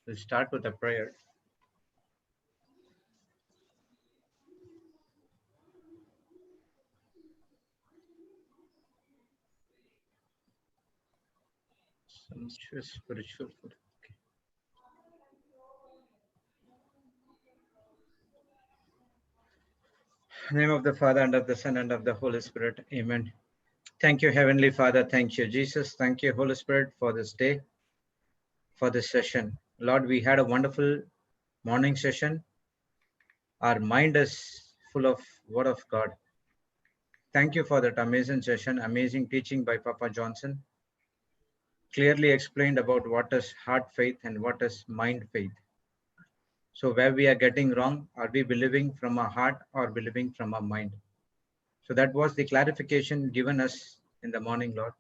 We'll start with a prayer. Sumptuous spiritual food. Okay. In the name of the Father, and of the Son, and of the Holy Spirit. Amen. Thank you, Heavenly Father. Thank you, Jesus. Thank you, Holy Spirit, for this day, for this session. Lord, we had a wonderful morning session. Our mind is full of Word of God. Thank you for that amazing session, amazing teaching by Papa Johnson. Clearly explained about what is heart faith and what is mind faith. So where we are getting wrong, are we believing from our heart or believing from our mind? So that was the clarification given us in the morning, Lord.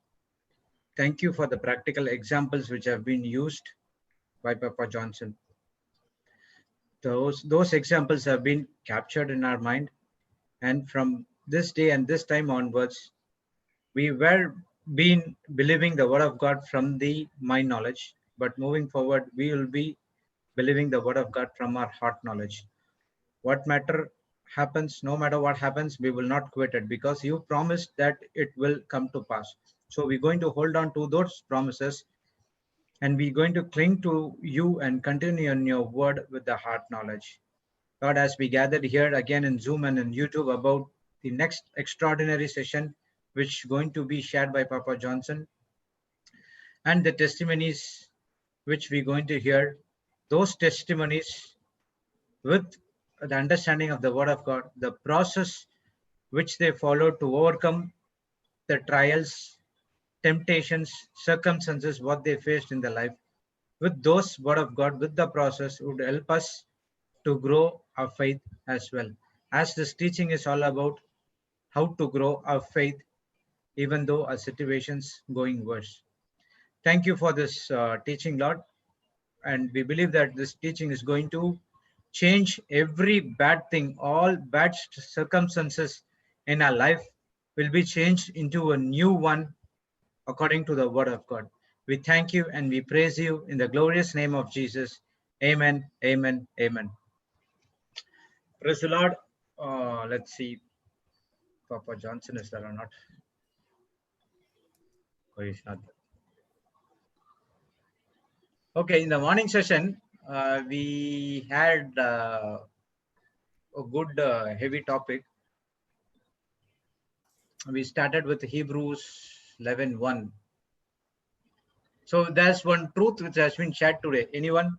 Thank you for the practical examples which have been used by Papa Johnson. Those examples have been captured in our mind, and from this day and this time onwards, we were been believing the word of God from the mind knowledge, but moving forward, we will be believing the word of God from our heart knowledge. What matter happens, no matter what happens, we will not quit it because you promised that it will come to pass. So we're going to hold on to those promises, and we're going to cling to you and continue on your word with the heart knowledge. Lord, as we gathered here again in Zoom and in YouTube about the next extraordinary session, which is going to be shared by Papa Johnson, and the testimonies which we're going to hear, those testimonies with the understanding of the Word of God, the process which they followed to overcome the trials, temptations, circumstances, what they faced in their life. With those Word of God, with the process, would help us to grow our faith as well. As this teaching is all about how to grow our faith, even though our situation's going worse. Thank you for this teaching, Lord. And we believe that this teaching is going to change every bad thing, all bad circumstances in our life will be changed into a new one according to the word of God. We thank you and we praise you in the glorious name of Jesus. Amen, amen, amen. Praise the Lord. Let's see, Papa Johnson is there or not? Oh, he's not there. Okay, in the morning session, we had a good heavy topic. We started with Hebrews 11:1. So there's one truth which has been shared today. Anyone?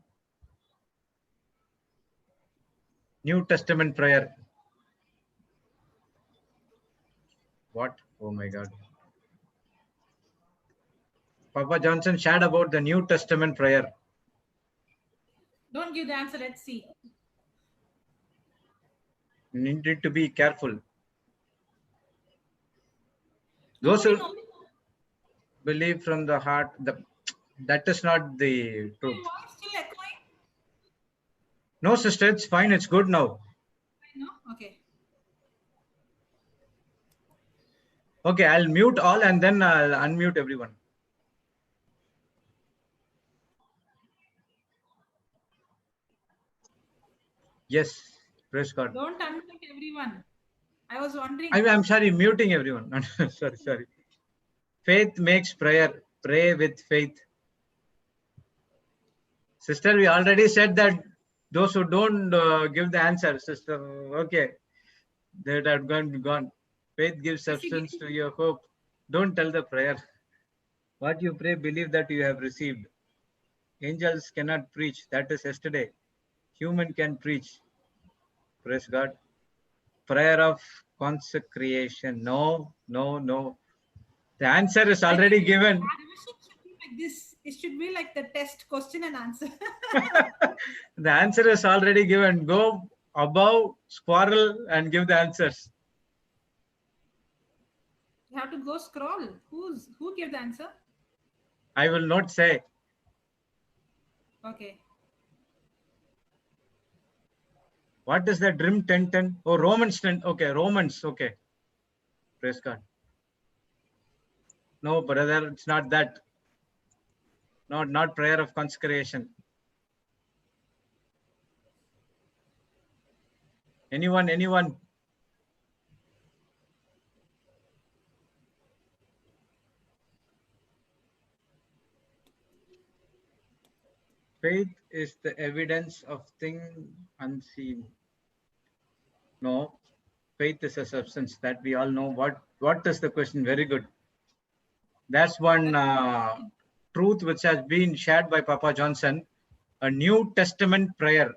New Testament prayer. What? Oh my God. Papa Johnson shared about the New Testament prayer. Don't give the answer. Let's see. Needed to be careful. Those who believe from the heart, that is not the truth. Your voice still echoing? No, sister, it's fine. It's good now. No? Okay. Okay, I'll mute all and then I'll unmute everyone. Yes, praise God. Don't unmute everyone. I was wondering. I'm sorry, muting everyone. sorry. Faith makes prayer. Pray with faith. Sister, we already said that those who don't give the answer, sister, okay, that are gone. Faith gives substance to your hope. Don't tell the prayer. What you pray, believe that you have received. Angels cannot preach. That is yesterday. Human can preach. Praise God. Prayer of consecration. No. The answer is already given. Should be like this. It should be like the test question and answer. The answer is already given. Go above, squirrel, and give the answers. You have to go scroll. Who gave the answer? I will not say. Okay. What is that Rim 10:10? Oh, Romans 10. Okay, Romans. Okay. Praise God. No, brother, it's not that. Not prayer of consecration. Anyone? Faith is the evidence of thing unseen. No, faith is a substance that we all know. What is the question? Very good. That's one truth which has been shared by Papa Johnson. A New Testament prayer.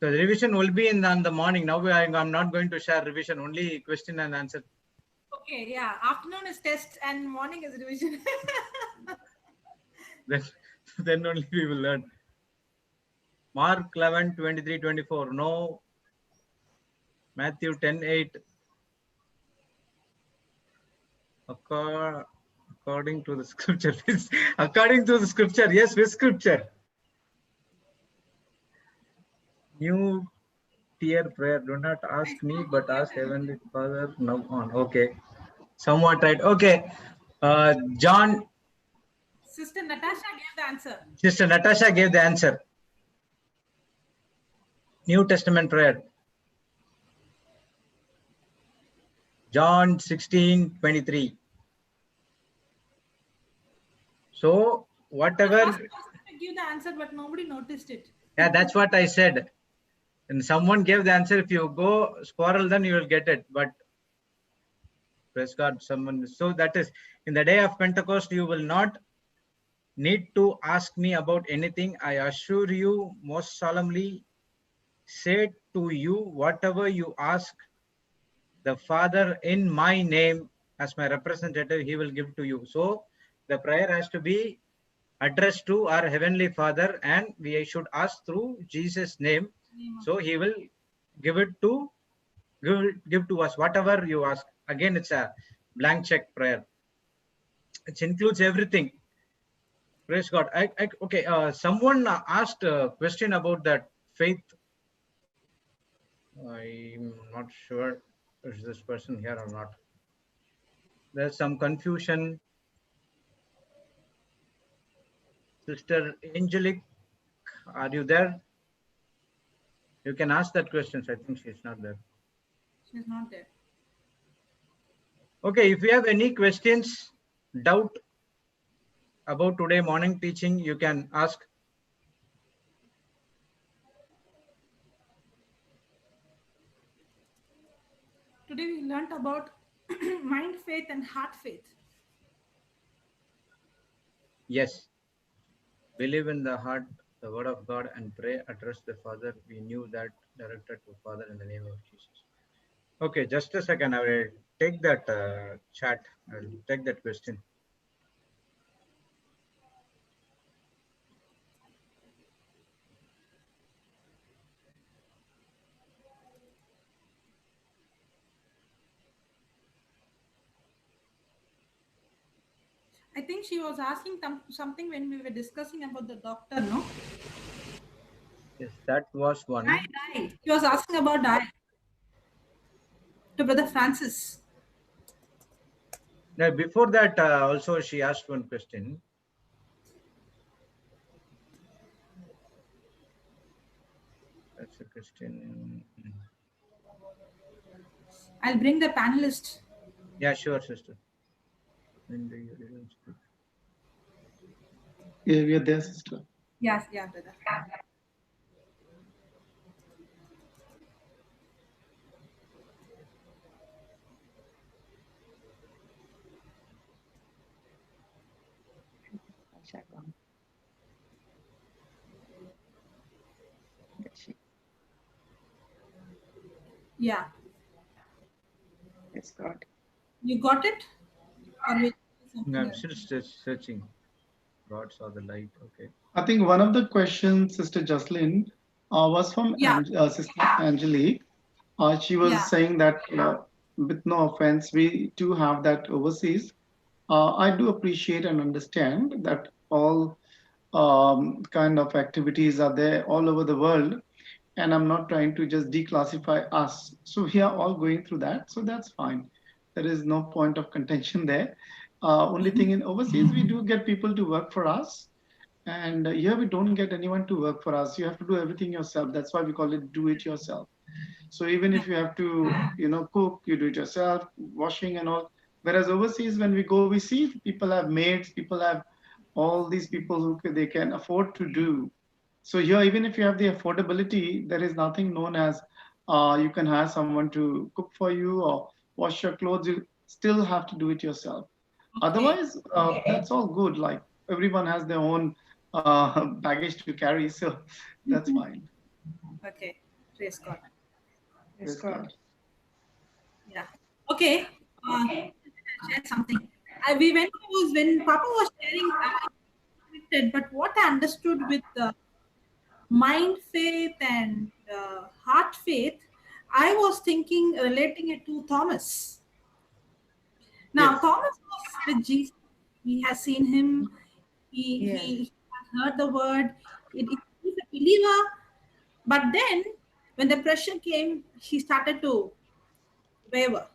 So the revision will be on the morning. Now I'm not going to share revision, only question and answer. Okay, yeah. Afternoon is test and morning is revision. then only we will learn. Mark 11, 23, 24. No. Matthew 10, 8. According to the scripture. According to the scripture. Yes, with scripture. New tier prayer. Do not ask me, but ask Heavenly Father now on. Okay. Somewhat right. Okay. John. Sister Natasha gave the answer. Sister Natasha gave the answer. New Testament prayer. John 16, 23. So whatever. The first person give the answer, but nobody noticed it. Yeah, that's what I said. And someone gave the answer. If you go squirrel, then you will get it. But praise God, someone. So that is in the day of Pentecost, you will not need to ask me about anything. I assure you most solemnly, say to you, whatever you ask the Father in my name as my representative, he will give to you. So the prayer has to be addressed to our Heavenly Father, and we should ask through Jesus' name. So he will give it to give to us whatever you ask. Again, it's a blank check prayer. It includes everything. Praise God. Okay. Someone asked a question about that faith. I'm not sure is this person here or not. There's some confusion. Sister Angelic, are you there? You can ask that question. I think she's not there. She's not there. Okay, if you have any questions, doubt about today morning teaching, you can ask. Today we learnt about mind faith and heart faith. Yes. Believe in the heart the word of God and pray, address the Father. We knew that directed to Father in the name of Jesus. Okay, just a second. I will take that chat. I will take that question. I think she was asking something when we were discussing about the doctor, no? Yes, that was one. Die. She was asking about die. To Brother Francis. Now, before that, also she asked one question. That's a question. I'll bring the panelist. Yeah, sure, sister. When do you speak? Yeah, we are there, sister. Yes, yeah, brother. Yeah. Yes, God. You got it? Or No, I'm still searching. God saw the light. Okay. I think one of the questions, Sister Jocelyn, was from Sister Angelique. She was saying that, with no offense, we do have that overseas. I do appreciate and understand that all kind of activities are there all over the world. And I'm not trying to just declassify us. So we are all going through that. So that's fine. There is no point of contention there. Only thing in overseas, we do get people to work for us. And here we don't get anyone to work for us. You have to do everything yourself. That's why we call it do it yourself. So even if you have to, cook, you do it yourself, washing and all. Whereas overseas, when we go, we see people have maids, people have all these people they can afford to do. So here, even if you have the affordability, there is nothing known as you can hire someone to cook for you or wash your clothes. You still have to do it yourself. Okay. Otherwise, that's all good. Like everyone has their own baggage to carry, so that's fine. Okay. Praise God. Praise God. Yeah. Okay. Share something. We went was when Papa was sharing, connected, but what I understood with mind faith and heart faith, I was thinking relating it to Thomas. Now, Yes. Thomas was with Jesus. He has seen him. He has heard the word. He's a believer. But then, when the pressure came, he started to waver.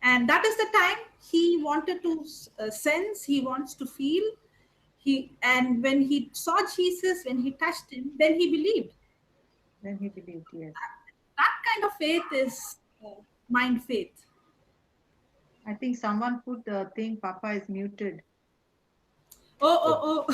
And that is the time he wanted to sense, he wants to feel. And when he saw Jesus, when he touched him, then he believed. Then he believed, yes. That kind of faith is mind faith. I think someone put the thing, Papa is muted. Oh.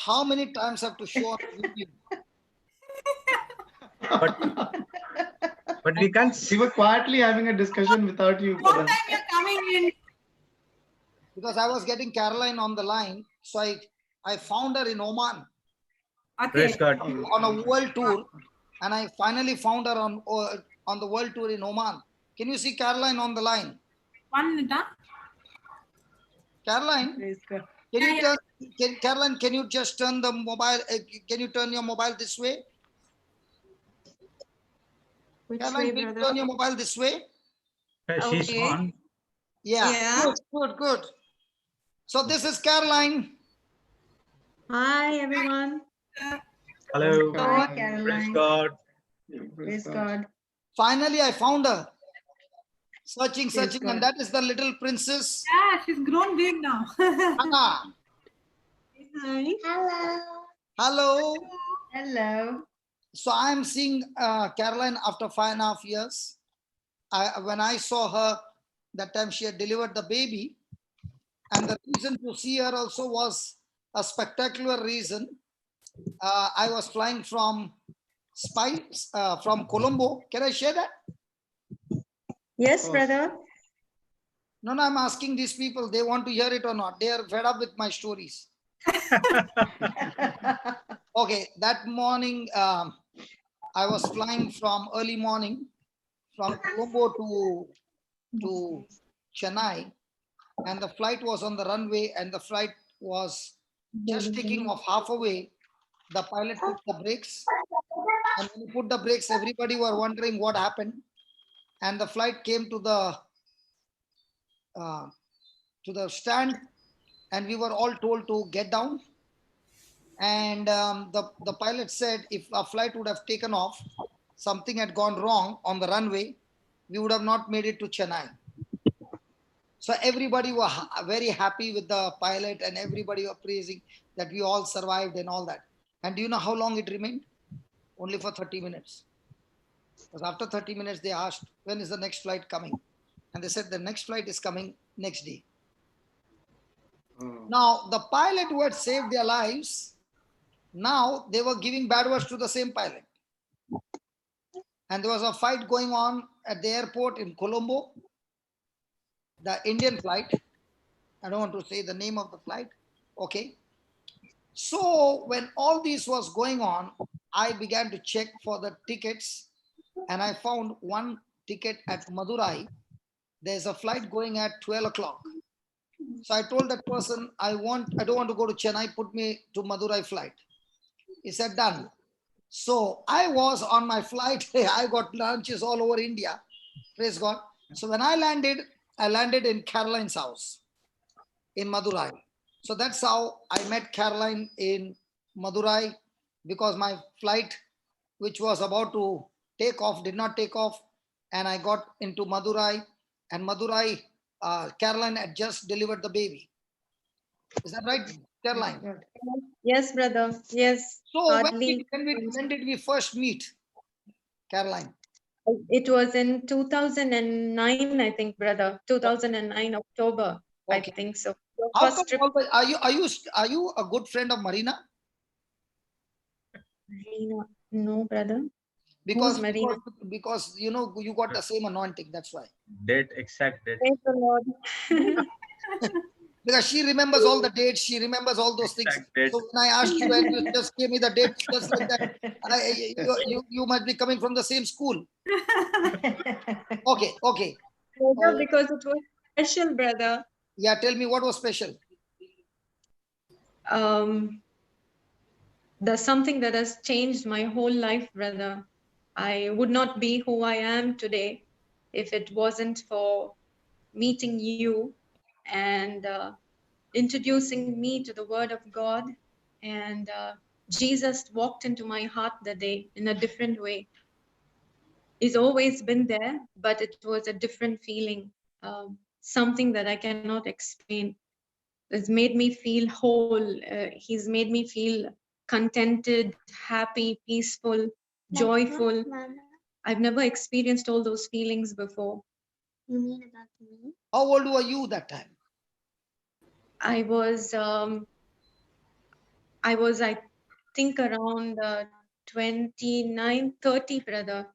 How many times have to show up YouTube? But we can't We were quietly having a discussion without you. What time you're coming in? Because I was getting Caroline on the line, so I found her in Oman Praise Okay. God. on a world tour, and I finally found her on the world tour in Oman. Can you see Caroline on the line? 1 minute, huh? Caroline, Praise God. can you Yeah. Caroline, can you just turn the mobile? Can you turn your mobile this way? Which Caroline, way, can you brother? turn your mobile this way? She's Okay. on. Yeah. Yeah. Good. So this is Caroline. Hi, everyone. Hello. Hi, Praise Caroline. God. Praise God. Finally, I found her. Searching, Praise and God. that is the little princess Yeah, she's grown big now. Anna. Hi. Hello. Hello. So I'm seeing Caroline after 5.5 years. When I saw her, that time she had delivered the baby. And the reason to see her also was a spectacular reason. I was flying from Colombo. Can I share that? Yes, brother. No, I'm asking these people, they want to hear it or not. They are fed up with my stories. Okay, that morning, I was flying from early morning from Colombo to Chennai, and the flight was on the runway, and the flight was just taking off halfway. The pilot put the brakes, and when he put the brakes, everybody were wondering what happened. And the flight came to the stand, and we were all told to get down. And the pilot said if a flight would have taken off, something had gone wrong on the runway, we would have not made it to Chennai. So everybody was very happy with the pilot, and everybody was praising that we all survived and all that. And do you know how long it remained? Only for 30 minutes. Because after 30 minutes, they asked, when is the next flight coming? And they said the next flight is coming next day. Now, the pilot who had saved their lives, now they were giving bad words to the same pilot. And there was a fight going on at the airport in Colombo, the Indian flight. I don't want to say the name of the flight. Okay. So when all this was going on, I began to check for the tickets, and I found one ticket at Madurai. There's a flight going at 12 o'clock. So I told that person, I don't want to go to Chennai, put me to Madurai flight. He said, done. So I was on my flight. I got lunches all over India. Praise God. So when I landed in Caroline's house in Madurai. So that's how I met Caroline in Madurai, because my flight which was about to take off, did not take off. And I got into Madurai, and Madurai, Caroline had just delivered the baby. Is that right, Caroline? Yes, brother. Yes. So Hardly. when did we first meet, Caroline? It was in 2009, I think, brother. 2009 October, Okay. I think so. Your How first come trip. are you a good friend of Marina? Marina. No, brother. Because Marina? because you know you got the same anointing. That's why. Date, exact date. Praise the Lord. Because she remembers all the dates, she remembers all those things. Exact date. So when I asked you and you just gave me the dates, just like that, you might be coming from the same school. Okay, okay. Brother, because it was special, brother. Yeah, tell me what was special. There's something that has changed my whole life, brother. I would not be who I am today if it wasn't for meeting you and introducing me to the Word of God. And Jesus walked into my heart that day in a different way. He's always been there, but it was a different feeling, something that I cannot explain. It's made me feel whole. He's made me feel contented, happy, peaceful, joyful. I've never experienced all those feelings before. You mean about me? How old were you that time? I was, I think around 29, 30, brother.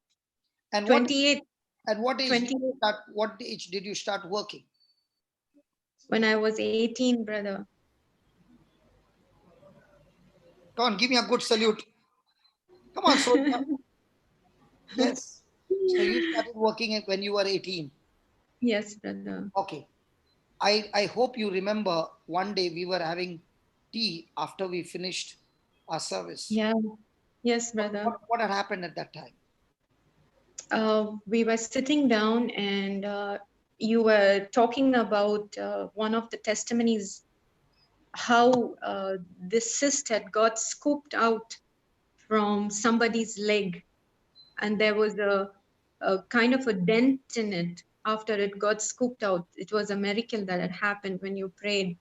And 28. At what age did you start working? When I was 18, brother. Come on, give me a good salute. Come on, Sonia. Yes. So you started working when you were 18. Yes, brother. Okay. I hope you remember one day we were having tea after we finished our service. Yeah. Yes, brother. What had happened at that time? We were sitting down and you were talking about one of the testimonies, how this cyst had got scooped out from somebody's leg, and there was a kind of a dent in it after it got scooped out. It was a miracle that had happened when you prayed.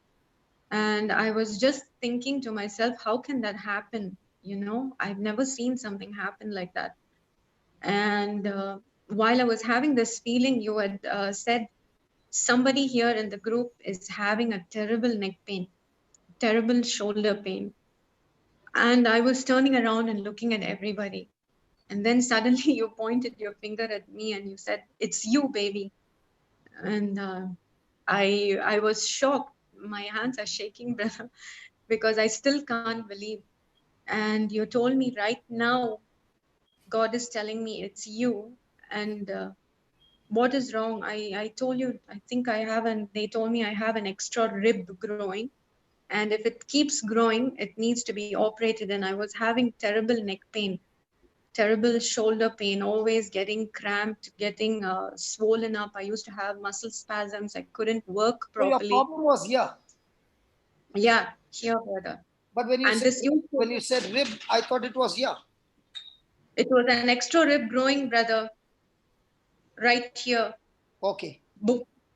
And I was just thinking to myself, how can that happen? You know, I've never seen something happen like that. And while I was having this feeling, you had said, somebody here in the group is having a terrible neck pain, terrible shoulder pain. And I was turning around and looking at everybody. And then suddenly you pointed your finger at me and you said, it's you, baby. And I was shocked. My hands are shaking, brother, because I still can't believe. And you told me right now, God is telling me it's you. And what is wrong? I told you, I think they told me I have an extra rib growing. And if it keeps growing, it needs to be operated. And I was having terrible neck pain, terrible shoulder pain, always getting cramped, getting swollen up. I used to have muscle spasms. I couldn't work properly. So your problem was here? Yeah, here, brother. But when you said rib, I thought it was here. It was an extra rib growing, brother, right here. Okay.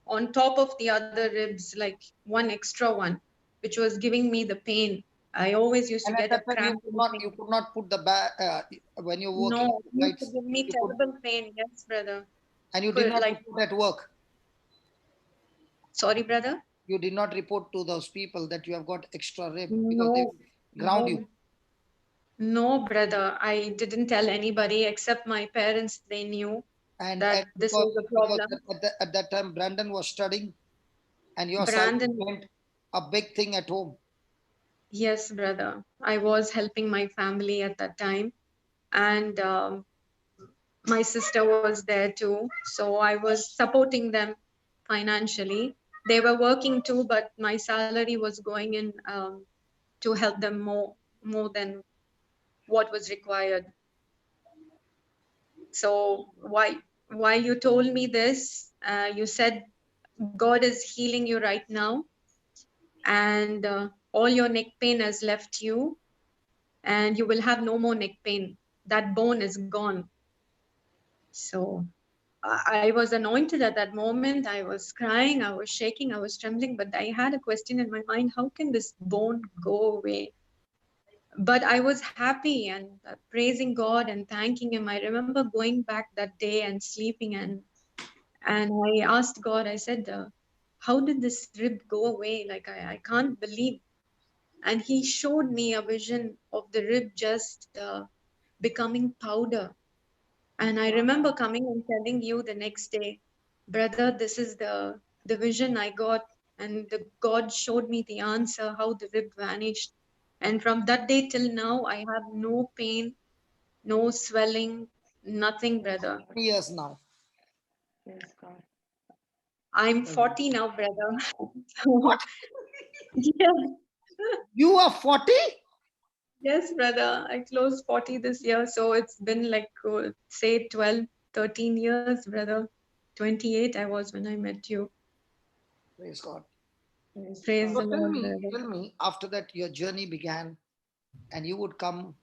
On top of the other ribs, like one extra one, which was giving me the pain. I always used to get a cramp. You could not put the back when you're working. No, it used to give me terrible pain. Yes, brother. And you did not report at work? Sorry, brother? You did not report to those people that you have got extra rib because they ground you? No, brother. I didn't tell anybody except my parents. They knew that this was a problem. At that time, Brandon was studying and your salary meant a big thing at home. Yes, brother. I was helping my family at that time. And my sister was there too. So I was supporting them financially. They were working too, but my salary was going in to help them more than what was required. So while you told me this, you said God is healing you right now, and all your neck pain has left you, and you will have no more neck pain. that bone is gone. So I was anointed at that moment. I was crying, I was shaking, I was trembling, but I had a question in my mind, how can this bone go away? But I was happy and praising God and thanking him. I remember going back that day and sleeping, and I asked God, I said, how did this rib go away? Like, I can't believe. And he showed me a vision of the rib just becoming powder. And I remember coming and telling you the next day, brother, this is the vision I got. And God showed me the answer, how the rib vanished. And from that day till now, I have no pain, no swelling, nothing, brother. Years now. Praise God. I'm 40 now, brother. What? Yeah. You are 40? Yes, brother. I closed 40 this year. So it's been like, say, 12, 13 years, brother. 28 I was when I met you. Praise God. Praise So the Lord, brother. tell me, after that your journey began, and you would come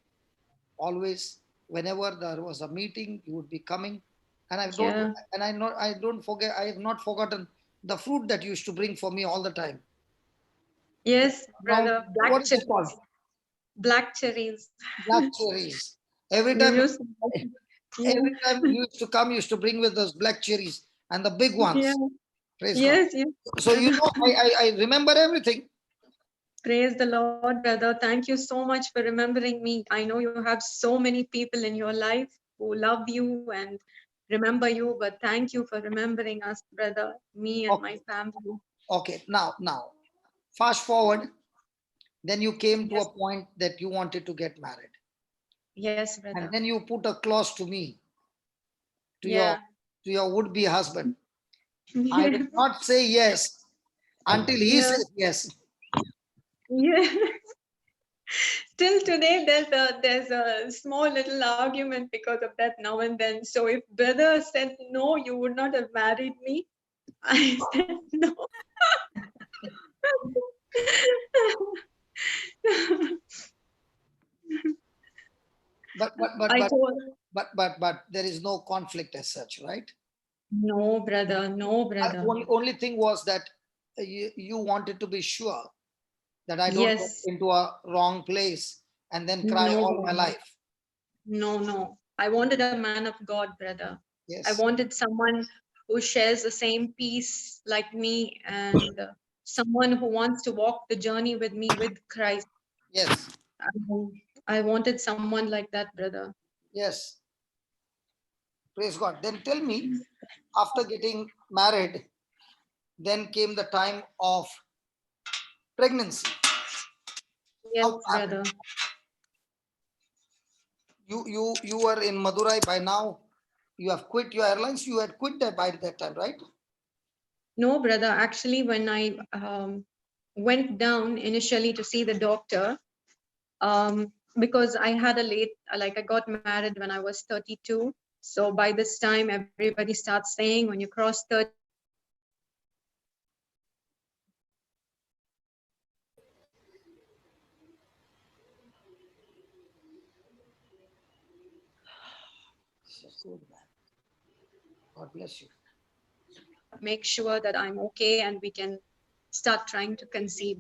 always whenever there was a meeting, you would be coming. And I don't forget, I have not forgotten the fruit that you used to bring for me all the time. Yes, brother. What is it called? Black cherries. Black cherries. Every You time, used to, yeah. every time you used to come, you used to bring with those black cherries and the big ones. Yeah. Praise Yes, God. yes. So you know, I remember everything. Praise the Lord, brother. Thank you so much for remembering me. I know you have so many people in your life who love you and remember you, but thank you for remembering us, brother, me and my family. Okay, now, fast forward, then you came to Yes. a point that you wanted to get married. Yes, brother. And then you put a clause to me, to Yeah. your would-be husband. Yeah. I will not say yes until he Yeah. says yes. Yeah. Till today, there's a small little argument because of that now and then. So if brother said no, you would not have married me. I said no. But there is no conflict as such, right? No, brother. No, brother. Only thing was that you wanted to be sure that I don't go Yes. into a wrong place and then cry No, all my life. No. I wanted a man of God, brother. Yes. I wanted someone who shares the same peace like me, and someone who wants to walk the journey with me with Christ. Yes. I wanted someone like that, brother. Yes. Praise God. Then tell me, after getting married, then came the time of pregnancy. Yes, brother. You were in Madurai by now. You have quit your airlines. You had quit that by that time, right? No, brother. Actually, when I went down initially to see the doctor, because I had I got married when I was 32. So by this time, everybody starts saying when you cross 30, God bless you. make sure that I'm okay and we can start trying to conceive.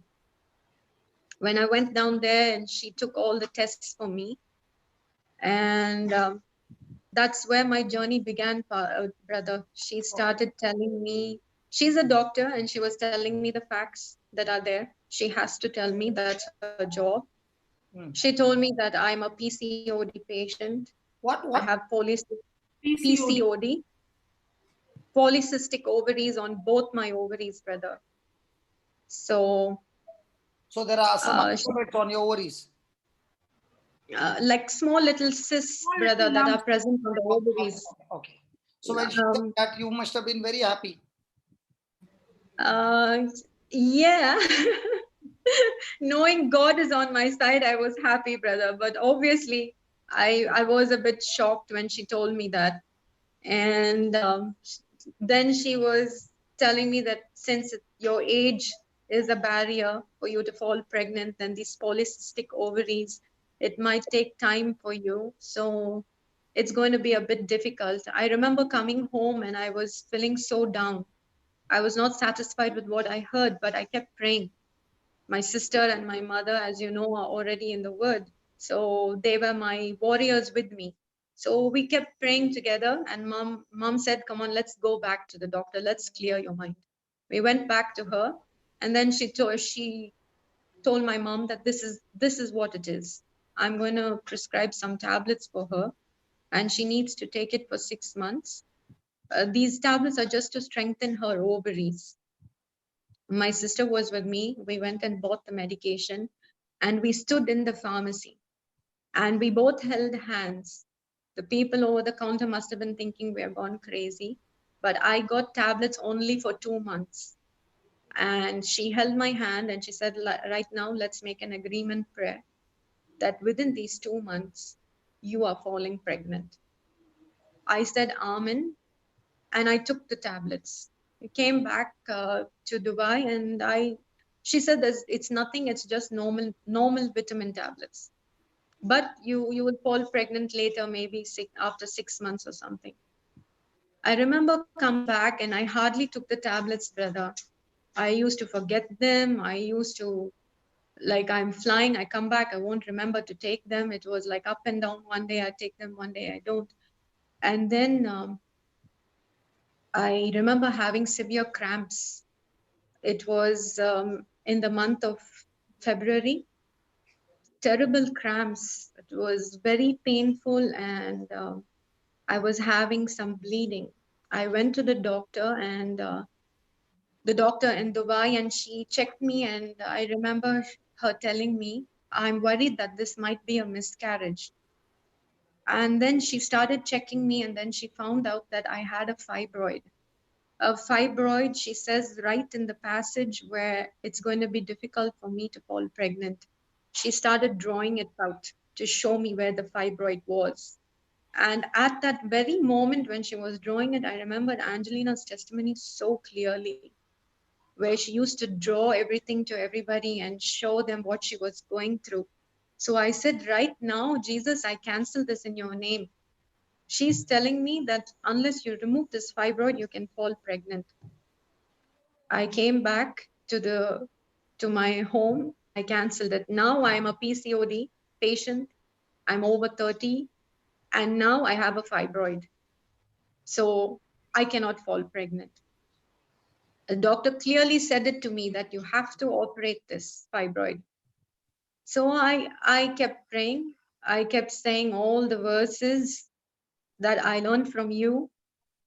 When I went down there and she took all the tests for me, and that's where my journey began, brother. She started telling me, she's a doctor, and she was telling me the facts that are there. She has to tell me, that's her job. She told me that I'm a PCOD patient. What? I have PCOD, polycystic ovaries on both my ovaries, brother. So there are some micrometres on your ovaries. Like small little cysts, brother, that are present on the ovaries. Okay. So when she said that, you must have been very happy. Yeah. Knowing God is on my side, I was happy, brother. But obviously, I was a bit shocked when she told me that. And then she was telling me that since your age is a barrier for you to fall pregnant, then these polycystic ovaries it might take time for you. So it's going to be a bit difficult. I remember coming home and I was feeling so down. I was not satisfied with what I heard, but I kept praying. My sister and my mother, as you know, are already in the word. So they were my warriors with me. So we kept praying together, and mom said, come on, let's go back to the doctor. Let's clear your mind. We went back to her, and then she told my mom that this is what it is. I'm going to prescribe some tablets for her, and she needs to take it for 6 months. These tablets are just to strengthen her ovaries. My sister was with me. We went and bought the medication, and we stood in the pharmacy, and we both held hands. The people over the counter must have been thinking we have gone crazy, but I got tablets only for 2 months. And she held my hand and she said, right now, let's make an agreement prayer that within these 2 months, you are falling pregnant. I said, Amen. And I took the tablets. I came back to Dubai, and she said, it's nothing, it's just normal vitamin tablets. But you will fall pregnant later, maybe after 6 months or something. I remember coming back and I hardly took the tablets, brother. I used to forget them. I used to, like, I'm flying, I come back, I won't remember to take them. It was like up and down. One day I take them, one day I don't. And then I remember having severe cramps. It was in the month of February. Terrible cramps. It was very painful, and I was having some bleeding. I went to the doctor, and the doctor in Dubai, and she checked me, and I remember her telling me, I'm worried that this might be a miscarriage. And then she started checking me, and then she found out that I had a fibroid. A fibroid, she says, right in the passage where it's going to be difficult for me to fall pregnant. She started drawing it out to show me where the fibroid was. And at that very moment when she was drawing it, I remembered Angelina's testimony so clearly, where she used to draw everything to everybody and show them what she was going through. So I said, right now, Jesus, I cancel this in your name. She's telling me that unless you remove this fibroid, you can fall pregnant. I came back to my home. I canceled it. Now I'm a PCOD patient. I'm over 30, and now I have a fibroid. So I cannot fall pregnant. The doctor clearly said it to me that you have to operate this fibroid. So I kept praying. I kept saying all the verses that I learned from you,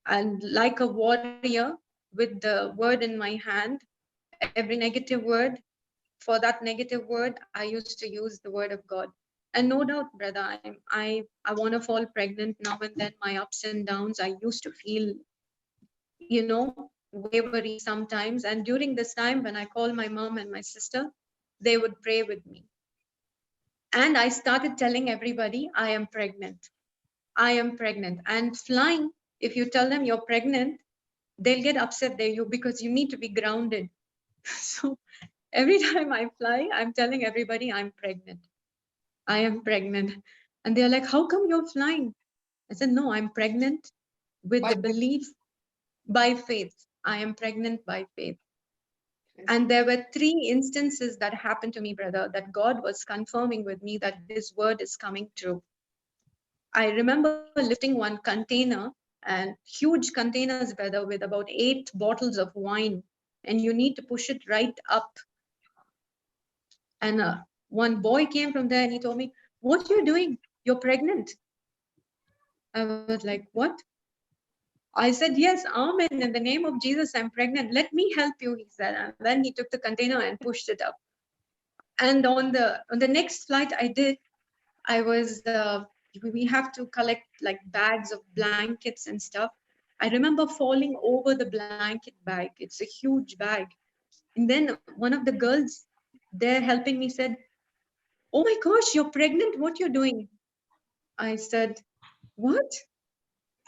and like a warrior with the word in my hand, every negative word, for that negative word, I used to use the word of God. And no doubt, brother, I want to fall pregnant now and then. My ups and downs, I used to feel, wavery sometimes. And during this time, when I call my mom and my sister, they would pray with me. And I started telling everybody, I am pregnant. I am pregnant. And flying, if you tell them you're pregnant, they'll get upset there because you need to be grounded. So every time I fly, I'm telling everybody I'm pregnant. I am pregnant. And they're like, how come you're flying? I said, no, I'm pregnant with the belief by faith. I am pregnant by faith. And there were 3 instances that happened to me, brother, that God was confirming with me that his word is coming true. I remember lifting one container, and huge containers, brother, with about 8 bottles of wine, and you need to push it right up. And one boy came from there and he told me, what are you doing? You're pregnant. I was like, what? I said, yes, amen. In the name of Jesus, I'm pregnant. Let me help you, he said. And then he took the container and pushed it up. And on the next flight I was, we have to collect like bags of blankets and stuff. I remember falling over the blanket bag. It's a huge bag. And then one of the girls there helping me said, oh my gosh, you're pregnant. What you're doing? I said, what?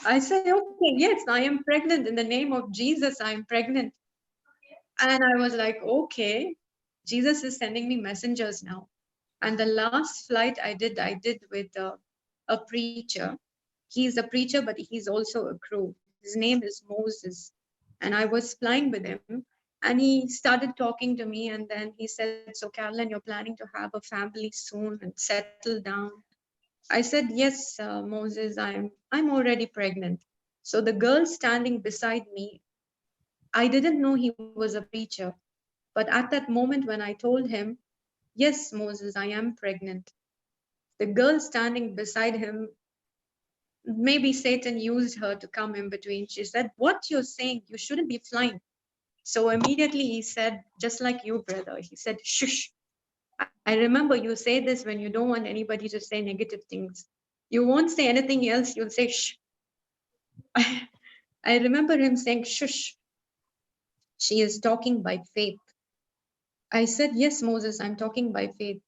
I said, okay, yes, I am pregnant. In the name of Jesus, I'm pregnant. And I was like, okay, Jesus is sending me messengers now. And the last flight I did with a preacher. He's a preacher, but he's also a crew. His name is Moses. And I was flying with him, and he started talking to me. And then he said, "So, Carolyn, you're planning to have a family soon and settle down?" I said, "Yes, Moses, I'm already pregnant." So the girl standing beside me, I didn't know he was a preacher. But at that moment when I told him, "Yes, Moses, I am pregnant," the girl standing beside him, maybe Satan used her to come in between. She said, "What you're saying, you shouldn't be flying." So immediately he said, just like you, brother, he said, "Shush. I remember you say this when you don't want anybody to say negative things. You won't say anything else, you'll say shh." I remember him saying, "Shush. She is talking by faith." I said, "Yes, Moses, I'm talking by faith."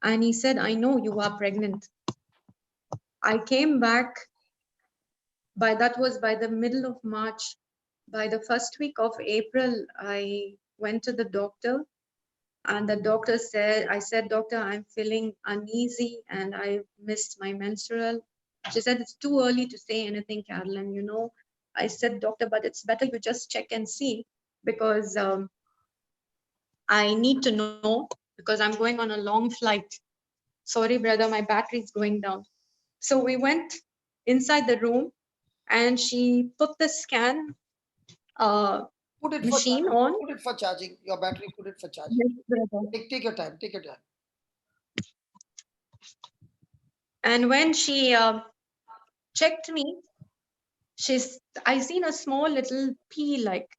And he said, "I know you are pregnant." I came back that was by the middle of March. By the first week of April, I went to the doctor, and the doctor said, I said, "Doctor, I'm feeling uneasy and I missed my menstrual." She said, "It's too early to say anything, Carolyn, you know." I said, "Doctor, but it's better you just check and see, because I need to know, because I'm going on a long flight." Sorry, brother, my battery's going down. So we went inside the room, and she put the scan machine on. Put it for charging. Your battery, put it for charging. Yes, brother. Take your time. Take your time. And when she checked me, I seen a small little pea like.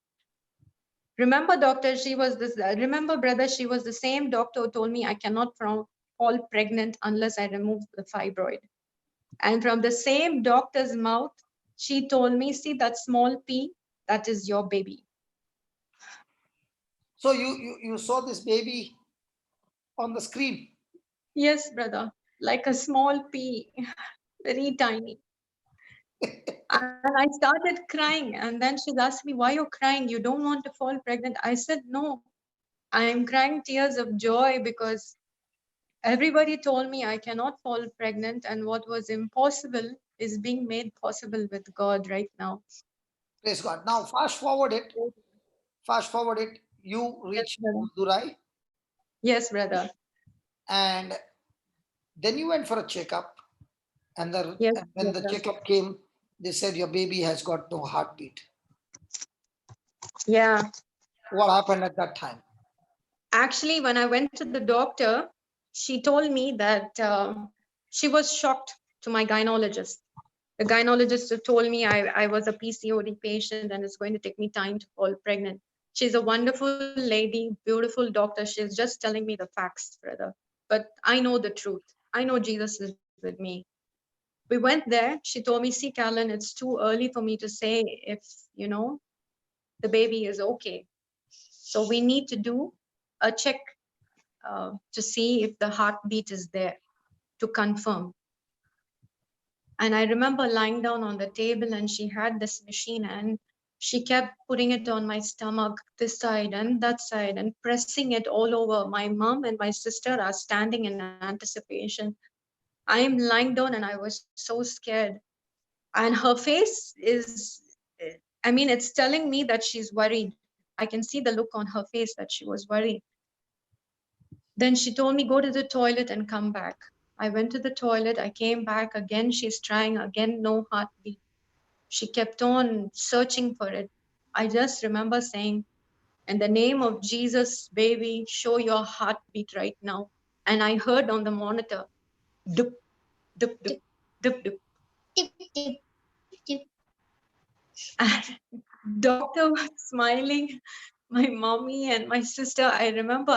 Remember, doctor, she was this. Remember, brother, she was the same doctor who told me I cannot fall pregnant unless I remove the fibroid. And from the same doctor's mouth, she told me, "See that small pea? That is your baby." So you saw this baby on the screen? Yes, brother, like a small pea, very tiny. And I started crying. And then she asked me, "Why you're crying? You don't want to fall pregnant?" I said, "No, I'm crying tears of joy because everybody told me I cannot fall pregnant, and what was impossible is being made possible with God right now." Praise God. Now fast forward it. Fast forward it. You Yes, reached brother. Madurai, Yes, brother. and then you went for a checkup. And Yes, when the brother. checkup came, they said your baby has got no heartbeat. Yeah. What happened at that time? Actually, when I went to the doctor, she told me that she was shocked to my gynecologist. The gynecologist told me I was a PCOD patient and it's going to take me time to fall pregnant. She's a wonderful lady, beautiful doctor. She's just telling me the facts, brother. But I know the truth. I know Jesus is with me. We went there. She told me, "See, Carolyn, it's too early for me to say if, the baby is okay. So we need to do a check to see if the heartbeat is there to confirm." And I remember lying down on the table, and she had this machine, and she kept putting it on my stomach, this side and that side, and pressing it all over. My mom and my sister are standing in anticipation. I am lying down and I was so scared. And her face is, I mean, it's telling me that she's worried. I can see the look on her face that she was worried. Then she told me, "Go to the toilet and come back." I went to the toilet. I came back again. She's trying again, no heartbeat. She kept on searching for it. I just remember saying, "In the name of Jesus, baby, show your heartbeat right now." And I heard on the monitor, "Dup, dup, dup, dup, dup." Tip, tip, tip. Doctor was smiling. My mommy and my sister, I remember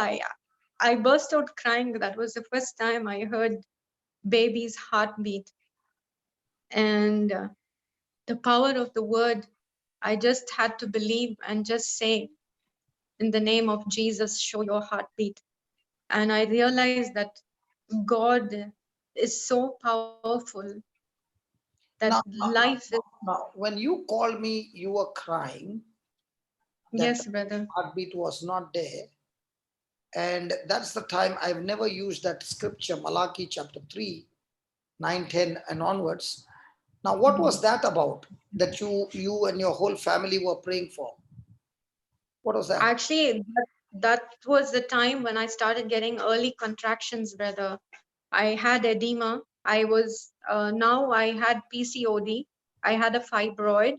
I burst out crying. That was the first time I heard baby's heartbeat. And the power of the word, I just had to believe and just say, "In the name of Jesus, show your heartbeat." And I realized that God is so powerful that life is. Now, when you called me, you were crying. That Yes, brother. heartbeat was not there. And that's the time I've never used that scripture, Malachi chapter 3, 9, 10 and onwards. Now, what was that about that you and your whole family were praying for? What was that? Actually, that was the time when I started getting early contractions, brother. I had edema. Now I had PCOD. I had a fibroid,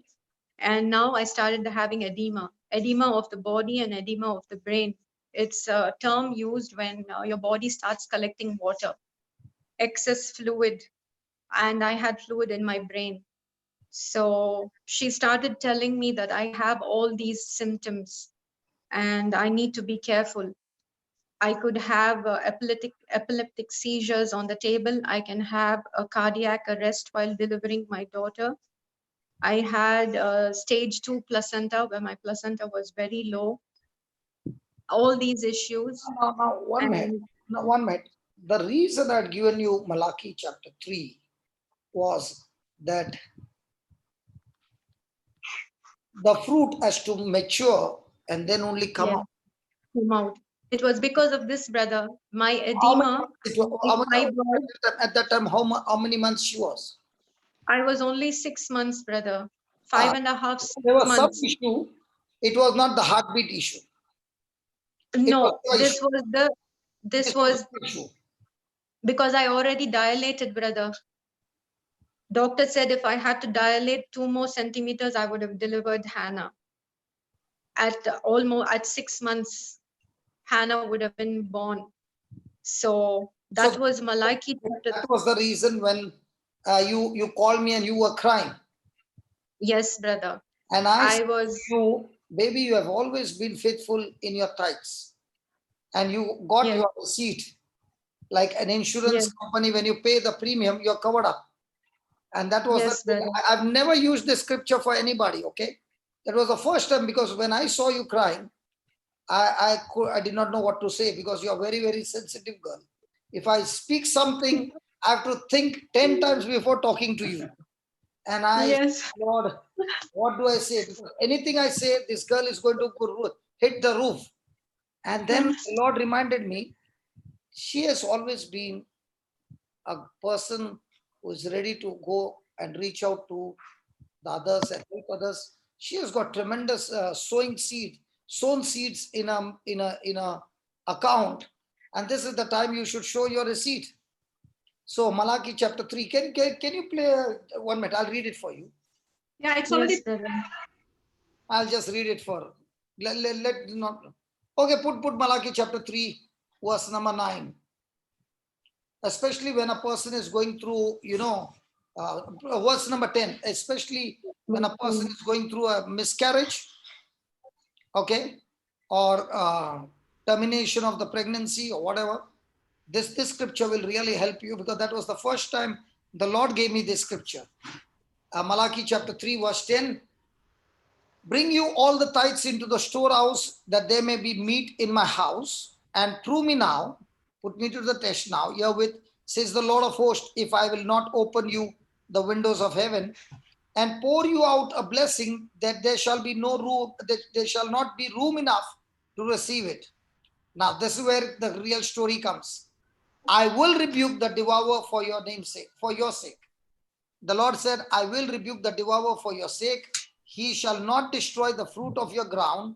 and now I started having edema of the body and edema of the brain. It's a term used when your body starts collecting water, excess fluid, and I had fluid in my brain. So she started telling me that I have all these symptoms and I need to be careful. I could have epileptic seizures on the table. I can have a cardiac arrest while delivering my daughter. I had stage 2 placenta where my placenta was very low. All these issues. Now, one minute. The reason I'd given you Malachi chapter 3 was that the fruit has to mature and then only come out. Come out. It was because of this, brother. My edema. At that time, how many months she was? I was only 6 months, brother. 5.5 There was months. some issue. It was not the heartbeat issue. No, this was because I already dilated, brother. Doctor said if I had to dilate 2 more centimeters, I would have delivered Hannah. At 6 months, Hannah would have been born. So that was Malachi. That was the reason when you called me and you were crying. Yes, brother. And I was you, baby, you have always been faithful in your tithes. And you got your receipt. Like an insurance company, when you pay the premium, you're covered up. And that was I've never used this scripture for anybody, okay? That was the first time, because when I saw you crying, I did not know what to say, because you're a very, very sensitive girl. If I speak something, I have to think 10 times before talking to you. And Lord, what do I say? Because anything I say, this girl is going to hit the roof. And then the Lord reminded me, she has always been a person who is ready to go and reach out to the others and help others. She has got tremendous sown seeds in a account, and this is the time you should show your receipt. So Malachi chapter 3. Can you play 1 minute? I'll read it for you. Yeah, it's already. I'll just read it for. Okay, put Malachi chapter 3, verse number 9. Especially when a person is going through, verse number 10, especially when a person is going through a miscarriage, okay, or termination of the pregnancy or whatever. This scripture will really help you, because that was the first time the Lord gave me this scripture. Malachi chapter 3, verse 10. Bring you all the tithes into the storehouse, that there may be meat in my house, and prove me now, put me to the test now, herewith, says the Lord of hosts, if I will not open you the windows of heaven and pour you out a blessing, that there shall be no room, that there shall not be room enough to receive it. Now, this is where the real story comes. I will rebuke the devourer for your name's sake, for your sake. The Lord said, I will rebuke the devourer for your sake. He shall not destroy the fruit of your ground,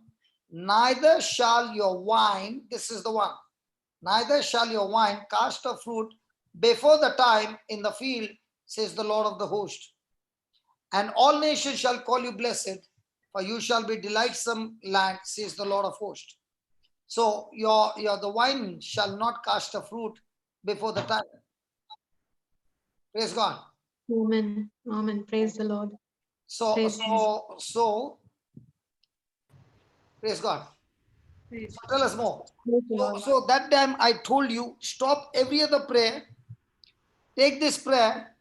neither shall your wine, this is the one, neither shall your wine cast a fruit before the time in the field, says the Lord of the host. And all nations shall call you blessed, for you shall be delightsome land, says the Lord of hosts. So the wine shall not cast a fruit before the time. Praise God. Amen. Amen. Praise the Lord. So praise God. So tell us more. So that time I told you, stop every other prayer, take this prayer,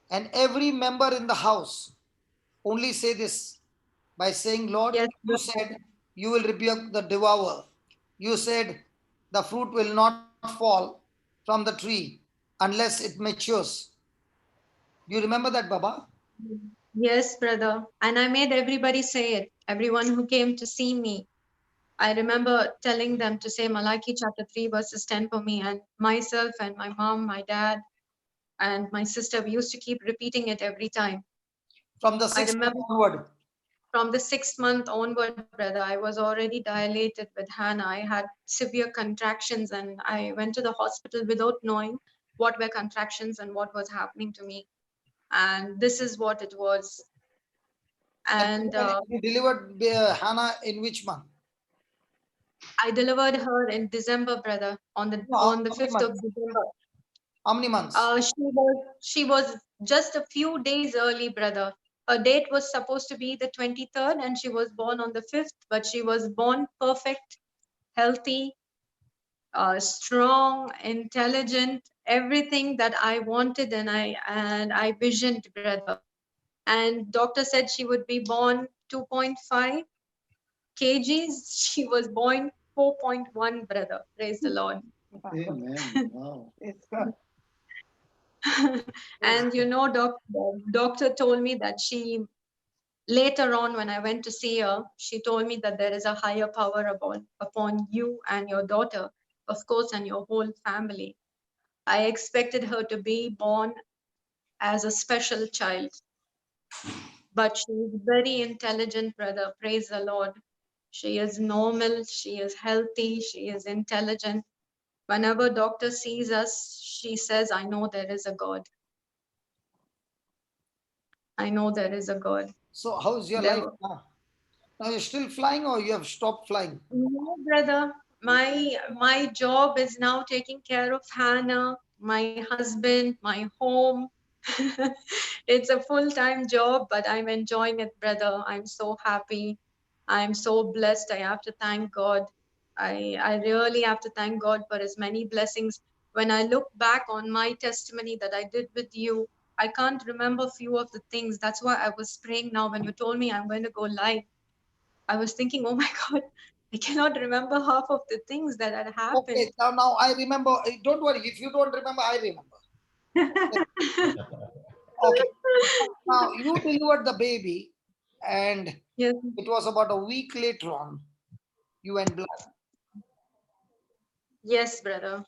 and every member in the house only say this by saying, Lord, you said you will rebuke the devourer. You said the fruit will not fall from the tree unless it matures. Do you remember that, Baba? Yes, brother. And I made everybody say it. Everyone who came to see me. I remember telling them to say Malachi chapter 3 verses 10 for me, and myself and my mom, my dad, and my sister, we used to keep repeating it every time. From the 6th month onward. From the 6th month onward, brother, I was already dilated with Hannah. I had severe contractions, and I went to the hospital without knowing what were contractions and what was happening to me. And this is what it was. And you delivered Hannah in which month? I delivered her in December, brother, on the 5th of December. How many months? She was just a few days early, brother. Her date was supposed to be the 23rd, and she was born on the 5th, but she was born perfect, healthy, strong, intelligent, everything that I wanted and I visioned, brother. And doctor said she would be born 2.5 kgs. She was born 4.1, brother. Praise the Lord. Amen. Wow. It's good. And you know, doctor told me that she, later on when I went to see her, she told me that there is a higher power upon you and your daughter, of course, and your whole family. I expected her to be born as a special child, but she is very intelligent, brother. Praise the Lord. She is normal, she is healthy, she is intelligent. Whenever doctor sees us, she says, I know there is a God. I know there is a God. So how's your life now? Now you're still flying or you have stopped flying? No, brother. My job is now taking care of Hannah, my husband, my home. It's a full-time job, but I'm enjoying it, brother. I'm so happy. I'm so blessed. I have to thank God. I really have to thank God for his many blessings. When I look back on my testimony that I did with you, I can't remember few of the things. That's why I was praying now when you told me I'm going to go live. I was thinking, oh my God, I cannot remember half of the things that had happened. Okay, now I remember. Don't worry, if you don't remember, I remember. Okay. Now you delivered the baby, and yes. It was about a week later on. You went blind. Yes, brother.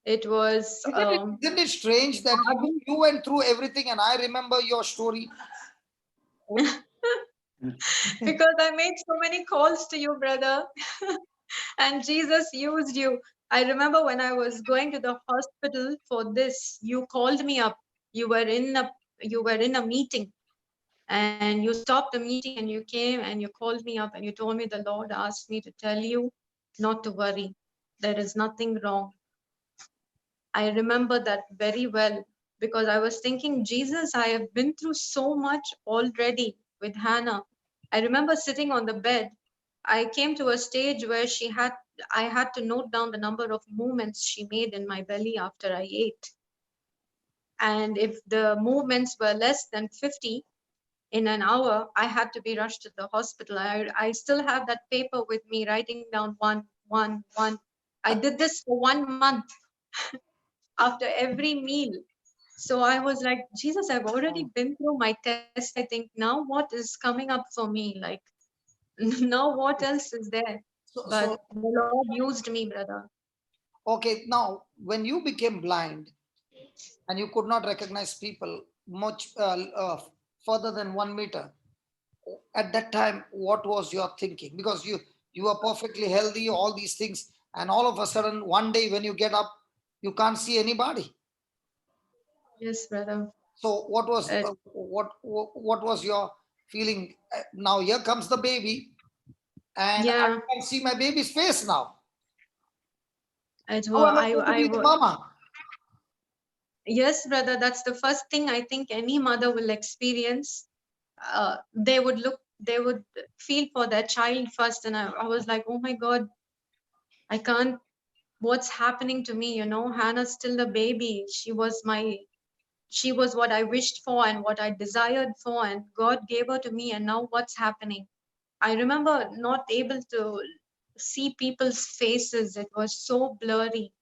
It was. Isn't it strange that you went through everything and I remember your story? Because I made so many calls to you, brother. And Jesus used you. I remember when I was going to the hospital for this, you called me up. You were in a meeting, and you stopped the meeting and you came and you called me up and you told me the Lord asked me to tell you not to worry. There is nothing wrong. I remember that very well because I was thinking, Jesus, I have been through so much already with Hannah. I remember sitting on the bed. I came to a stage where I had to note down the number of movements she made in my belly after I ate. And if the movements were less than 50 in an hour, I had to be rushed to the hospital. I still have that paper with me, writing down one. I did this for 1 month after every meal. So I was like, Jesus, I've already been through my test. I think now what is coming up for me? Like, now what else is there? But the Lord used me, brother. Okay, now when you became blind and you could not recognize people much further than 1 meter, at that time, what was your thinking? Because you were perfectly healthy, all these things, and all of a sudden, one day when you get up, you can't see anybody. Yes, brother. So what was your feeling? Now here comes the baby, and yeah. I can see my baby's face now. It was, mama. Yes, brother. That's the first thing I think any mother will experience. They would feel for their child first, and I was like, oh my God, I can't. What's happening to me? You know, Hannah's still a baby. She was what I wished for and what I desired for, and God gave her to me. And now what's happening? I remember not able to see people's faces. It was so blurry.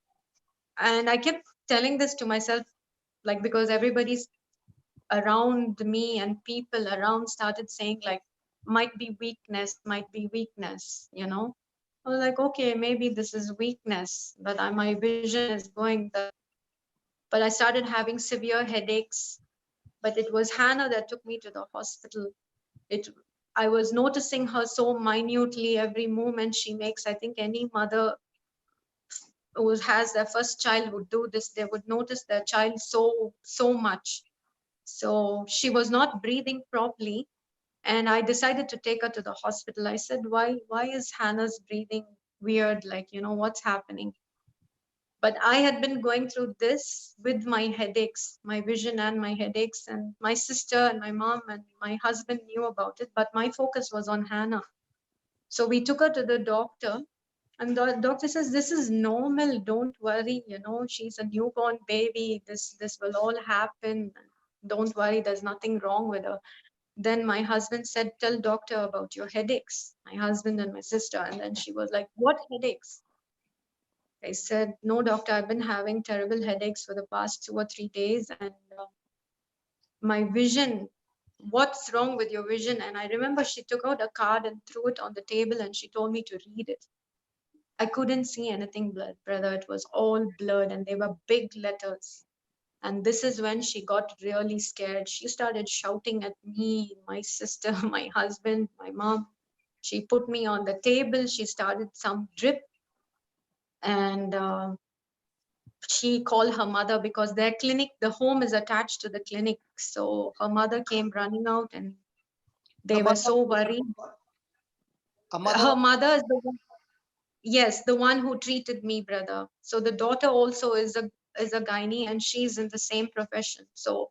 And I kept telling this to myself, like, because everybody's around me and people around started saying, like, might be weakness, you know. I was like, okay, maybe this is weakness, but my vision is going there. But I started having severe headaches. But it was Hannah that took me to the hospital. I was noticing her so minutely, every movement she makes. I think any mother who has their first child would do this. They would notice their child so much. So she was not breathing properly. And I decided to take her to the hospital. I said, why is Hannah's breathing weird? Like, what's happening? But I had been going through this with my headaches, my vision and my headaches, and my sister and my mom and my husband knew about it, but my focus was on Hannah. So we took her to the doctor, and the doctor says, this is normal, don't worry, she's a newborn baby, this will all happen, don't worry, there's nothing wrong with her. Then my husband said, tell doctor about your headaches, my husband and my sister. And then she was like, what headaches? I said, no, doctor, I've been having terrible headaches for the past 2 or 3 days. And my vision, what's wrong with your vision? And I remember she took out a card and threw it on the table and she told me to read it. I couldn't see anything, brother. It was all blurred and they were big letters. And this is when she got really scared. She started shouting at me, my sister, my husband, my mom. She put me on the table. She started some drip. And she called her mother because their clinic, the home is attached to the clinic. So her mother came running out and they were so worried. Her mother is the one, yes, the one who treated me, brother. So the daughter also is a gynae and she's in the same profession. So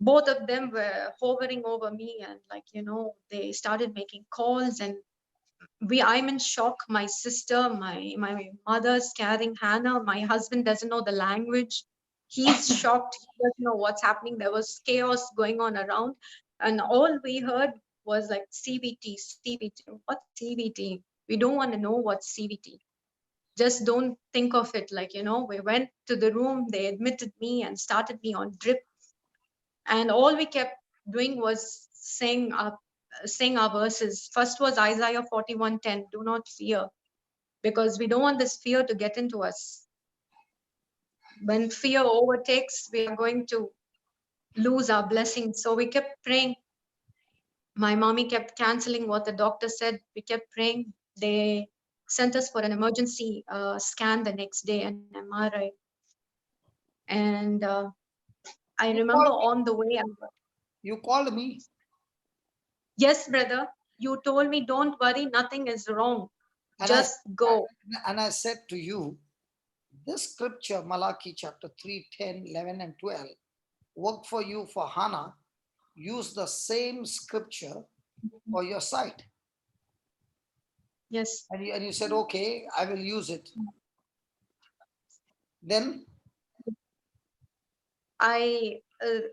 both of them were hovering over me and they started making calls and I'm in shock. My sister, my mother's carrying Hannah. My husband doesn't know the language. He's shocked. He doesn't know what's happening. There was chaos going on around. And all we heard was like CVT, CVT. What's CVT? We don't want to know what's CVT. Just don't think of it. We went to the room, they admitted me and started me on drip. And all we kept doing was saying our verses. First was Isaiah 41:10, do not fear, because we don't want this fear to get into us. When fear overtakes, we are going to lose our blessings. So we kept praying. My mommy kept canceling what the doctor said. We kept praying. They sent us for an emergency scan the next day, an MRI. And I remember on the way. You called me. Yes, brother. You told me, don't worry, nothing is wrong. Just go. And I said to you, this scripture, Malachi chapter 3, 10, 11, and 12, worked for you for Hannah. Use the same scripture for your side. Yes. And you said, okay, I will use it. Then I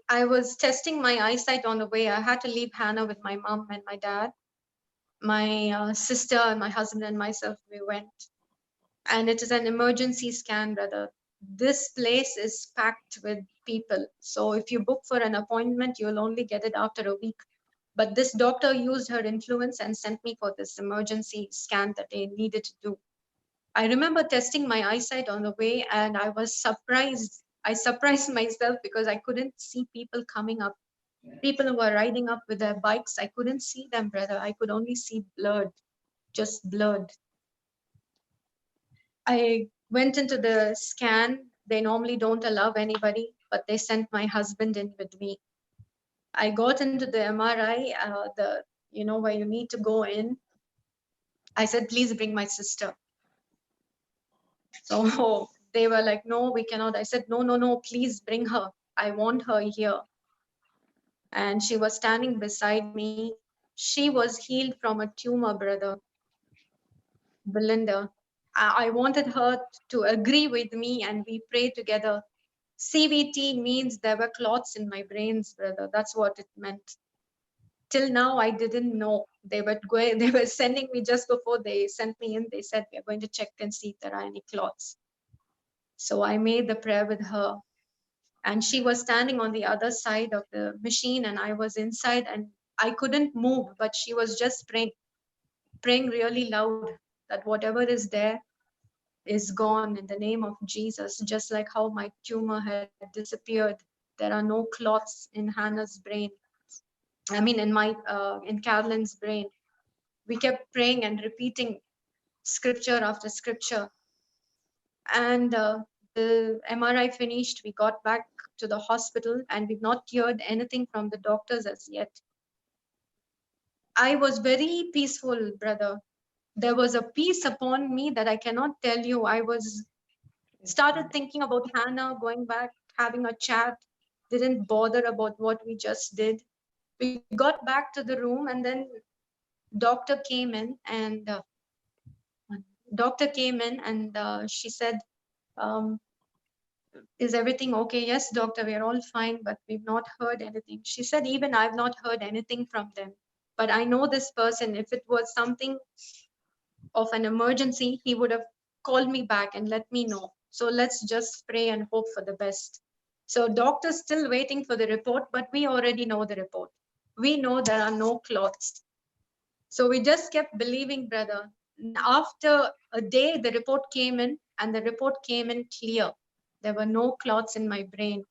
was testing my eyesight on the way. I had to leave Hannah with my mom and my dad. My sister and my husband and myself, we went. And it is an emergency scan, brother. This place is packed with people. So if you book for an appointment, you'll only get it after a week. But this doctor used her influence and sent me for this emergency scan that they needed to do. I remember testing my eyesight on the way and I was surprised. I surprised myself because I couldn't see people coming up. People who were riding up with their bikes, I couldn't see them, brother. I could only see blurred, just blurred. I went into the scan. They normally don't allow anybody, but they sent my husband in with me. I got into the MRI, where you need to go in. I said, please bring my sister. So they were like, no, we cannot. I said, no, please bring her. I want her here. And she was standing beside me. She was healed from a tumor, brother. Belinda. I wanted her to agree with me and we prayed together. CVT means there were clots in my brains, brother. That's what it meant. Till now, I didn't know. They were sending me just before they sent me in. They said, we're going to check and see if there are any clots. So I made the prayer with her. And she was standing on the other side of the machine and I was inside and I couldn't move, but she was just praying. praying really loud that whatever is there is gone in the name of Jesus, just like how my tumor had disappeared. There are no clots in Hannah's brain. I mean, in Carolyn's brain. We kept praying and repeating scripture after scripture. And the MRI finished. We got back to the hospital and we've not heard anything from the doctors as yet. I was very peaceful, brother. There was a peace upon me that I cannot tell you. I started thinking about Hannah, going back, having a chat, didn't bother about what we just did. We got back to the room and then doctor came in and she said, is everything okay? Yes, doctor, we are all fine, but we've not heard anything. She said, even I've not heard anything from them. But I know this person, if it was something of an emergency, he would have called me back and let me know. So let's just pray and hope for the best. So doctor's still waiting for the report, but we already know the report. We know there are no clots. So we just kept believing, brother. After a day, the report came in and the report came in clear. There were no clots in my brain.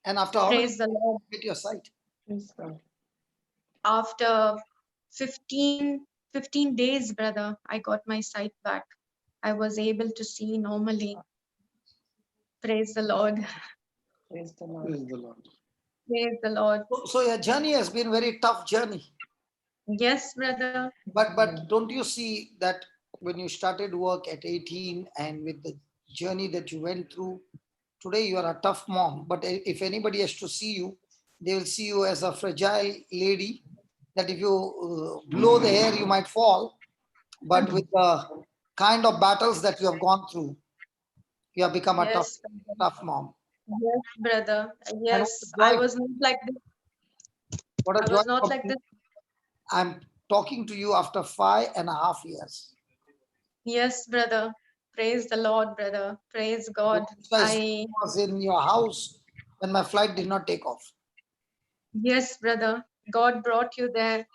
And after how Praise the Lord. get your sight? After 15 days, brother, I got my sight back. I was able to see normally. Praise the Lord. Praise the Lord. Praise the Lord. Praise the Lord. So your journey has been very tough journey. Yes, brother. But don't you see that when you started work at 18 and with the journey that you went through, today you are a tough mom. But if anybody has to see you, they will see you as a fragile lady that if you blow the air, you might fall. But with the kind of battles that you have gone through, you have become a tough mom. Yes, brother. Yes, I was not like this. What a I was not like this. I'm talking to you after 5.5 years. Yes, brother. Praise the Lord, brother. Praise God. I was in your house when my flight did not take off. Yes, brother. God brought you there.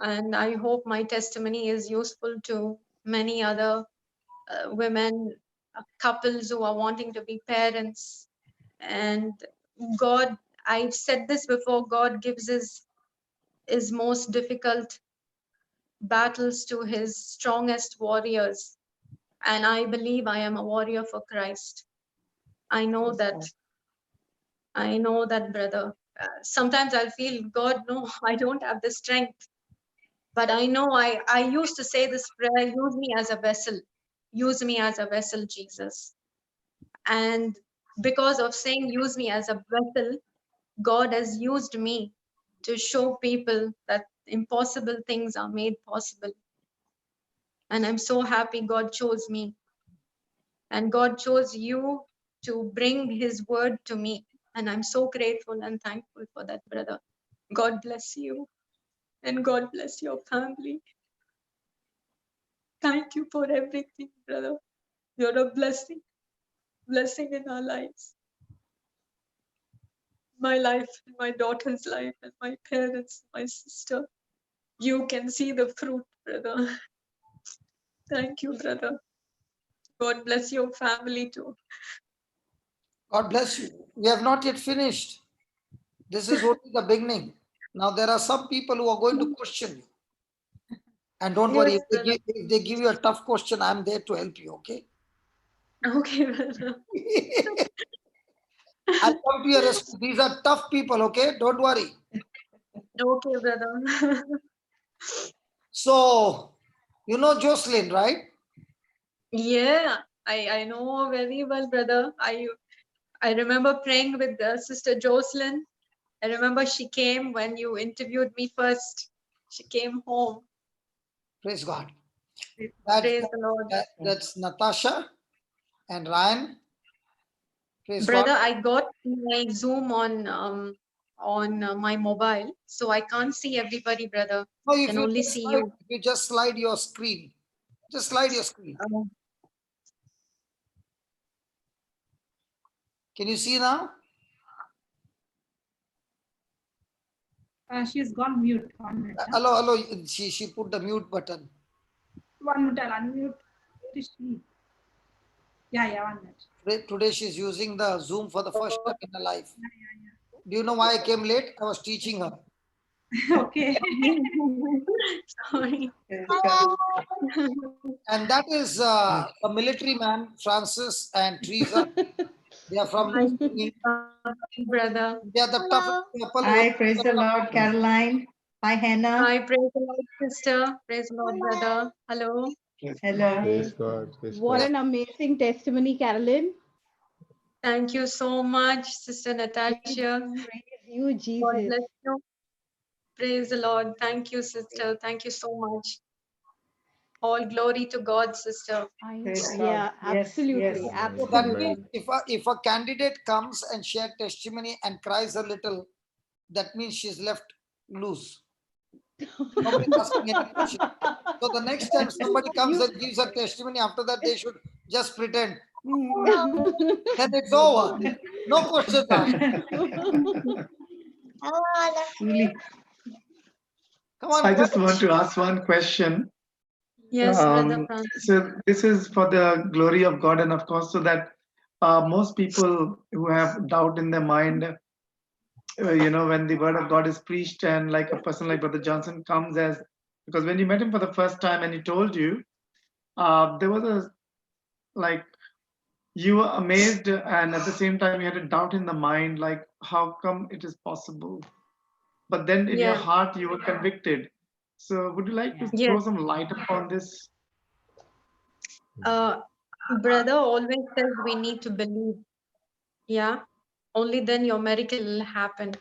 And I hope my testimony is useful to many other women, couples who are wanting to be parents. And God, I've said this before, God gives his most difficult battles to his strongest warriors. And I believe I am a warrior for Christ. I know that. I know that, brother. Sometimes I'll feel, God, no, I don't have the strength. But I know I used to say this prayer, use me as a vessel. Use me as a vessel, Jesus. And because of saying use me as a vessel, God has used me to show people that impossible things are made possible. And I'm so happy God chose me. And God chose you to bring his word to me. And I'm so grateful and thankful for that, brother. God bless you. And God bless your family. Thank you for everything, brother. You're a blessing in our lives. My life, my daughter's life, and my parents, my sister. You can see the fruit, brother. Thank you, brother. God bless your family too. God bless you. We have not yet finished. This is only the beginning. Now there are some people who are going to question you. And don't worry, if they give you a tough question, I'm there to help you, okay? Okay, brother. I'll come to your rescue. These are tough people, okay? Don't worry. Okay, brother. So, you know Jocelyn, right? Yeah, I know very well, brother. I remember praying with Sister Jocelyn. I remember she came when you interviewed me first. She came home. Praise God. Praise the Lord. That's Natasha and Ryan. Praise brother, God. I got my Zoom on my mobile, so I can't see everybody, brother. No, I can only see you. If you just slide your screen. Just slide your screen. Can you see now? She's gone mute. Hello. She put the mute button. One minute, I'll unmute to speak. Yeah, 1 minute. Today she's using the Zoom for the first time in her life. Do you know why I came late? I was teaching her. Okay. Sorry. And that is a military man, Francis and Teresa. They are from Brother. They are the toughest people. Hi, praise the Lord, Caroline. Hi, Hannah. Hi, praise the Lord, sister. Praise the Lord, brother. Hello. Hello. Praise God. Praise What God. an amazing testimony, Carolyn. Thank you so much, Sister Natasha. Praise you, God Jesus. bless you. Praise the Lord. Thank you, sister. Thank you so much. All glory to God, sister. Praise God. Yeah, Yes, absolutely. yes. So Absolutely. that means if a candidate comes and shares testimony and cries a little, that means she's left loose. Nobody's asking any question. So the next time somebody comes and gives a testimony, after that they should just pretend. Then it's over. No questions asked. Truly. Come on. I just want to ask one question. Yes, brother Francis. So this is for the glory of God, and of course, so that most people who have doubt in their mind, when the word of God is preached, and like a person like Brother Johnson comes as, because when you met him for the first time and he told you, there was a, like, you were amazed, and at the same time you had a doubt in the mind, like, how come it is possible? But then in your Yeah. heart you were convicted. So would you like to Yes. throw some light upon this? Brother always says we need to believe. Yeah. Only then your miracle will happen.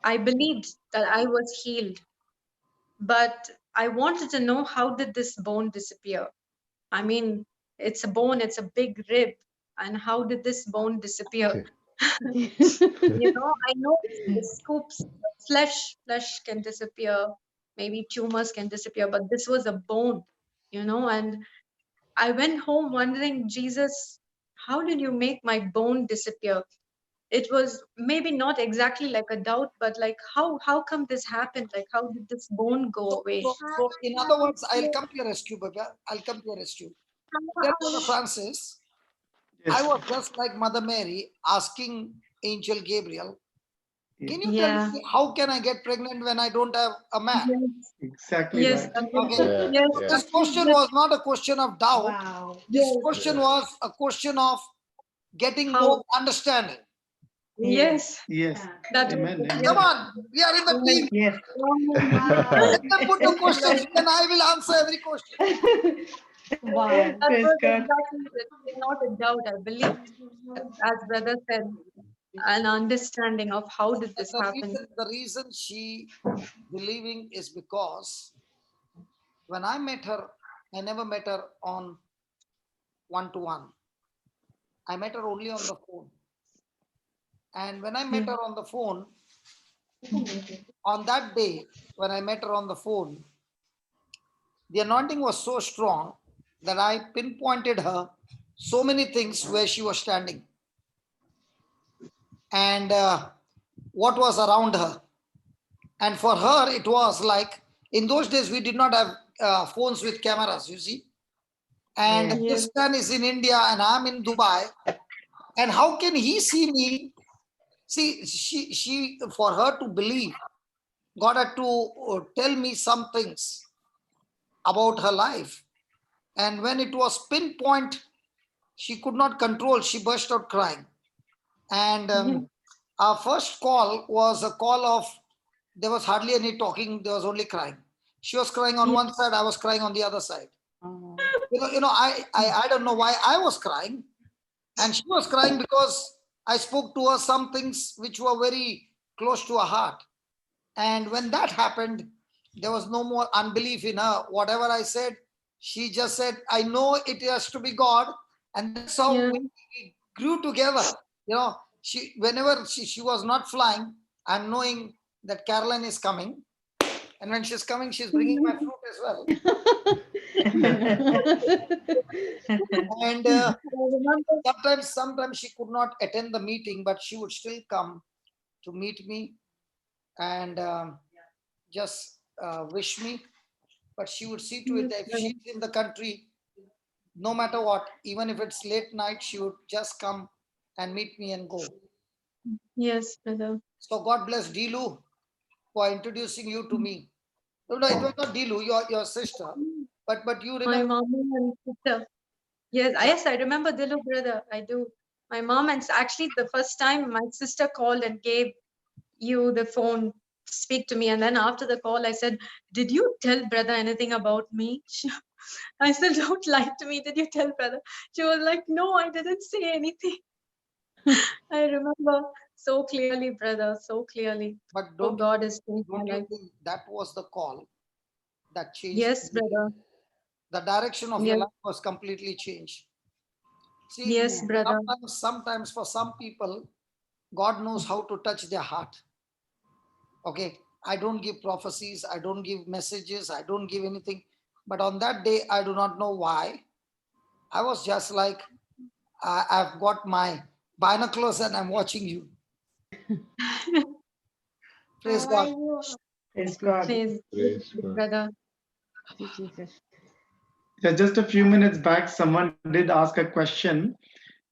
I believed that I was healed, but I wanted to know, how did this bone disappear? I mean, it's a bone, it's a big rib. And how did this bone disappear? I know the scoops, flesh can disappear, maybe tumors can disappear, but this was a bone, and I went home wondering, Jesus, how did you make my bone disappear? It was maybe not exactly like a doubt, but like, how come this happened? Like, how did this bone go away? So in other words, I'll come to your rescue, Baba. I'll come to your rescue. Dear Brother Francis, I was just like Mother Mary asking Angel Gabriel, can you tell me how can I get pregnant when I don't have a man? Exactly. Yes. Right. Okay. Yes. This question was not a question of doubt. Wow. This question was a question of getting more understanding. Yes. Yes. That Amen. was, Amen. Come on, we are in the team. Yes. Let them put the questions, then I will answer every question. Wow. that Praise was God. exactly it. Not a doubt. I believe, as brother said, an understanding of how did this happen. The reason she believing is because when I met her, I never met her on one-to-one. I met her only on the phone. And when I met her on the phone, on that day, when I met her on the phone, the anointing was so strong that I pinpointed her so many things where she was standing and what was around her. And for her, it was like, in those days, we did not have phones with cameras, you see. And this man is in India and I'm in Dubai. And how can he see me? See, she for her to believe, God had to tell me some things about her life. And when it was pinpoint, she could not control. She burst out crying. And our first call was a call of, there was hardly any talking. There was only crying. She was crying on one side. I was crying on the other side. I don't know why I was crying. And she was crying because I spoke to her some things which were very close to her heart. And when that happened, there was no more unbelief in her. Whatever I said, she just said, I know it has to be God. And that's how we grew together. Whenever she was not flying, I'm knowing that Caroline is coming. And when she's coming, she's bringing my fruit as well. And sometimes she could not attend the meeting, but she would still come to meet me and just wish me. but she would see to it that if she's in the country, no matter what, even if it's late night, she would just come and meet me and go. Yes, brother. So God bless Dilu for introducing you to me. No, it was not Dilu, your sister, but you remember. My mom and sister. Yes, I remember Dilu, brother. I do. My mom, and actually the first time my sister called and gave you the phone, speak to me, and then after the call I said, did you tell brother anything about me? I said, don't lie to me. Did you tell brother? She was like, no, I didn't say anything. I remember so clearly, brother, so clearly. But God is don't you think that was the call that changed? Yes, brother. The direction of your life was completely changed. See, yes, brother. Sometimes for some people, God knows how to touch their heart. Okay, I don't give prophecies, I don't give messages, I don't give anything. But on that day, I do not know why. I was just like, I've got my binoculars and I'm watching you. Praise God. Praise God. Praise brother. Jesus. Yeah, just a few minutes back, someone did ask a question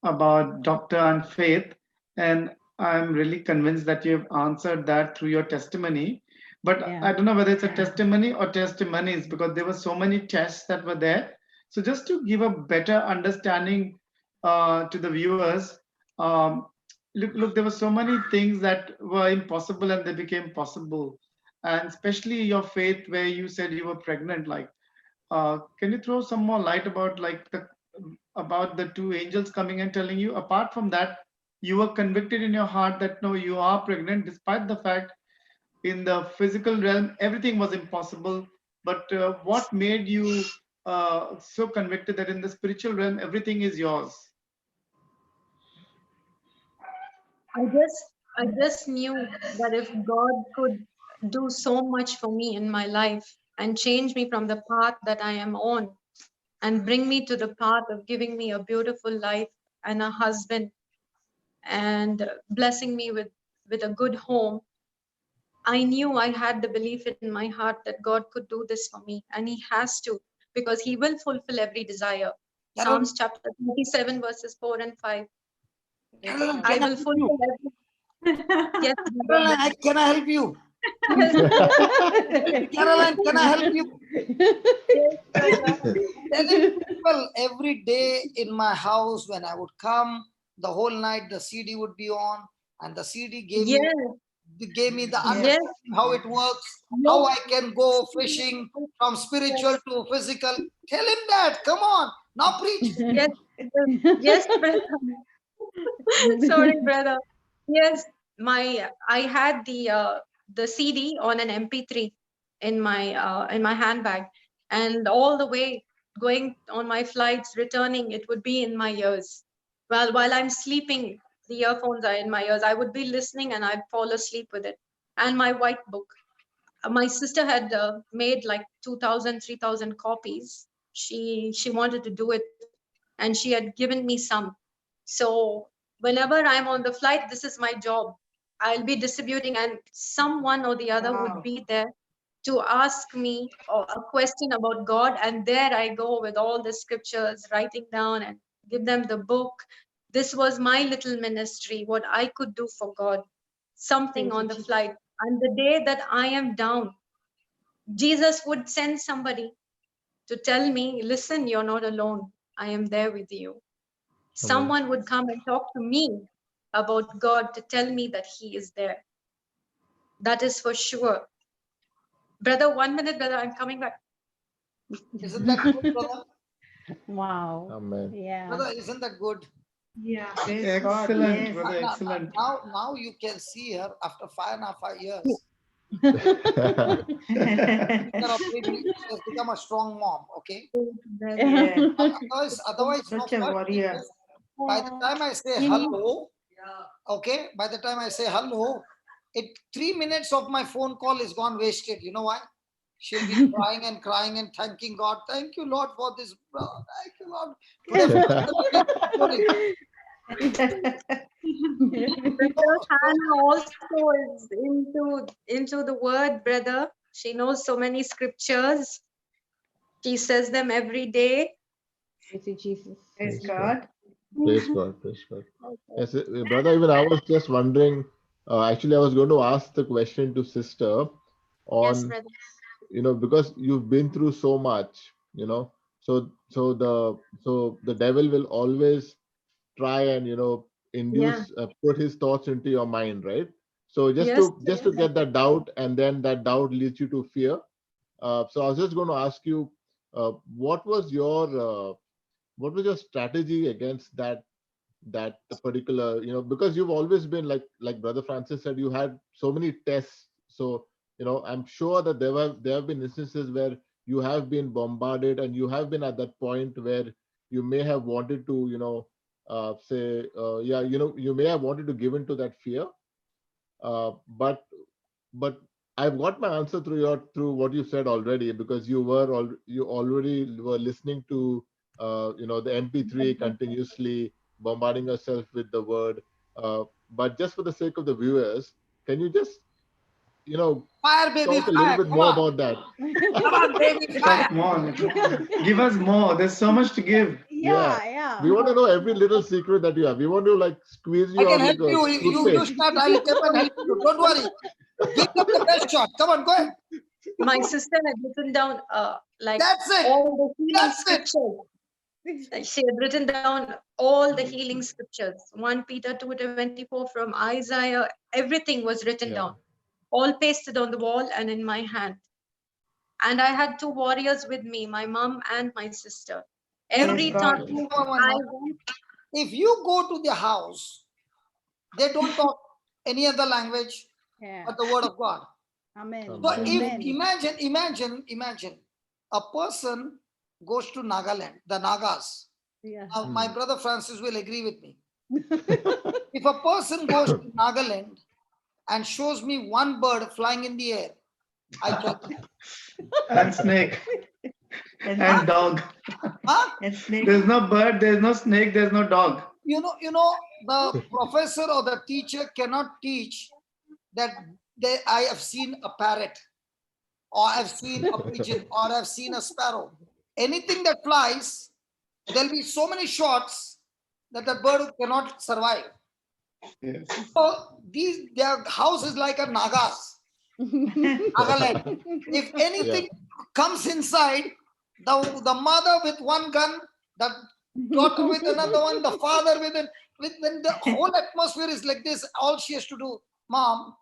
about doctor and faith, and I'm really convinced that you have answered that through your testimony. But I don't know whether it's a testimony or testimonies, because there were so many tests that were there. So just to give a better understanding to the viewers, look, there were so many things that were impossible and they became possible, and especially your faith, where you said you were pregnant. Like, can you throw some more light about about the two angels coming and telling you? Apart from that, you were convicted in your heart that no, you are pregnant, despite the fact in the physical realm everything was impossible. But what made you so convicted that in the spiritual realm everything is yours? I just knew that if God could do so much for me in my life and change me from the path that I am on and bring me to the path of giving me a beautiful life and a husband and blessing me with a good home, I knew I had the belief in my heart that God could do this for me, and He has to, because He will fulfill every desire. Psalms chapter 27, verses 4 and 5. I will fulfill every. Yes, Caroline, can I help you? Yes. Caroline, can I help you? Telling people every day in my house, when I would come, the whole night the CD would be on, and the CD gave me the understanding how it works, how I can go fishing from spiritual to physical. Tell him that. Come on, now preach. Yes, brother. Sorry, brother. Yes, I had the CD on an MP3 in my handbag, and all the way going on my flights, returning, it would be in my ears. While I'm sleeping, the earphones are in my ears. I would be listening and I'd fall asleep with it. And my white book. My sister had made like 2,000, 3,000 copies. She wanted to do it, and she had given me some. So whenever I'm on the flight, this is my job. I'll be distributing, and someone or the other would be there to ask me a question about God. And there I go with all the scriptures, writing down and give them the book. This was my little ministry, what I could do for God, something on the flight. And the day that I am down, Jesus would send somebody to tell me, listen, you're not alone. I am there with you. Someone would come and talk to me about God to tell me that He is there. That is for sure. Brother, 1 minute, brother, I'm coming back. Isn't that good, brother? Wow. Amen. Yeah. Brother, isn't that good? Yeah. Excellent, brother, excellent. Now you can see her after 5.5 years. She has become a strong mom, okay? Yeah. Otherwise, Such a warrior. by the time I say hello, okay, by the time I say hello, 3 minutes of my phone call is gone wasted. You know why? She'll be crying and crying and thanking God. Thank you, Lord, for this. Thank you, Lord. Hannah also is into the word, brother. She knows so many scriptures. She says them every day. Praise you, Jesus. Praise Praise God. Praise God. Praise God. Yes, brother, even I was just wondering, actually, I was going to ask the question to sister Yes, on, brother. because you've been through so much, so the devil will always try and, Yeah. induce, put his thoughts into your mind, right? So Yes. just to get that doubt, and then that doubt leads you to fear. So I was just going to ask you, what was your strategy against that particular, because you've always been like Brother Francis said, you had so many tests. So I'm sure that there have been instances where you have been bombarded, and you have been at that point where you may have wanted to, say, yeah, you may have wanted to give in to that fear. But I've got my answer through what you said already, because you already were listening to the MP3 continuously, bombarding yourself with the word. But just for the sake of the viewers, can you just Fire, baby, talk a little fire. bit Come more on. about that? Come on, baby, fire. Come on. Give us more. There's so much to give. Yeah. We want to know every little secret that you have. We want to squeeze I you can out help like a you. You toothpaste. start. I'll come and help you. Don't worry. Give them the best shot. Come on, go ahead. My sister had written down That's it. all the healing That's it. scriptures. She had written down all the healing scriptures. 1 Peter 2:24 from Isaiah. Everything was written Yeah. down, all pasted on the wall and in my hand. And I had two warriors with me, my mom and my sister. Every Praise time God. I went, If you go to their house, they don't talk any other language Yeah. but the word of God. Amen. So Amen. if imagine a person goes to Nagaland, the Nagas. Yeah. Now, my brother Francis will agree with me. If a person goes to Nagaland and shows me one bird flying in the air, I tell him, And snake. And dog. huh? And snake. There's no bird, there's no snake, there's no dog. You know, the professor or the teacher cannot teach that I have seen a parrot, or I've seen a pigeon, or I've seen a sparrow. Anything that flies, there'll be so many shots that the bird cannot survive. Yes. So their house is like a Nagas, Nagaland. If anything comes inside, the mother with one gun, the daughter with another one, the father when the whole atmosphere is like this, all she has to do, Mom.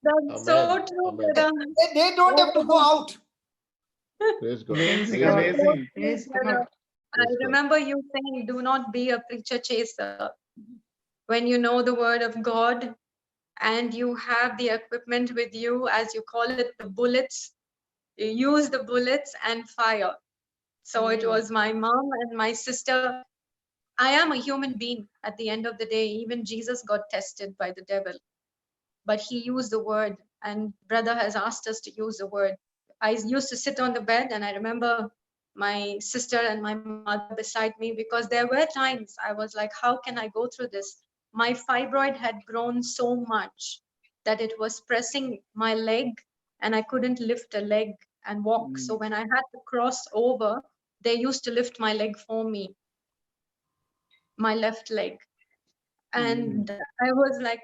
that's so true, Amen. brother. They don't have to go out. Praise God. Amazing, Praise God. amazing. Praise God. I Praise God. remember you saying, do not be a preacher chaser. When you know the word of God and you have the equipment with you, as you call it, the bullets, you use the bullets and fire. So it was my mom and my sister. I am a human being at the end of the day. Even Jesus got tested by the devil, but he used the word, and brother has asked us to use the word. I used to sit on the bed, and I remember my sister and my mother beside me, because there were times I was like, how can I go through this? My fibroid had grown so much that it was pressing my leg, and I couldn't lift a leg and walk. So when I had to cross over, they used to lift my leg for me, my left leg. And I was like,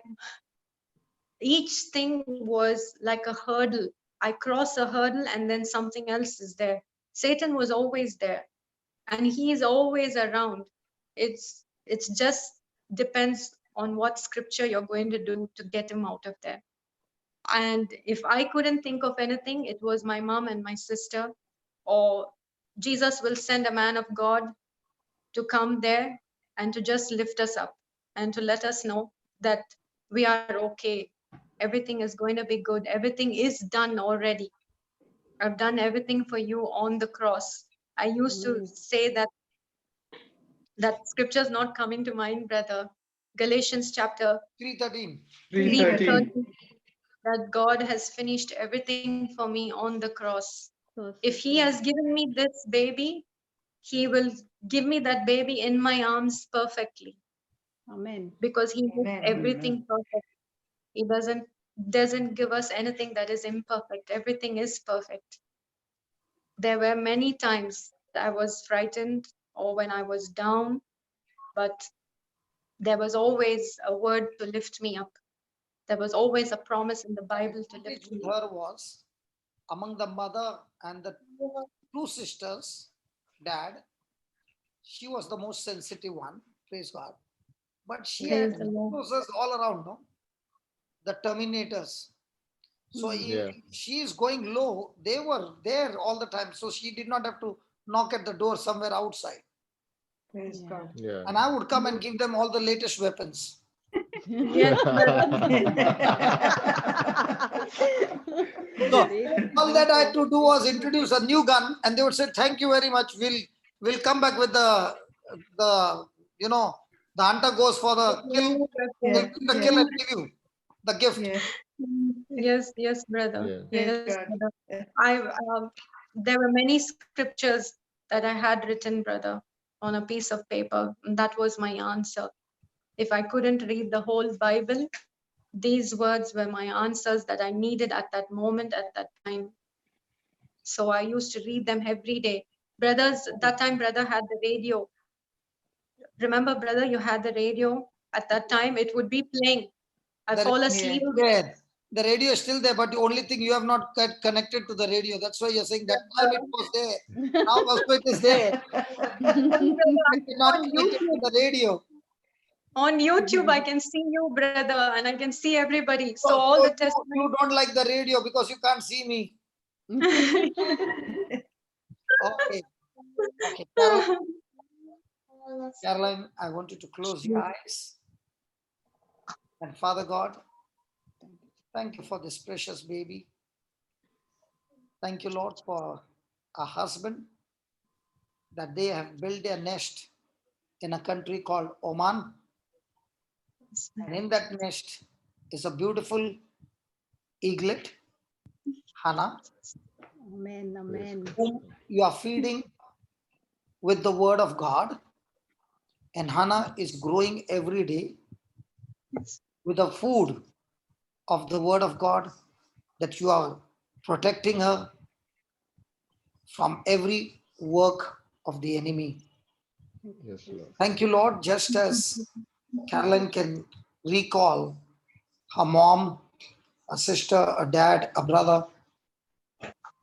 each thing was like a hurdle. I cross a hurdle and then something else is there. Satan was always there, and he is always around. It's just depends on what scripture you're going to do to get him out of there. And if I couldn't think of anything, it was my mom and my sister, or Jesus will send a man of God to come there and to just lift us up and to let us know that we are okay. Everything is going to be good. Everything is done already. I've done everything for you on the cross. I used to say that scripture is not coming to mind, brother. Galatians chapter 3:13. 3:13. that God has finished everything for me on the cross. If he has given me this baby, he will give me that baby in my arms perfectly. Amen. Because he did Amen. everything perfect. He doesn't give us anything that is imperfect. Everything is perfect. There were many times that I was frightened or when I was down, but there was always a word to lift me up. There was always a promise in the Bible to lift me up. Her was among the mother and the two sisters, dad, she was the most sensitive one, praise God. But she Praise had the Lord. resources all around, no? The terminators. So Yeah. if she is going low, they were there all the time. So she did not have to knock at the door somewhere outside. Praise Yeah. God. Yeah. And I would come and give them all the latest weapons. Yes, brother. So all that I had to do was introduce a new gun, and they would say, "Thank you very much. We'll come back with the you know the hunter goes for the kill. We'll bring the kill and give you the gift." Yes, yes, brother. Yeah. Yes, brother. I there were many scriptures that I had written, brother, on a piece of paper. And that was my answer. If I couldn't read the whole Bible, these words were my answers that I needed at that moment, at that time. So I used to read them every day. Brothers, that time brother had the radio. Remember, brother, you had the radio at that time. It would be playing. I fall asleep. Yeah, the radio is still there, but the only thing you have not got connected to the radio. That's why you're saying that time it was there. Now also it is there. Not connected to the radio. On YouTube, I can see you, brother, and I can see everybody. So all the testimonies. You don't like the radio because you can't see me. Okay. Okay, Caroline, I want you to close your eyes. And Father God, thank you for this precious baby. Thank you, Lord, for a husband that they have built their nest in a country called Oman. And in that nest is a beautiful eaglet, Hannah, Amen. Amen. whom you are feeding with the word of God. And Hannah is growing every day with the food of the word of God, that you are protecting her from every work of the enemy. Yes, Lord. Thank you, Lord. Just as Caroline can recall her mom, a sister, a dad, a brother,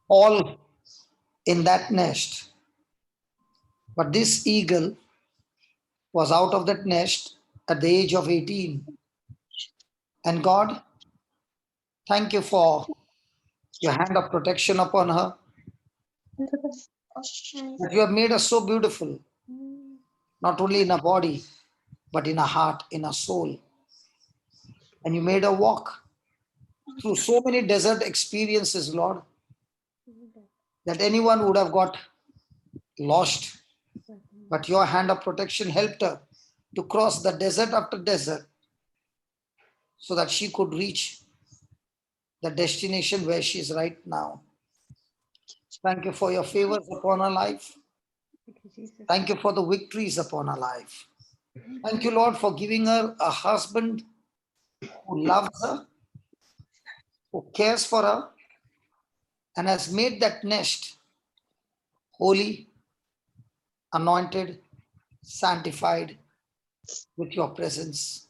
all in that nest. But this eagle was out of that nest at the age of 18. And God, thank you for your hand of protection upon her. That you have made her so beautiful, not only in her body, but in her heart, in her soul. And you made her walk through so many desert experiences, Lord, that anyone would have got lost. But your hand of protection helped her to cross the desert after desert so that she could reach the destination where she is right now. Thank you for your favors upon her life. Thank you for the victories upon her life. Thank you, Lord, for giving her a husband who loves her, who cares for her, and has made that nest holy, anointed, sanctified with your presence.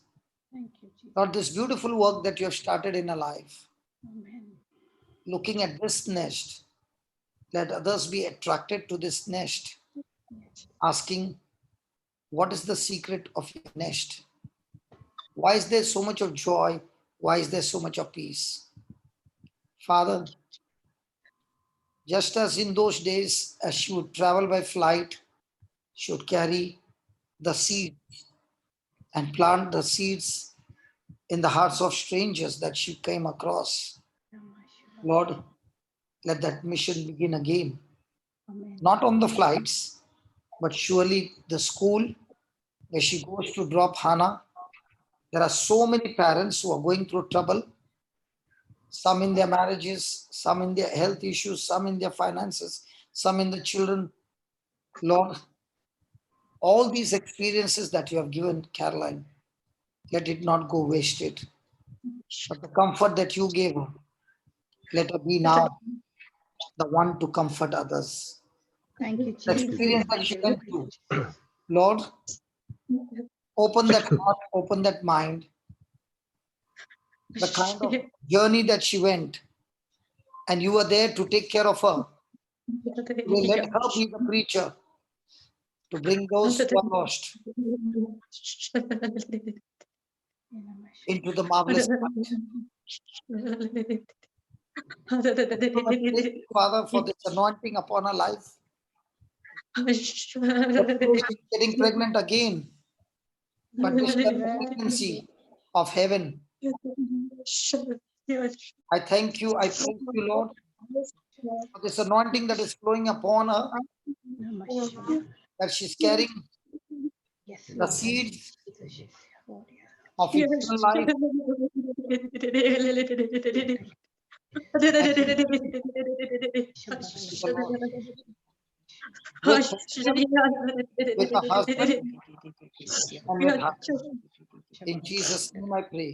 Thank you, Jesus. Lord, this beautiful work that you have started in her life, Amen. looking at this nest, let others be attracted to this nest, asking, what is the secret of your nest? Why is there so much of joy? Why is there so much of peace? Father, just as in those days, as she would travel by flight, she would carry the seed and plant the seeds in the hearts of strangers that she came across. Lord, let that mission begin again. Amen. Not on the flights, but surely the school where she goes to drop Hannah. There are so many parents who are going through trouble, some in their marriages, some in their health issues, some in their finances, some in the children. Lord, all these experiences that you have given Caroline, let it not go wasted. But the comfort that you gave her, let her be now the one to comfort others. Thank you, The Jesus. experience that Thank she you, went through. Lord, open that heart, open that mind. The kind of journey that she went, and you were there to take care of her. You let her be the preacher to bring those who are lost into the marvelous light. Thank you, Father, for this anointing upon her life. She's getting pregnant again, but this is the pregnancy of heaven. I thank you, I praise you, Lord, for this anointing that is flowing upon her, that she's carrying the seeds of eternal life. With her husband and with her. In Jesus' name I pray.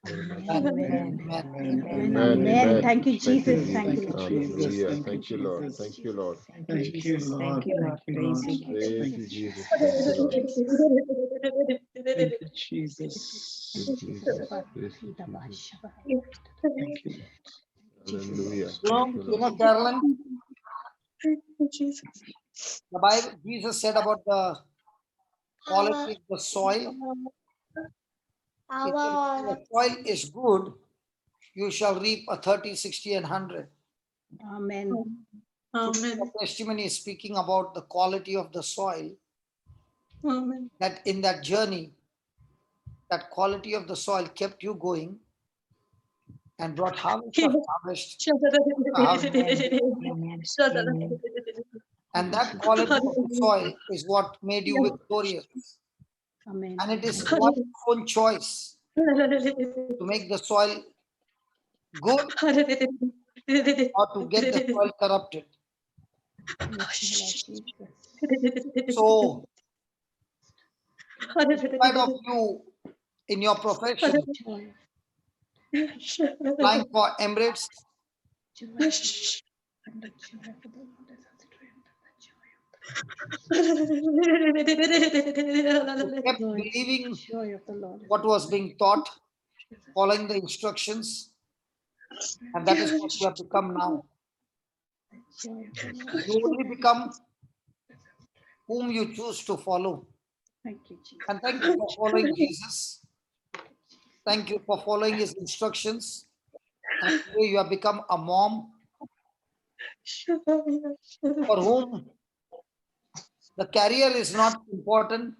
Amen. Amen. Amen. Thank you, Jesus. Thank Thank you, Lord. Hallelujah. Thank you, Lord. Thank you, Lord. Thank you, Lord. Thank you, Lord. Praise you, Jesus. Thank you, Lord. Thank you, Jesus. Praise Jesus. Praise you, Jesus. Thank you. Hallelujah. You know, Carolyn, the Bible, Jesus said about the quality of the soil. He said, if the soil is good, you shall reap a 30, 60, and 100. Amen. The testimony is speaking about the quality of the soil. That in that journey, that quality of the soil kept you going and brought harvest of harvest. And that quality of the soil is what made you victorious. Amen. And it is one's own choice to make the soil good or to get the soil corrupted. So, in spite of you in your profession, applying for Emirates, you kept believing what was being taught, following the instructions, and that is what you have become now. You only become whom you choose to follow. Thank you, Jesus. And thank you for following Jesus. Thank you for following his instructions. And today you have become a mom for whom the career is not important.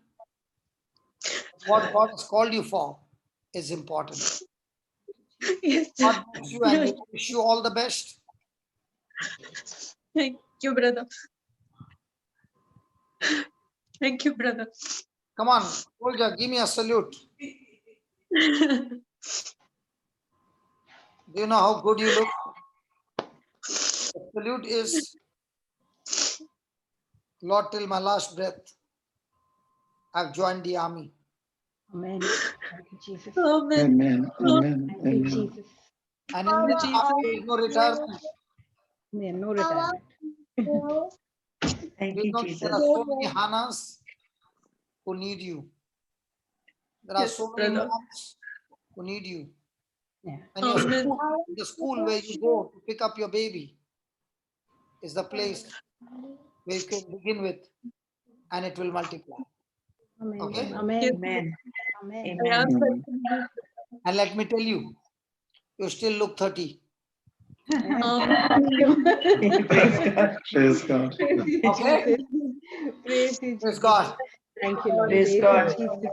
What God has called you for is important. God bless you and we wish you all the best. Thank you, brother. Thank you, brother. Come on, Pooja, give me a salute. Do you know how good you look? The salute is, Lord, till my last breath, I've joined the army. Amen. Thank you, Jesus. Amen. Amen. Amen. Thank you, Amen. Jesus. And in this army, there is no retirement. Yeah, no retirement. Thank There you, Jesus. are so many Hanas who need you. There are Yes, so many brother. moms who need you. Yeah. And your Amen. school, the school where you go to pick up your baby is the place where you can begin with, and it will multiply. Amen. Okay? Amen. Amen. Amen. I am Amen. And let me tell you, you still look 30. Thank you. Praise God. Praise God. Okay? Praise you, Praise Jesus. God. Thank you, Lord. Praise God. You, Jesus.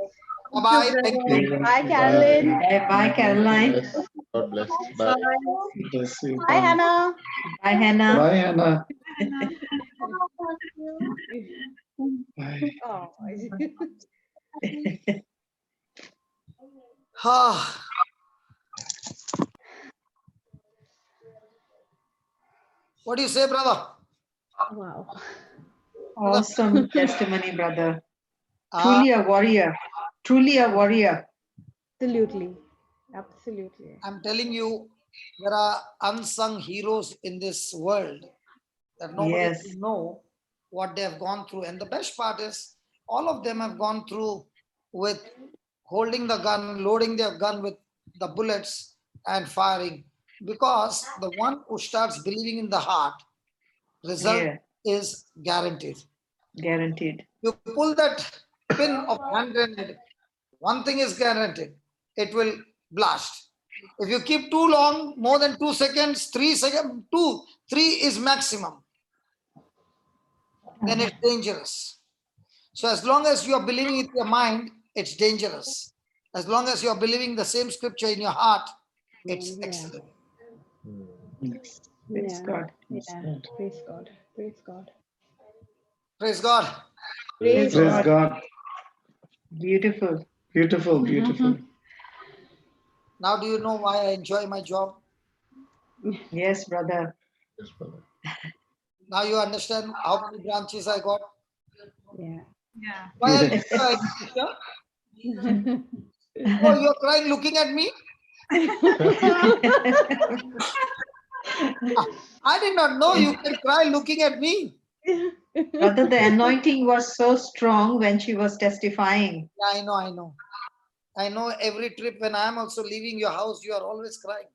Bye-bye. Thank you. Bye, Carolyn. Bye, Caroline. Bless. God bless. Bye. Bless you. Bye, Hannah. Bye, Hannah. Bye, Hannah. Bye. Oh, Ah, what do you say, brother? wow. Awesome testimony, brother. Ah, Truly a warrior. Truly a warrior. Absolutely. Absolutely. I'm telling you, there are unsung heroes in this world that nobody Yes. know what they have gone through. And the best part is all of them have gone through with holding the gun, loading their gun with the bullets and firing. Because the one who starts believing in the heart, result Yeah. is guaranteed. Guaranteed. You pull that pin of hand grenade, one thing is guaranteed, it will blast. If you keep too long, more than 2 seconds, 3 seconds, 2, 3 is maximum, then it's dangerous. So as long as you are believing with your mind, it's dangerous. As long as you are believing the same scripture in your heart, it's excellent. Praise Yeah. God. Yeah. Praise God. Praise God. Praise God. Praise Praise God. God. Beautiful. Beautiful, beautiful. Now do you know why I enjoy my job? Yes, brother. Yes, brother. Now you understand how many branches I got? Yeah. Yeah. Why are you Yes. crying, sister? Oh, you're crying looking at me? I did not know you can cry looking at me. Brother, the anointing was so strong when she was testifying. Yeah, I know, I know. I know every trip when I'm also leaving your house, you are always crying.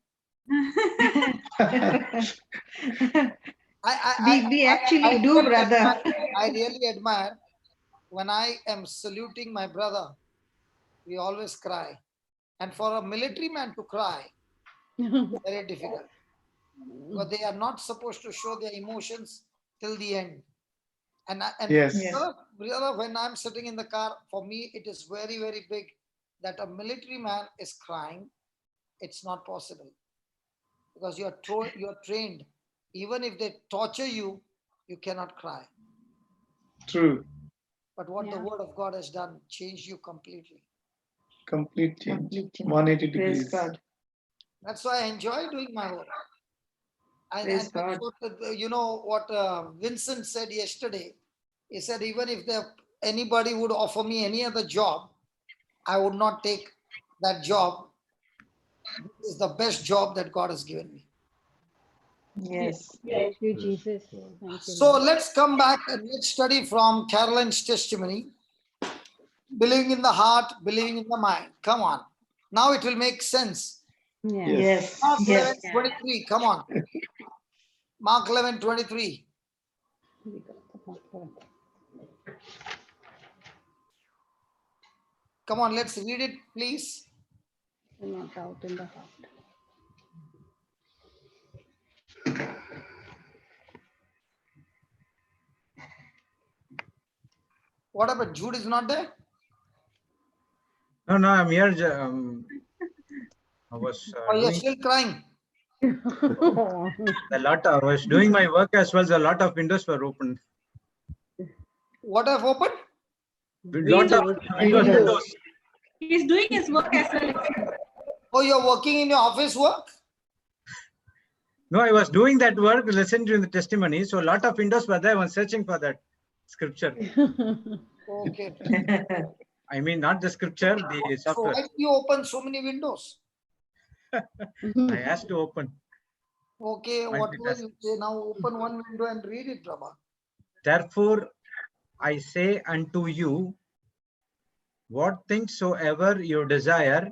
We actually do, really brother. I really admire when I am saluting my brother, we always cry. And for a military man to cry, very difficult. Because they are not supposed to show their emotions till the end. And Yes. brother, when I'm sitting in the car, for me, it is very, very big that a military man is crying. It's not possible. Because you're trained. Even if they torture you, you cannot cry. True. But what the Yeah. word of God has done, changed you completely. Complete change. Complete change. 180 Praise degrees. God. That's why I enjoy doing my work. And Praise that's God. what, you know what Vincent said yesterday. He said, even if anybody would offer me any other job, I would not take that job. This is the best job that God has given me. Yes. Thank you, Jesus. Thank you. So Lord. let's come back and let's study from Caroline's testimony. Believing in the heart, believing in the mind. Come on. Now it will make sense. Yeah. Yes. Mark Yes. 11:23. Come on. Mark 11:23. Come on, let's read it, please. Not doubt in the heart. What about Jude is not there? No, I'm here. I was Or you're doing still crying? a lot. I was doing my work as well. A lot of windows were open. What have opened? Lot of windows. He's doing his work as well. Oh, you're working in your office work? No, I was doing that work, listening to the testimony. So a lot of windows were there. I was searching for that scripture. Okay. I mean, not the scripture, the So software. why do you open so many windows? I asked to open. Okay, whatever you say, now open one window and read it, Prabha. Therefore, I say unto you, what things soever you desire,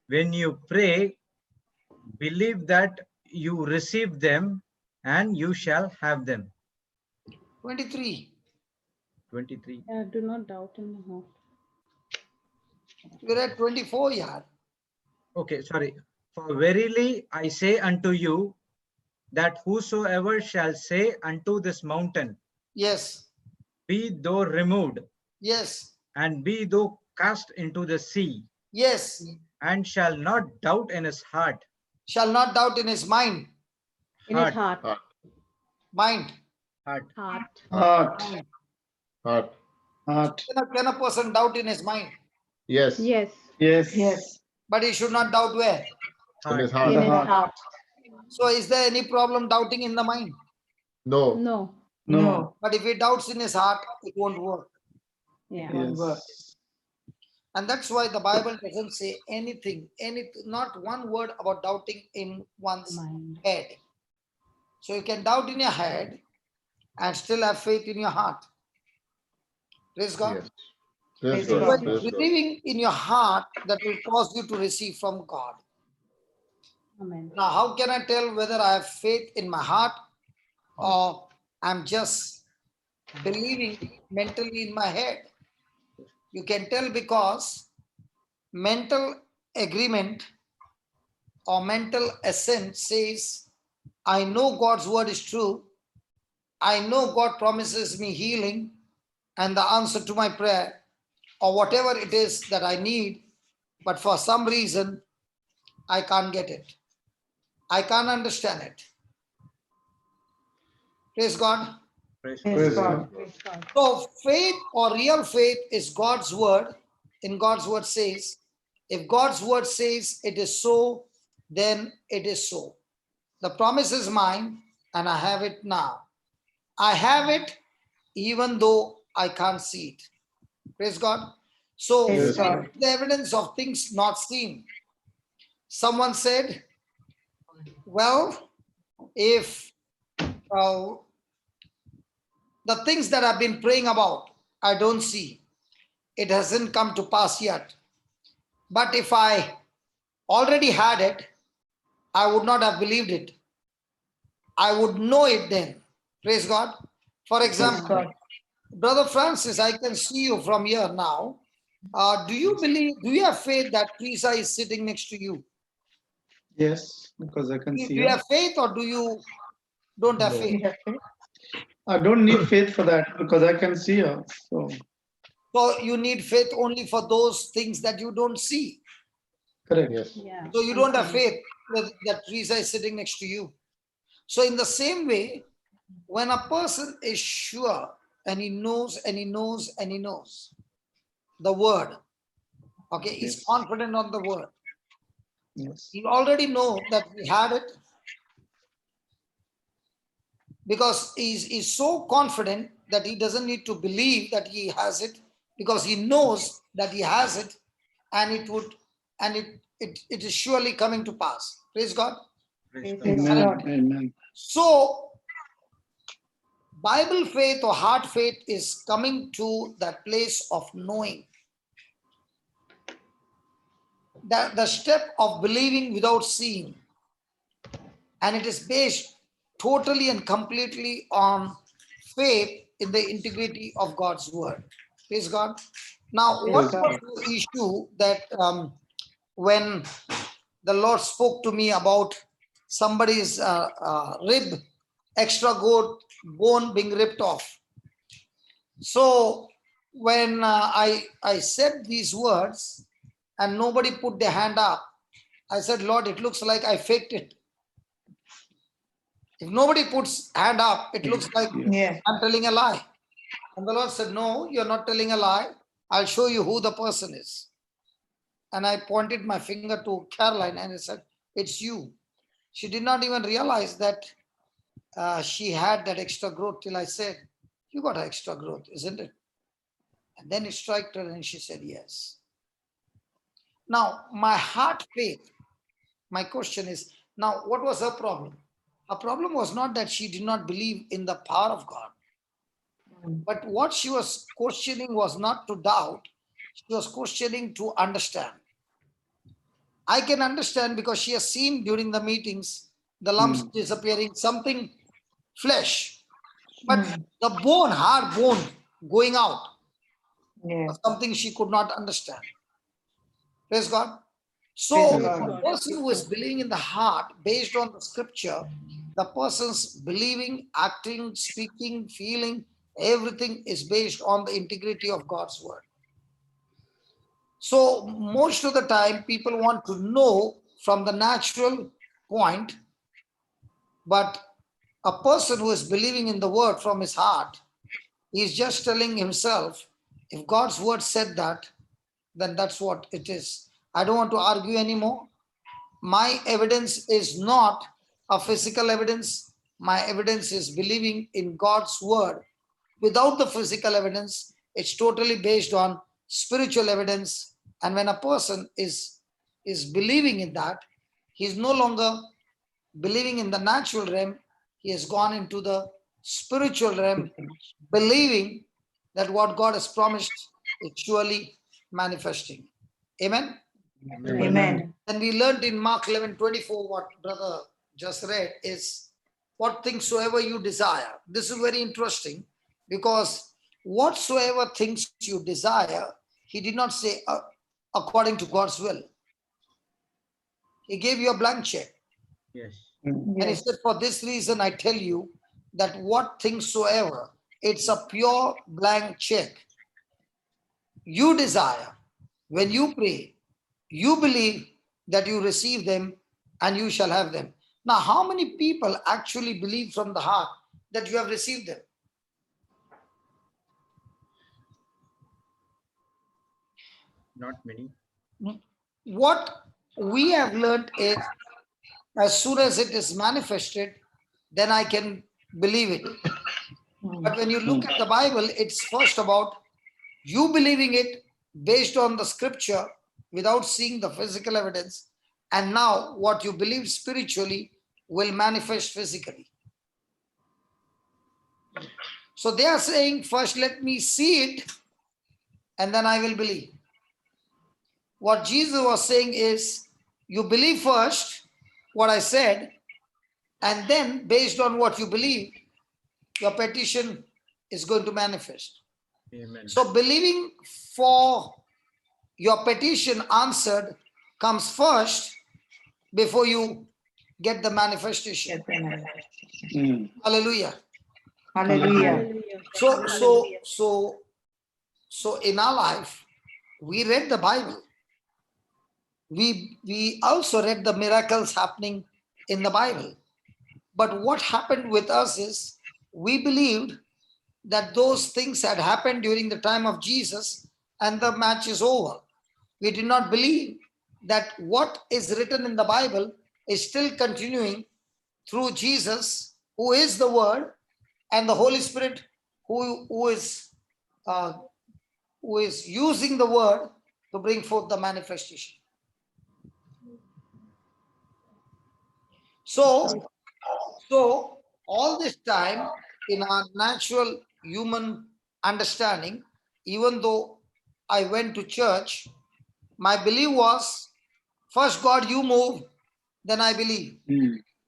when you pray, believe that you receive them and you shall have them. 23. 23. Yeah, do not doubt in the heart. We're at 24, yeah. Okay, sorry. For verily I say unto you, that whosoever shall say unto this mountain, Yes. be thou removed, Yes. and be thou cast into the sea, Yes. and shall not doubt in his heart. Shall not doubt in his mind. In his heart. Mind. Heart. Heart. Heart. Heart. Heart. Can a person doubt in his mind? Yes. Yes. Yes. Yes. But he should not doubt where? In his Heart. heart. In his heart. heart. So is there any problem doubting in the mind? No. No. No. But if he doubts in his heart, it won't work. Yeah. Yes. And that's why the Bible doesn't say anything, not one word about doubting in one's Mind. head. So you can doubt in your head and still have faith in your heart. Praise God. Yes. Praise Praise God. God. Praise God. Believing in your heart that will cause you to receive from God. Amen. Now, how can I tell whether I have faith in my heart or I'm just believing mentally in my head? You can tell because mental agreement or mental assent says, I know God's word is true. I know God promises me healing and the answer to my prayer or whatever it is that I need, but for some reason, I can't get it. I can't understand it. Praise God. Praise Praise God. God. Praise God. So faith or real faith is God's word. In God's word says, if God's word says it is so, then it is so. The promise is mine and I have it now. I have it even though I can't see it. Praise God. So Praise Yes, faith God. is the evidence of things not seen. Someone said, well, if the things that I've been praying about, I don't see. It hasn't come to pass yet. But if I already had it, I would not have believed it. I would know it then. Praise God. For Praise example, God. Brother Francis, I can see you from here now. Do you have faith that Teresa is sitting next to you? Yes, because I can Do see you her. have faith or do you don't have No. faith? We have faith. I don't need faith for that because I can see her. So So you need faith only for those things that you don't see. correct. Yes. Yeah. So you don't have Absolutely. faith that Teresa is sitting next to you. So in the same way, when a person is sure and he knows and he knows and he knows the word, okay, he's Yes. confident on the word. Yes. He already know that he had it because he's so confident that he doesn't need to believe that he has it because he knows that he has it and it is surely coming to pass. Praise God. Praise Praise God. God. Amen. Amen. So Bible faith or heart faith is coming to that place of knowing. The step of believing without seeing. And it is based totally and completely on faith in the integrity of God's word. Praise God. Now, Praise what Praise was God. God. the issue that when the Lord spoke to me about somebody's rib, extra good bone being ripped off? So when I said these words and nobody put their hand up, I said, Lord, it looks like I faked it. If nobody puts hand up, it looks like Yes. Yes. I'm telling a lie. And the Lord said, no, you're not telling a lie. I'll show you who the person is. And I pointed my finger to Caroline and I said, it's you. She did not even realize that she had that extra growth till I said, you got extra growth, isn't it? And then it struck her and she said, yes. Now, my heart faith, my question is, now what was her problem? Her problem was not that she did not believe in the power of God. But what she was questioning was not to doubt, she was questioning to understand. I can understand because she has seen during the meetings the lumps disappearing, something flesh, but the bone, hard bone going out Yes. was something she could not understand. Praise God. So Praise Yes. a God. person who is believing in the heart based on the scripture, the person's believing, acting, speaking, feeling, everything is based on the integrity of God's word. So most of the time people want to know from the natural point, but a person who is believing in the word from his heart, he is just telling himself, if God's word said that, then that's what it is. I don't want to argue anymore. My evidence is not a physical evidence. My evidence is believing in God's word. Without the physical evidence, it's totally based on spiritual evidence And when a person is believing in that, he's no longer believing in the natural realm. He has gone into the spiritual realm, believing that what God has promised is surely manifesting. Amen. Amen. And we learned in Mark 11:24, what brother just read is, what things soever you desire. This is very interesting, because whatsoever things you desire, he did not say according to God's will. He gave you a blank check. Yes. And he said, for this reason, I tell you that what things soever, it's a pure blank check. You desire, when you pray, you believe that you receive them and you shall have them. Now, how many people actually believe from the heart that you have received them? Not many. What we have learned is, as soon as it is manifested, then I can believe it. But when you look at the Bible, it's first about you believing it based on the scripture without seeing the physical evidence. And now what you believe spiritually will manifest physically. So they are saying, first let me see it and then I will believe. What Jesus was saying is, you believe first what I said, and then based on what you believe, your petition is going to manifest. Amen. So believing for your petition answered comes first before you get the manifestation. Hallelujah. Hallelujah. So in our life, we read the Bible. We also read the miracles happening in the Bible. But what happened with us is, we believed that those things had happened during the time of Jesus and the match is over. We did not believe that what is written in the Bible is still continuing through Jesus, who is the Word, and the Holy Spirit, who is using the Word to bring forth the manifestation. So all this time, in our natural human understanding, even though I went to church, my belief was, first God, you move, then I believe.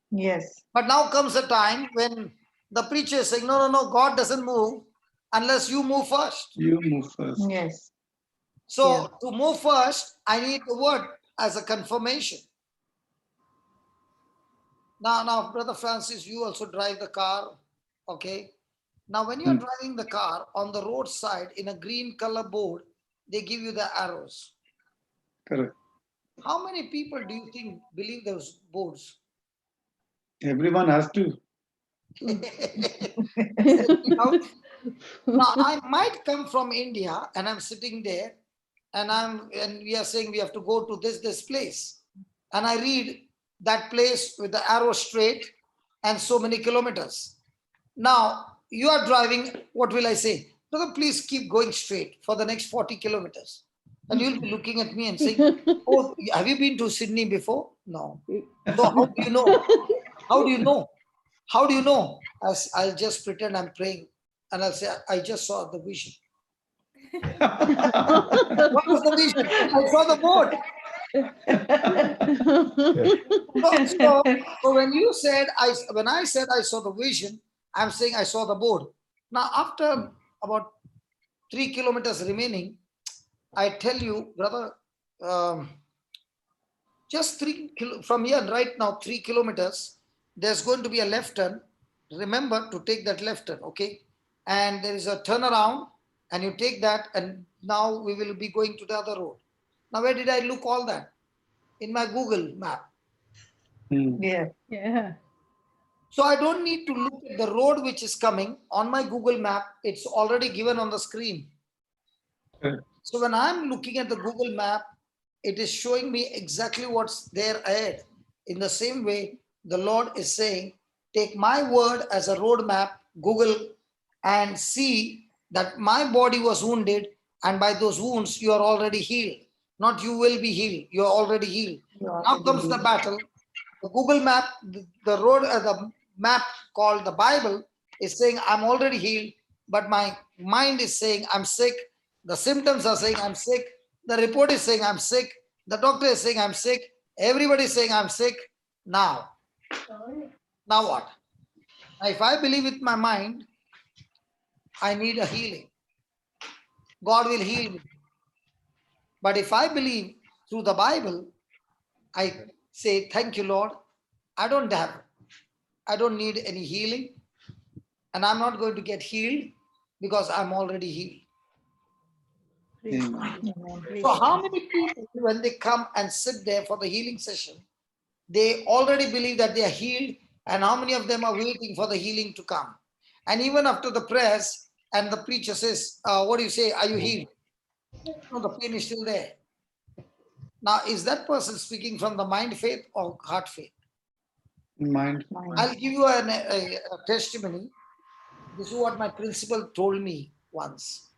Yes. But now comes a time when the preacher is saying, no, God doesn't move unless you move first. You move first. Yes. So to move first, I need the word as a confirmation. Now, Brother Francis, you also drive the car, okay? Now, when you're driving the car on the roadside in a green color board, they give you the arrows. Correct. How many people do you think believe those boards? Everyone has to. Now, I might come from India and I'm sitting there and we are saying we have to go to this place. And I read that place with the arrow straight and so many kilometers. Now, you are driving, what will I say? Brother, please keep going straight for the next 40 kilometers. And you'll be looking at me and saying, oh, have you been to Sydney before? No. So how do you know? How do you know? How do you know? I'll just pretend I'm praying and I'll say, I just saw the vision. What was the vision? I saw the board. So when I said I saw the vision, I'm saying I saw the board. Now, after about 3 kilometers remaining, I tell you, brother, just from here right now, 3 kilometers, there's going to be a left turn. Remember to take that left turn, okay? And there is a turnaround and you take that, and now we will be going to the other road. Now, where did I look all that? In my Google map. Yeah. So I don't need to look at the road which is coming on my Google map. It's already given on the screen. So when I'm looking at the Google map, it is showing me exactly what's there ahead. In the same way, the Lord is saying, take my word as a road map, Google, and see that my body was wounded, and by those wounds, you are already healed. not you will be healed. You are already healed. Now comes the battle. The Google map, the road, the map called the Bible is saying I'm already healed, but my mind is saying I'm sick. The symptoms are saying I'm sick. The report is saying I'm sick. The doctor is saying I'm sick. Everybody is saying I'm sick. Now what? Now, if I believe with my mind, I need a healing. God will heal me. But if I believe through the Bible, I say, thank you, Lord. I don't need any healing. And I'm not going to get healed because I'm already healed. So how many people, when they come and sit there for the healing session, they already believe that they are healed, and how many of them are waiting for the healing to come? And even after the prayers, and the preacher says, what do you say? Are you healed? No, the pain is still there. Now, is that person speaking from the mind faith or heart faith? Mind. I'll give you a testimony. This is what my principal told me once.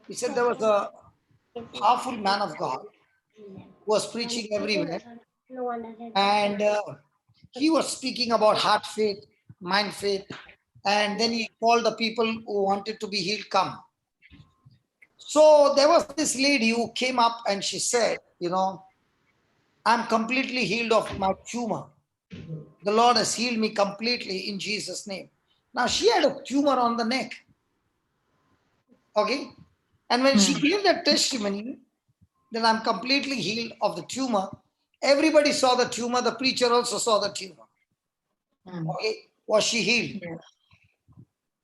He said there was a powerful man of God who was preaching everywhere. And he was speaking about heart faith, mind faith. And then he called the people who wanted to be healed, come. So there was this lady who came up and she said, I'm completely healed of my tumor. The Lord has healed me completely in Jesus' name. Now she had a tumor on the neck. Okay. And when she gave that testimony, that I'm completely healed of the tumor, everybody saw the tumor. The preacher also saw the tumor. Okay. Was she healed?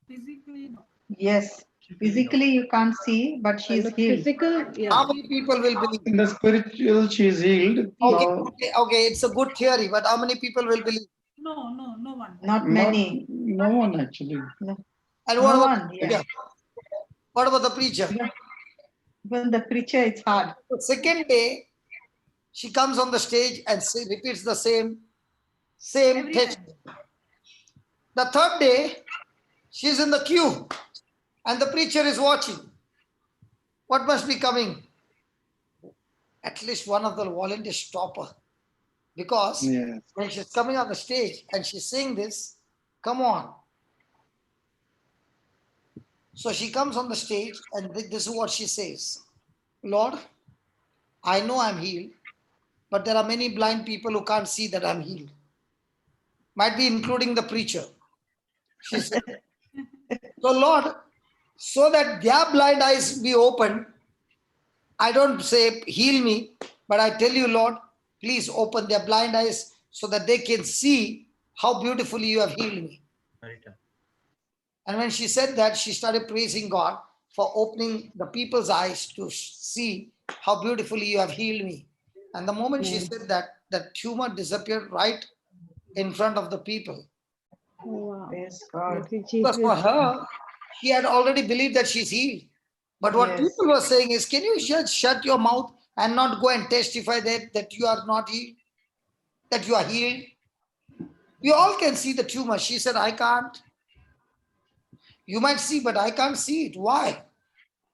Physically, no. Yes. Physically you can't see, but she's healed. Physical, yeah. How many people will believe? In the spiritual, she is healed. Okay, it's a good theory, but how many people will believe? No one. Not many. No one actually. No. And what No about one, the preacher? What about the preacher? Even the preacher, it's hard. The second day, she comes on the stage and repeats the same text. The third day, she's in the queue and the preacher is watching. What must be coming? At least one of the volunteers stop her. Because when she's coming on the stage and she's saying this, come on. So she comes on the stage and this is what she says. Lord, I know I'm healed, but there are many blind people who can't see that I'm healed. Might be including the preacher. She said, so Lord, so that their blind eyes be opened, I don't say heal me, but I tell you, Lord, please open their blind eyes so that they can see how beautifully you have healed me. And when she said that, she started praising God for opening the people's eyes to see how beautifully you have healed me. And the moment she said that, the tumor disappeared right in front of the people. Wow. Yes, God. Because for her, she had already believed that she's healed. But what people were saying is, can you just shut your mouth and not go and testify that you are not healed, that you are healed? You all can see the tumor. She said, I can't. You might see, but I can't see it. Why?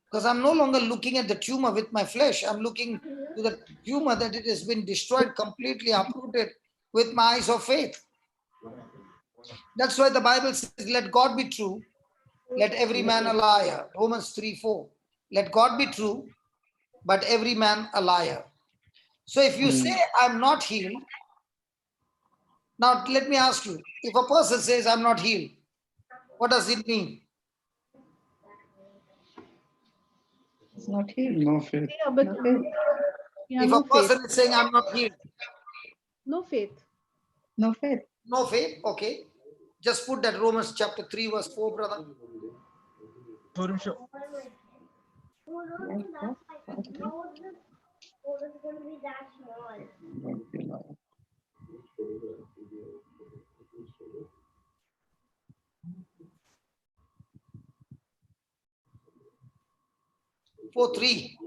Because I'm no longer looking at the tumor with my flesh. I'm looking to the tumor that it has been destroyed, completely uprooted with my eyes of faith. That's why the Bible says, let God be true, let every man a liar. Romans 3:4. Let God be true, but every man a liar. So if you say, I'm not healed, now let me ask you, if a person says, I'm not healed, what does it mean? It's not healed. No faith. Yeah, but No faith. If a person is saying, I'm not healed. No faith. No faith. No faith, okay. Just put that Romans chapter 3 verse 4, brother. Four, 3.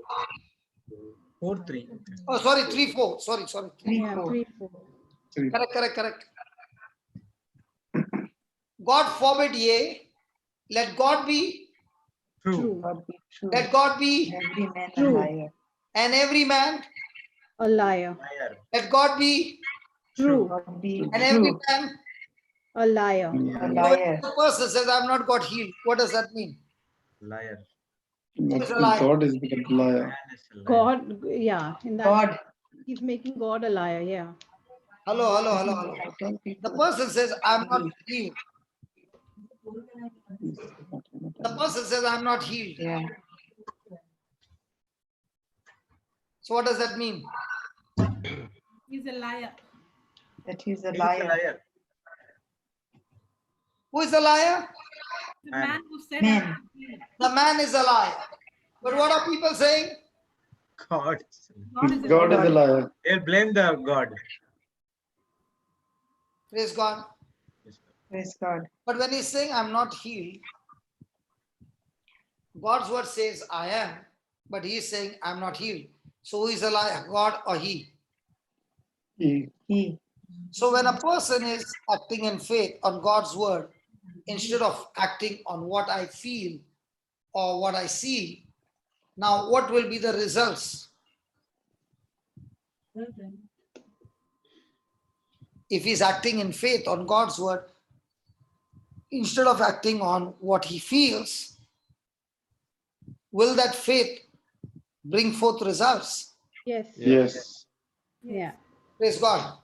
4-3. Oh, sorry, 3-4. Sorry. 3-4. Correct. God forbid, yea. Let God be True. God be true. Let God be Every man a True. liar. and every man, a liar. Liar. let God be, True, God be and every true. man. a liar. A So when liar. the person says, I'm not got healed, what does that mean? Liar. Who is a liar? God is the liar. Man is a liar. God, yeah, in that God. he's making God a liar. Yeah. Hello. The person says, I'm not healed. The person says, I'm not healed. Yeah. So what does that mean? He's a liar. That he's a He's a liar. liar. Who is the liar? The Man. man who said, Man. "I'm not healed." The man is a liar. But what are people saying? God. God is a God is liar. a liar. They'll blame the God. Praise God. Praise God. But when he's saying, I'm not healed, God's word says, I am. But he's saying, I'm not healed. So who is a liar, God or he? He. So when a person is acting in faith on God's word, instead of acting on what I feel or what I see, now what will be the results? If he's acting in faith on God's word, instead of acting on what he feels, will that faith bring forth results? Yes. Yes. Yeah. Praise God.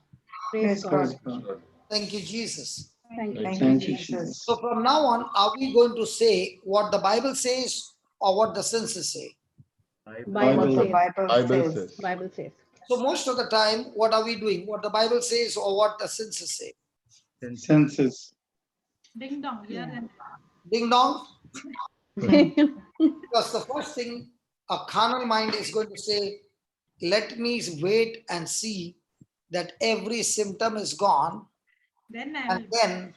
Praise Praise God. Praise God. Thank you, Jesus. Thank you. Thank you, Thank you, Jesus. Jesus. So from now on, are we going to say what the Bible says or what the senses say? Bible What Bible. the says. Bible Bible says. says. Bible says. So most of the time, what are we doing? What the Bible says or what the senses say? Senses. Ding dong. Here Yeah. and Ding dong. Mhm. Because the first thing a carnal mind is going to say, let me wait and see that every symptom is gone, then I and will. then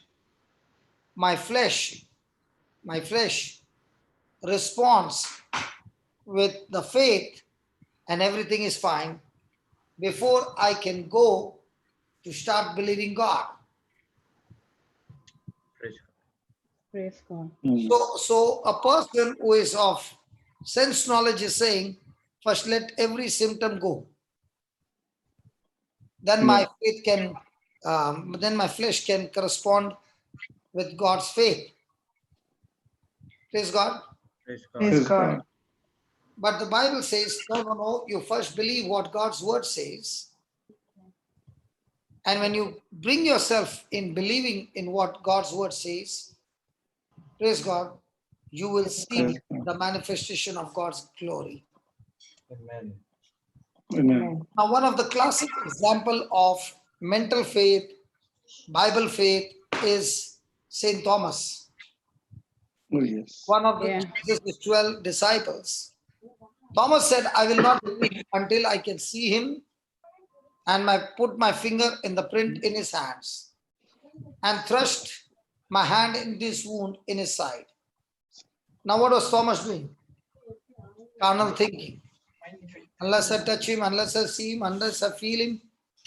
my flesh responds with the faith and everything is fine before I can go to start believing God. Praise God. So a person who is of sense knowledge is saying, first let every symptom go. Then my faith can, then my flesh can correspond with God's faith. Praise God. Praise God. Praise Praise God. God. But the Bible says, no, you first believe what God's word says. And when you bring yourself in believing in what God's word says, praise God, you will see the manifestation of God's glory. Amen. Amen. Now, one of the classic example of mental faith, Bible faith is Saint Thomas, Oh, yes. one of the Yeah. Jesus' 12 disciples. Thomas said, I will not believe until I can see him and put my finger in the print in his hands and thrust my hand in this wound in his side. Now, what was Thomas doing? Carnal thinking. Unless I touch him, unless I see him, unless I feel him,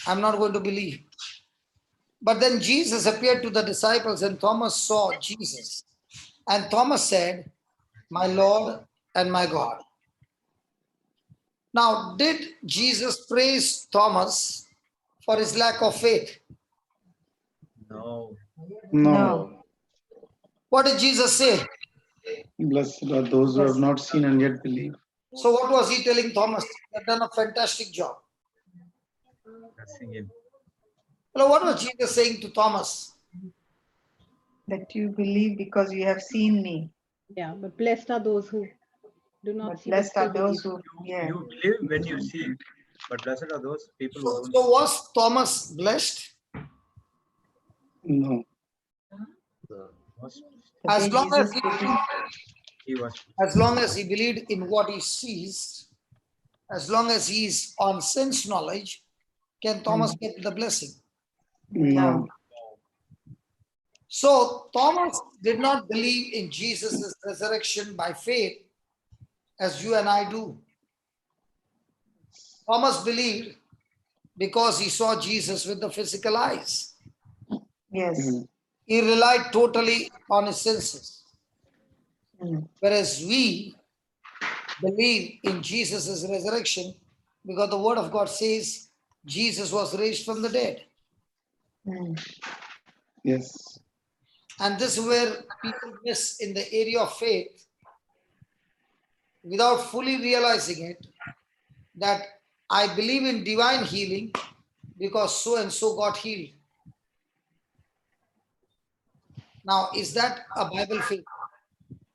I'm not going to believe. But then Jesus appeared to the disciples and Thomas saw Jesus. And Thomas said, my Lord and my God. Now, did Jesus praise Thomas for his lack of faith? No. No. What did Jesus say? Blessed are those who have not seen and yet believe. So what was he telling Thomas? You have done a fantastic job. Blessing him. Well, what was Jesus saying to Thomas? That you believe because you have seen me. Yeah. But blessed are those who do not But see but blessed still are those believe. who, yeah. You believe when you see, but blessed are those people who So, don't. so was Thomas blessed? No. Was- The As day long as Jesus believed, He was. as long as he believed in what he sees, as long as he is on sense knowledge, can Thomas get the blessing? No. So Thomas did not believe in Jesus' resurrection by faith as you and I do. Thomas believed because he saw Jesus with the physical eyes. yes. He relied totally on his senses. Mm. Whereas we believe in Jesus' resurrection, because the word of God says Jesus was raised from the dead. Yes. And this is where people miss in the area of faith without fully realizing it, that I believe in divine healing because so and so got healed. Now, is that a Bible faith?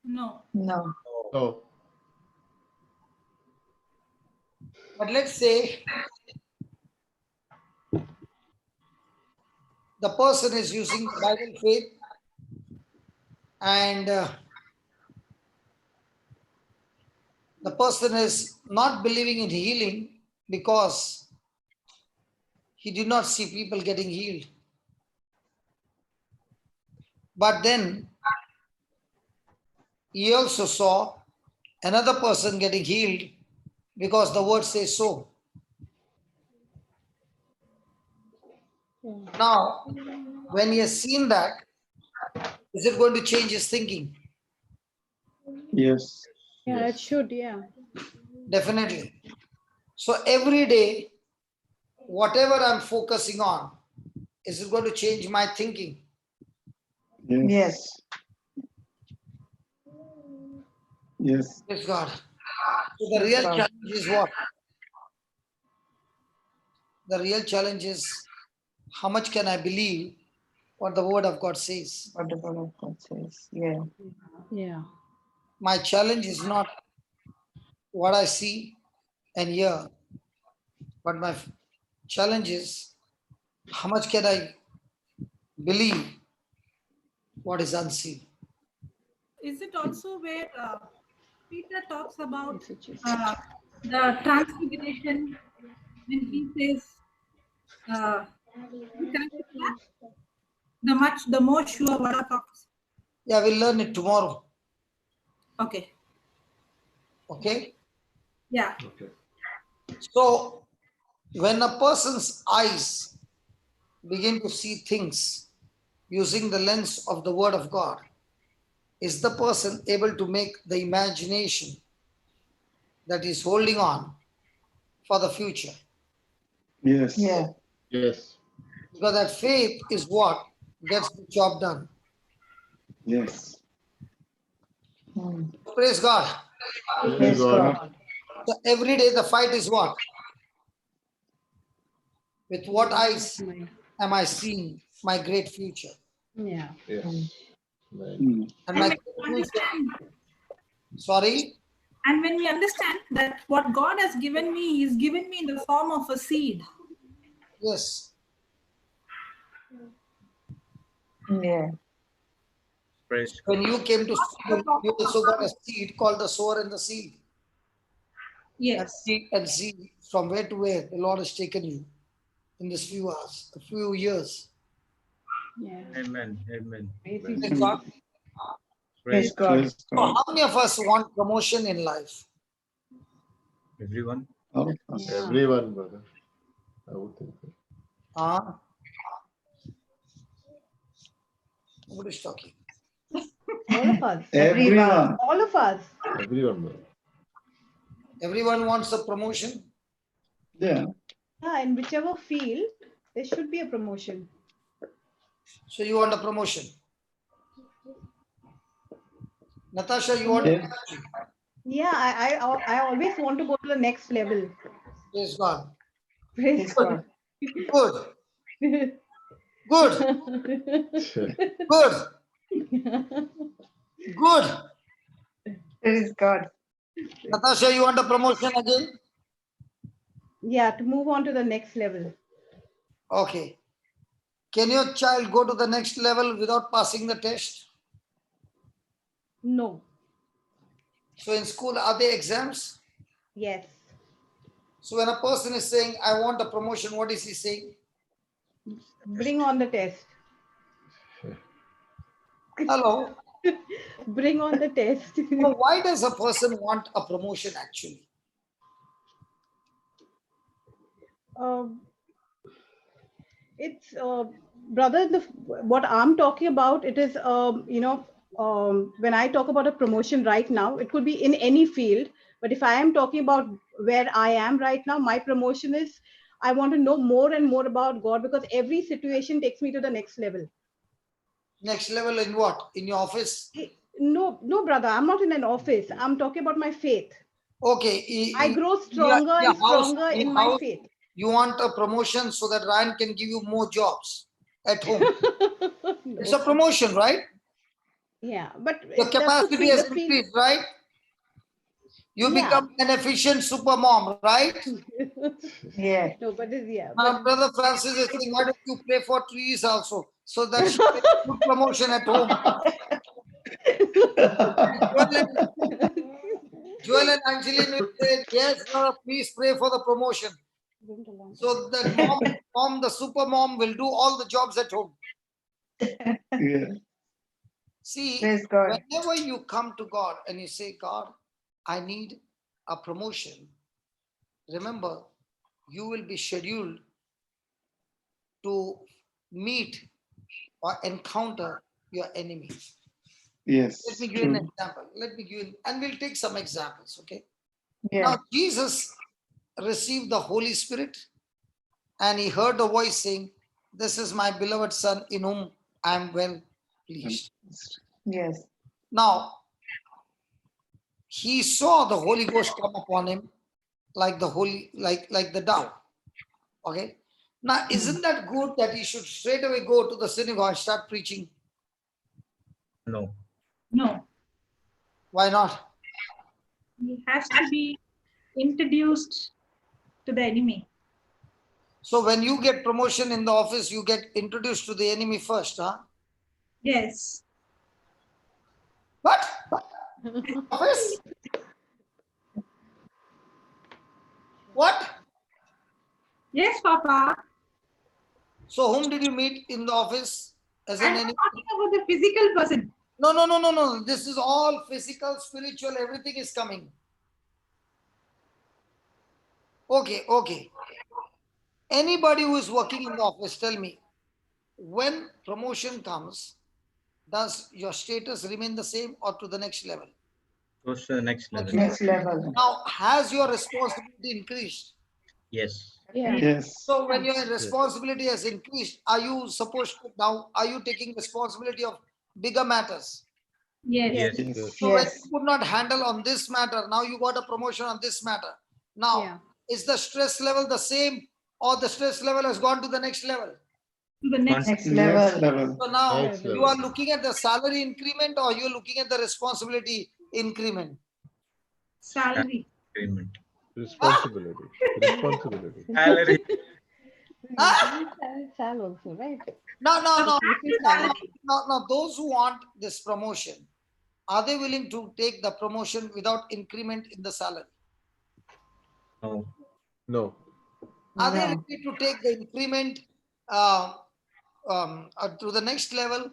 No. No. No. But let's say the person is using Bible faith and the person is not believing in healing because he did not see people getting healed. But then he also saw another person getting healed because the word says so. Now, when he has seen that, is it going to change his thinking? Yes. Yeah, it should, yeah. Definitely. So every day, whatever I'm focusing on, is it going to change my thinking? Yes. Yes. Praise God. So the real challenge is what? The real challenge is how much can I believe what the word of God says? What the word of God says. Yeah. Yeah. My challenge is not what I see and hear, but my challenge is how much can I believe what is unseen? Is it also where Peter talks about the transfiguration when he says, "You can the more sure what are talks." Yeah, we'll learn it tomorrow. Okay. Okay? Yeah. Okay. So when a person's eyes begin to see things using the lens of the word of God, is the person able to make the imagination that is holding on for the future? Yes. Yeah. Yes. Because that faith is what gets the job done. Yes. Praise God. Praise God. So every day the fight is what? With what eyes am I seeing my great future? Yeah. Yes. Right. And my great future. Sorry? And when we understand that what God has given me, He's given me in the form of a seed. Yes. Yeah. Praise When God. you came to school, you also got a seed called the sower and the seed. Yes. And see from where to where the Lord has taken you in this few hours, a few years. Yeah. Amen. Amen. Praise God. Praise Praise God. So how many of us want promotion in life? everyone. All of us. Yeah. Everyone, brother. I would think so. Nobody's talking. All of us. Everyone. All of us. Everyone, brother. Everyone wants a promotion. Yeah. Yeah, in whichever field, there should be a promotion. So you want a promotion. Natasha, you want Yes. a promotion. Yeah, I always want to go to the next level. Praise God. Praise God. Good. Good. Good. Good. Praise God. Natasha, you want a promotion again? Yeah, to move on to the next level. Okay. Can your child go to the next level without passing the test? No. So in school, are there exams? Yes. So when a person is saying, I want a promotion, what is he saying? Bring on the test. Hello? Bring on the test. So why does a person want a promotion actually? It's brother, what I'm talking about, it is when I talk about a promotion right now, it could be in any field. But if I am talking about where I am right now, my promotion is I want to know more and more about God, because every situation takes me to the next level. Next level in what? In your office? No, brother, I'm not in an office. I'm talking about my faith. Okay. I grow stronger and stronger in my faith. You want a promotion so that Ryan can give you more jobs at home. No. It's a promotion, right? Yeah, but Your capacity has increased, right? You become an efficient super mom, right? Yeah. No, but My brother Francis is saying, why don't you pray for trees also, so that she gets good promotion at home? Joel and Angeline will say, yes, please pray for the promotion. So that mom, the super mom, will do all the jobs at home. Yeah. See, Praise God. whenever you come to God and you say, God, I need a promotion, remember, you will be scheduled to meet or encounter your enemy. Yes. Let me give you an example. And we'll take some examples, okay? Yeah. Now, Jesus received the Holy Spirit and he heard a voice saying, this is my beloved Son in whom I am well pleased. Yes. Now, he saw the Holy Ghost come upon him like the dove. Okay. Now, isn't that good that he should straight away go to the synagogue and start preaching? No. No. Why not? He has to be introduced to the enemy. So when you get promotion in the office, you get introduced to the enemy first, huh? Yes. What? Office? What? Yes, Papa. So whom did you meet in the office as an I'm enemy? talking about the physical person. No. This is all physical, spiritual, everything is coming. Okay. Anybody who is working in the office, tell me, when promotion comes, does your status remain the same or to the next level? Goes to the next level. Next level. Now, has your responsibility increased? Yes. Yeah. Yes. So when your responsibility has increased, are you taking responsibility of bigger matters? Yes. Yes. So when you could not handle on this matter, now you got a promotion on this matter. Now, is the stress level the same or the stress level has gone to the next level? The next level. So now Next you level. are looking at the salary increment or you're looking at the responsibility increment? salary. Agreement. Responsibility. Responsibility. Salary. Sal also, right? No. Those who want this promotion, are they willing to take the promotion without increment in the salary? No. No. Are they ready to take the increment to the next level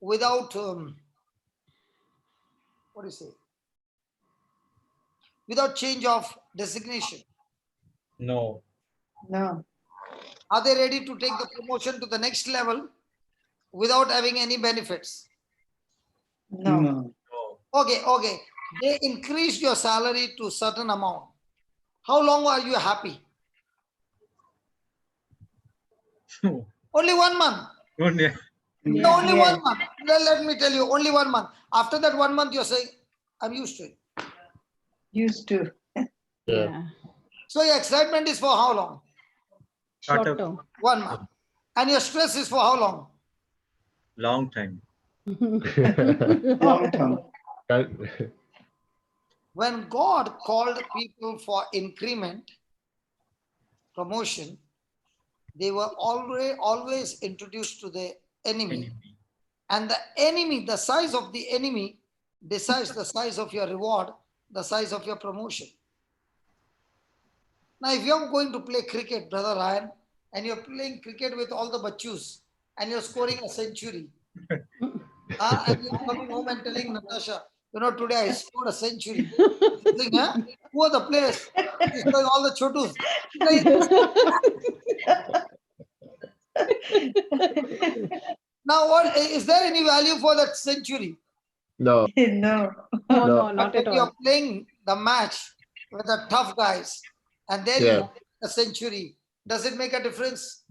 without what do you say? Without change of designation? No. No. Are they ready to take the promotion to the next level without having any benefits? No. Okay. They increased your salary to a certain amount. How long are you happy? Only 1 month. Only. Only 1 month. Let me tell you, only 1 month. After that 1 month, you're saying, I'm used to it. Used to. Yeah. So your excitement is for how long? Short term. 1 month. And your stress is for how long? Long time. Long term. When God called people for increment, promotion, they were always introduced to the enemy. And the enemy, the size of the enemy, decides the size of your reward, the size of your promotion. Now, if you're going to play cricket, Brother Ryan, and you're playing cricket with all the bachus, and you're scoring a century, and you're coming home and telling Natasha, today I scored a century. She's saying, huh? Who are the players? She's showing all the chotus. Now, what is there any value for that century? No, No. No, no. no, But not when at you're all. playing the match with the tough guys and then Yeah. you get a century, does it make a difference?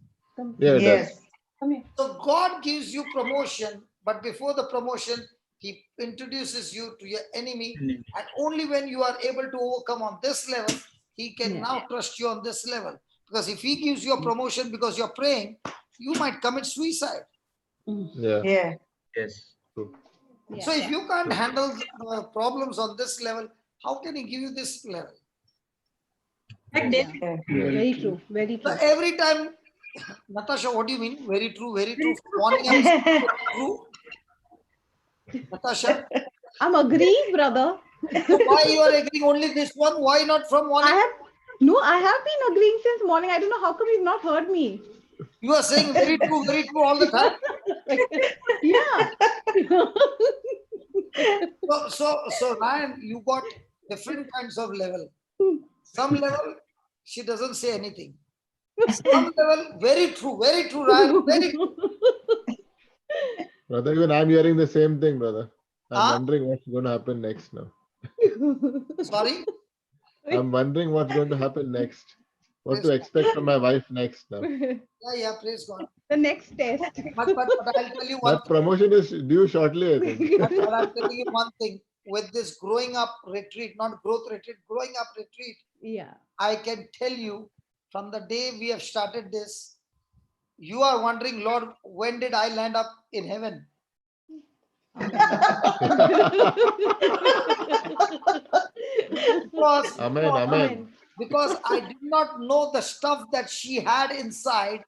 Yeah, it does. Yes. Come here. So God gives you promotion, but before the promotion, He introduces you to your enemy. And only when you are able to overcome on this level, He can now trust you on this level. Because if He gives you a promotion because you're praying, you might commit suicide. Yeah. Yeah. Yes. True. So if you can't handle the problems on this level, how can He give you this level? Yes. Yeah. Very true. Very So true. every time, Natasha, what do you mean? Very true, very true. Morning I'm saying very true. Natasha, I'm agreeing, brother. so why you are agreeing only this one? Why not from morning? I have been agreeing since morning. I don't know how come you've not heard me. You are saying very true all the time. Yeah. So Ryan, you got different kinds of level. Some level, she doesn't say anything. Some level, very true, Ryan, very true. Brother, even I'm hearing the same thing, brother. I'm Huh? wondering what's going to happen next now. Sorry? I'm wondering what's going to happen next. What to Praise expect from my wife next now. Yeah, praise God. The next test. But I'll tell you one That promotion is due shortly, I think. But I'm telling you one thing. With this growing up retreat, not growth retreat, growing up retreat, Yeah. I can tell you from the day we have started this, you are wondering, Lord, when did I land up in heaven? Amen. Because I did not know the stuff that she had inside.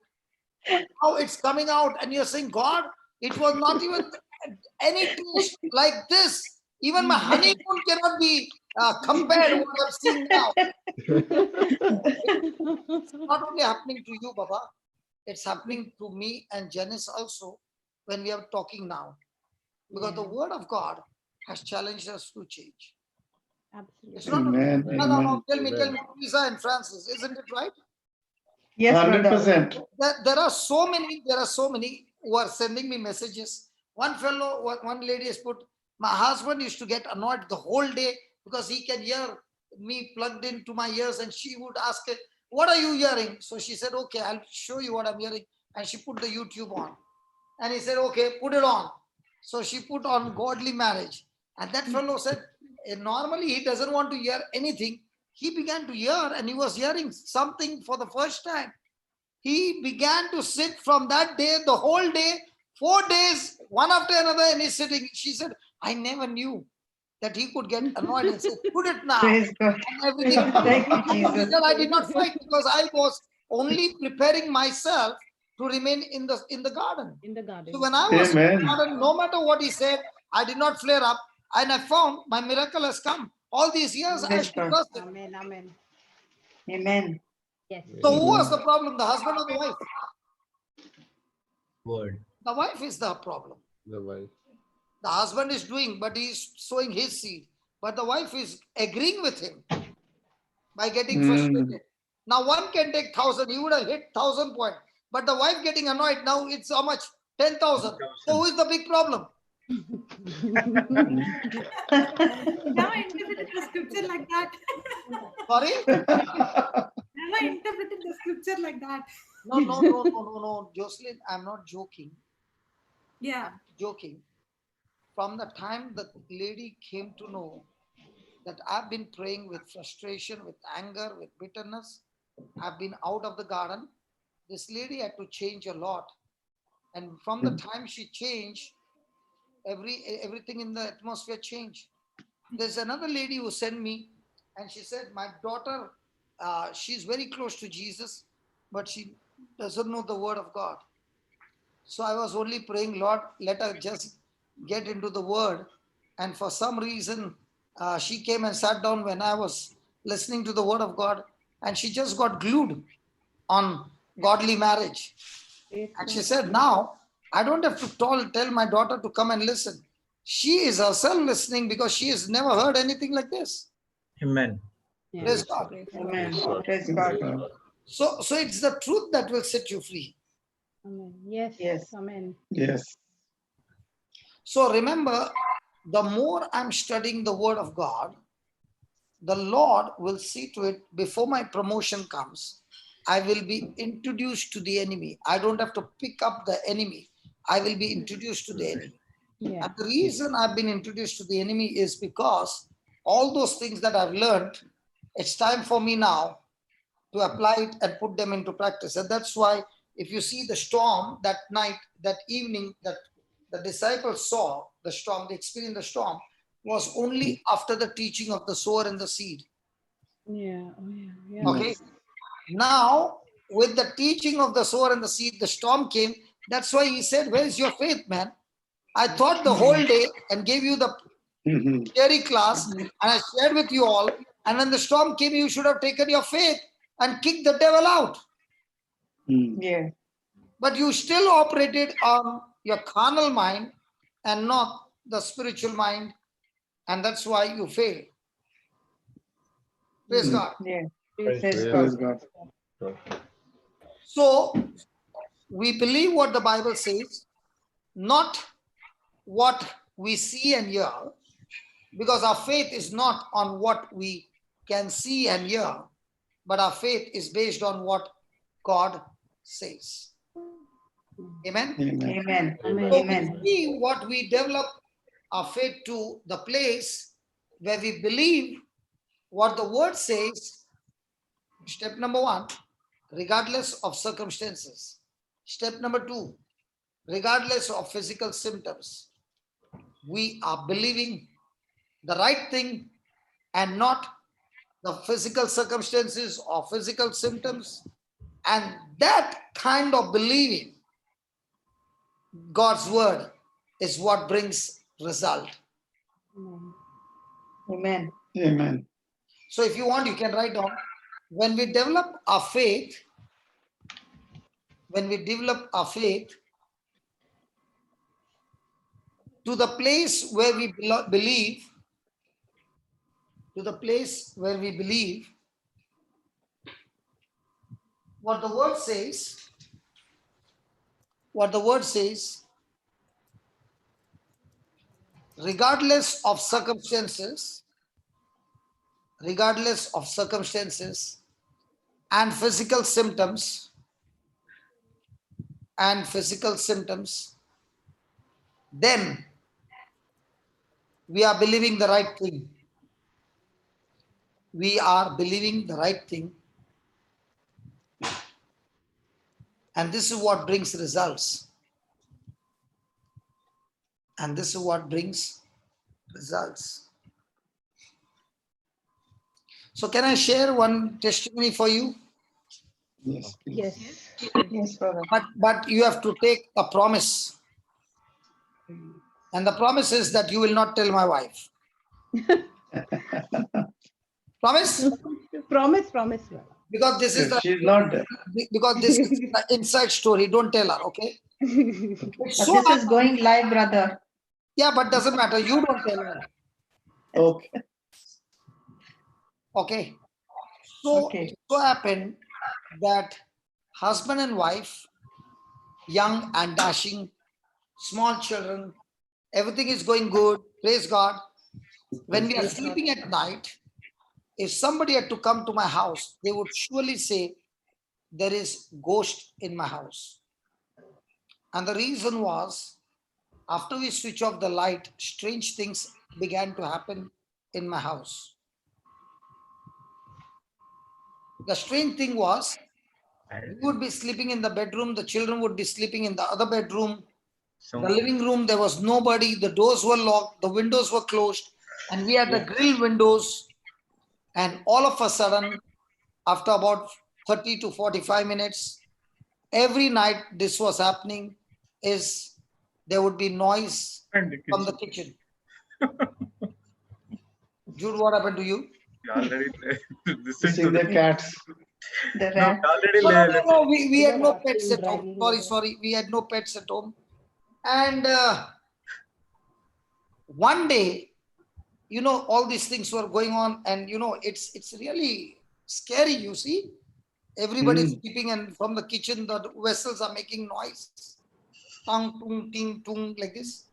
Now it's coming out, and you're saying, God, it was not even any taste like this. Even my honeymoon cannot be compared to what I'm seeing now. It's not only happening to you, Baba. It's happening to me and Janice also when we are talking now. Because the word of God has challenged us to change. Absolutely. It's not Amen. no. Tell me, Lisa and Francis, isn't it right? Yes, 100%. There are so many who are sending me messages. One lady has put, my husband used to get annoyed the whole day because he can hear me plugged into my ears, and she would ask, what are you hearing? So she said, okay, I'll show you what I'm hearing. And she put the YouTube on. And he said, okay, put it on. So she put on godly marriage. And that fellow said, normally he doesn't want to hear anything. He began to hear, and he was hearing something for the first time. He began to sit from that day, the whole day, 4 days, one after another, and he's sitting. She said, I never knew that he could get annoyed and say, put it now. Praise God. And everything. Thank you, Jesus. He said, I did not fight because I was only preparing myself to remain in the garden. In the garden. So when I was in Amen. the garden, no matter what he said, I did not flare up, and I found my miracle has come. All these years I Praise should God. trust it. Amen. Amen. Yes. So who was the problem? The husband or the wife? Word. The wife is the problem. The wife. The husband is doing, but he is sowing his seed. But the wife is agreeing with him by getting frustrated. Now one can take 1,000, he would have hit 1,000 points. But the wife getting annoyed, now it's how much? 10,000. So who is the big problem? Never interpreted the scripture like that. Sorry? Never interpreted the scripture like that. No, Jocelyn, I'm not joking. Yeah. Joking. From the time the lady came to know that I've been praying with frustration, with anger, with bitterness, I've been out of the garden, this lady had to change a lot. And from the time she changed, everything in the atmosphere changed. There's another lady who sent me, and she said, my daughter, she's very close to Jesus, but she doesn't know the word of God. So I was only praying, Lord, let her just get into the word. And for some reason, she came and sat down when I was listening to the word of God, and she just got glued on godly marriage. And she said, now I don't have to tell my daughter to come and listen. She is herself listening because she has never heard anything like this. Amen. Praise God. Amen. Praise God. So it's the truth that will set you free. Amen. Yes. Yes. Amen. Yes. So remember, the more I'm studying the word of God, the Lord will see to it before my promotion comes, I will be introduced to the enemy. I don't have to pick up the enemy. I will be introduced to the enemy. Yeah. And the reason I've been introduced to the enemy is because all those things that I've learned, it's time for me now to apply it and put them into practice. And that's why if you see the storm that night, that evening, that the disciples saw the storm, they experienced the storm, was only after the teaching of the sower and the seed. Yeah. Oh, yeah. Okay. Now, with the teaching of the sower and the seed, the storm came. That's why he said, where is your faith, man? I thought the whole day and gave you the theory class and I shared with you all. And when the storm came, you should have taken your faith and kicked the devil out. Yeah. But you still operated on your carnal mind and not the spiritual mind. And that's why you failed. Praise God. Yeah. Praise God. So we believe what the Bible says, not what we see and hear, because our faith is not on what we can see and hear, but our faith is based on what God says. Amen? Amen. So Amen. we see what we develop our faith to the place where we believe what the word says. Step number 1, regardless of circumstances. Step number 2, regardless of physical symptoms. We are believing the right thing and not the physical circumstances or physical symptoms. And that kind of believing God's word is what brings result. Amen. Amen. So if you want, you can write down. When we develop our faith, to the place where we believe, what the word says, regardless of circumstances and physical symptoms, then we are believing the right thing. And this is what brings results. So can I share one testimony for you? Yes. Yes. Yes, brother. But you have to take a promise. And the promise is that you will not tell my wife. Promise? Promise. Because this is She's not there. the inside story. Don't tell her, okay? But this is going live, brother. Yeah, but doesn't matter. You don't tell her. Okay. Okay. So it so happened that husband and wife, young and dashing, small children, everything is going good. Praise God. When we are sleeping at night, if somebody had to come to my house, they would surely say, there is ghost in my house. And the reason was, after we switch off the light, strange things began to happen in my house. The strange thing was, we would be sleeping in the bedroom, the children would be sleeping in the other bedroom. The living room, there was nobody, the doors were locked, the windows were closed, and we had the grill windows. And all of a sudden, after about 30 to 45 minutes, every night this was happening, is there would be noise from the kitchen. Jude, what happened to you? Already See the cats. The rat. No, we had no pets at home. Sorry. We had no pets at home. And one day, all these things were going on, and it's really scary, you see. Everybody's sleeping, and from the kitchen, the vessels are making noise. Tung, tung, ting, tung, like this.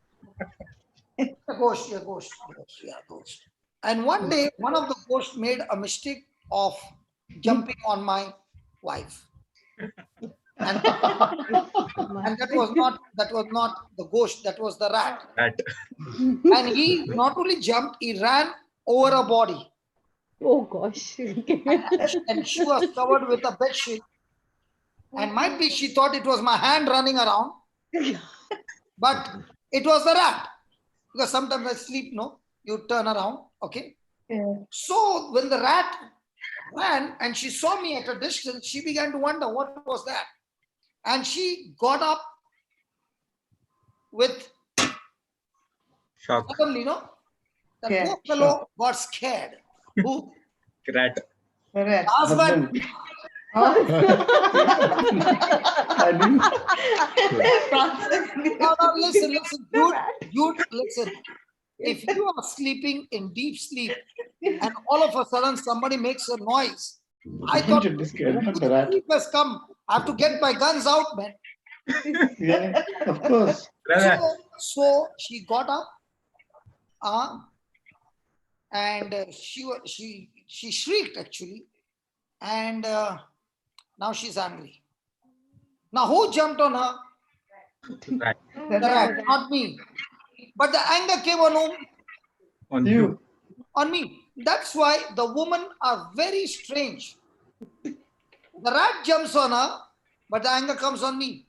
A ghost, a ghost, yeah, ghost. And one day, one of the ghosts made a mistake of jumping on my wife. And that was not the ghost, that was the rat. And he not only jumped, he ran over a body. Oh gosh. And she was covered with a bed sheet. And might be she thought it was my hand running around, but it was the rat. Because sometimes I sleep, no? You turn around, okay? Yeah. So when the rat ran and she saw me at a distance, she began to wonder what was that. And she got up with Shock. suddenly, no? The Yeah, poor fellow got scared. Who? Rat. Correct. Husband. Oh. I didn't. No, listen, dude, listen. If you are sleeping in deep sleep and all of a sudden somebody makes a noise, I thought Should be scared of the rat. sleep has come. I have to get my guns out, man. Yeah, of course. So she got up, and she shrieked actually, and now she's angry. Now who jumped on her? Rat. The rat, not me. But the anger came on whom? On you. On me. That's why the women are very strange. The rat jumps on her, but the anger comes on me.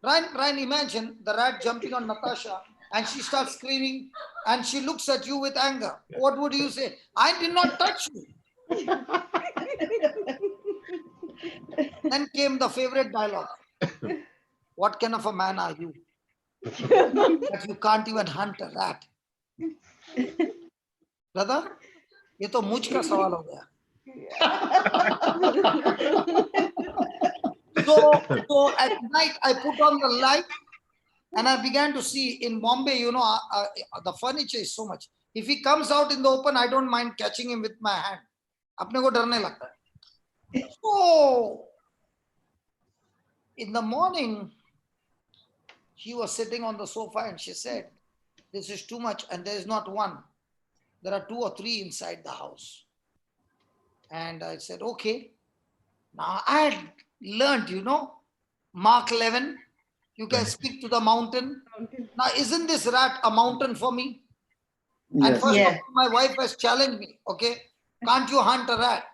Ryan, imagine the rat jumping on Natasha and she starts screaming and she looks at you with anger. What would you say? I did not touch you. Then came the favorite dialogue. What kind of a man are you? That you can't even hunt a rat. Brother, ये तो मुझ का सवाल हो गया. So at night I put on the light and I began to see in Bombay, you know, the furniture is so much. If he comes out in the open, I don't mind catching him with my hand. अपने को डरने लगता है. So in the morning, she was sitting on the sofa and she said, this is too much, and there is not one. There are 2 or 3 inside the house. And I said, okay. Now I had learned, you know, Mark 11, you can speak to the mountain. Now isn't this rat a mountain for me? And Yes. first of all, my wife has challenged me, okay, can't you hunt a rat?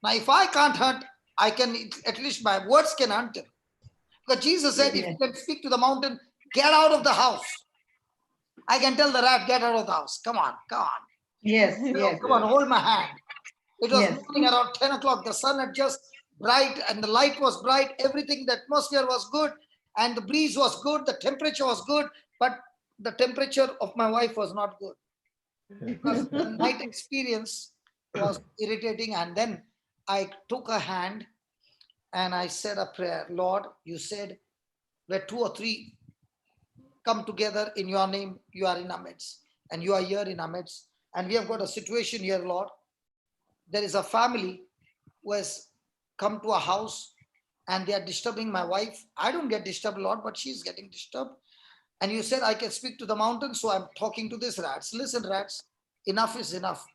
Now if I can't hunt, I can, at least my words can hunt him. Because Jesus said, if you can speak to the mountain, get out of the house. I can tell the rat, get out of the house. Come on, come on. Yes, You know, yes. come on, hold my hand. It was Yes. morning around 10 o'clock. The sun had just bright and the light was bright. Everything, the atmosphere was good and the breeze was good. The temperature was good. But the temperature of my wife was not good. Because the night experience was irritating. And then I took her hand and I said a prayer. Lord, you said, where 2 or 3 come together in your name, you are in our midst. And you are here in our midst. And we have got a situation here, Lord. There is a family who has come to a house and they are disturbing my wife. I don't get disturbed, Lord, but she's getting disturbed. And you said I can speak to the mountain, so I'm talking to these rats. Listen, rats, enough is enough.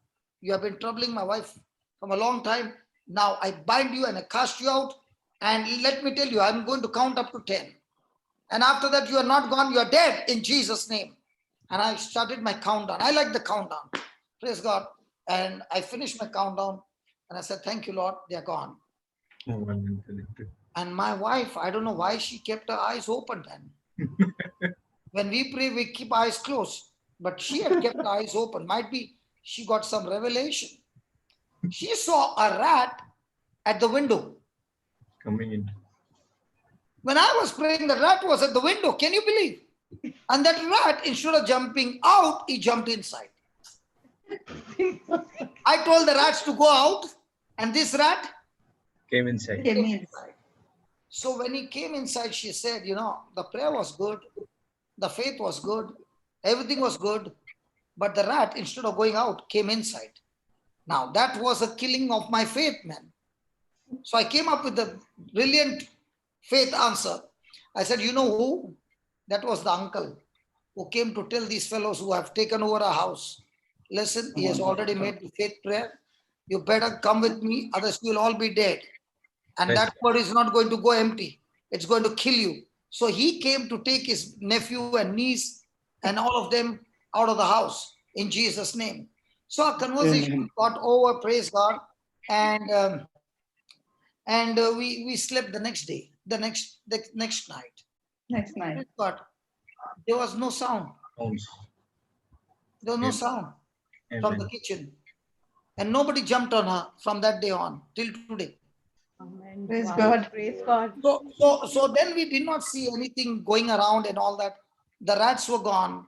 You have been troubling my wife from a long time. Now I bind you and I cast you out. And let me tell you, I'm going to count up to 10. And after that, you are not gone, you are dead in Jesus' name. And I started my countdown. I like the countdown. Praise God. And I finished my countdown. And I said, thank you, Lord, they are gone. And my wife, I don't know why she kept her eyes open then. When we pray, we keep eyes closed. But she had kept her eyes open. Might be she got some revelation. She saw a rat at the window. Coming in. When I was praying, the rat was at the window. Can you believe? And that rat, instead of jumping out, he jumped inside. I told the rats to go out, and this rat Came inside. Came inside. So when he came inside, she said, you know, the prayer was good, the faith was good, everything was good, but the rat, instead of going out, came inside. Now, that was a killing of my faith, man. So I came up with a brilliant faith answer. I said, you know who? That was the uncle. who came to tell these fellows who have taken over a house, listen, he has already made the faith prayer. You better come with me, others will all be dead. And Yes. that word is not going to go empty. It's going to kill you. So he came to take his nephew and niece and all of them out of the house in Jesus' name. So our conversation got over, praise God. And we slept the next day, the next night. Next night. Praise God. There was no sound. There was no sound from the kitchen. And nobody jumped on her from that day on till today. Amen. Praise Wow. God. Praise God. So then we did not see anything going around and all that. The rats were gone.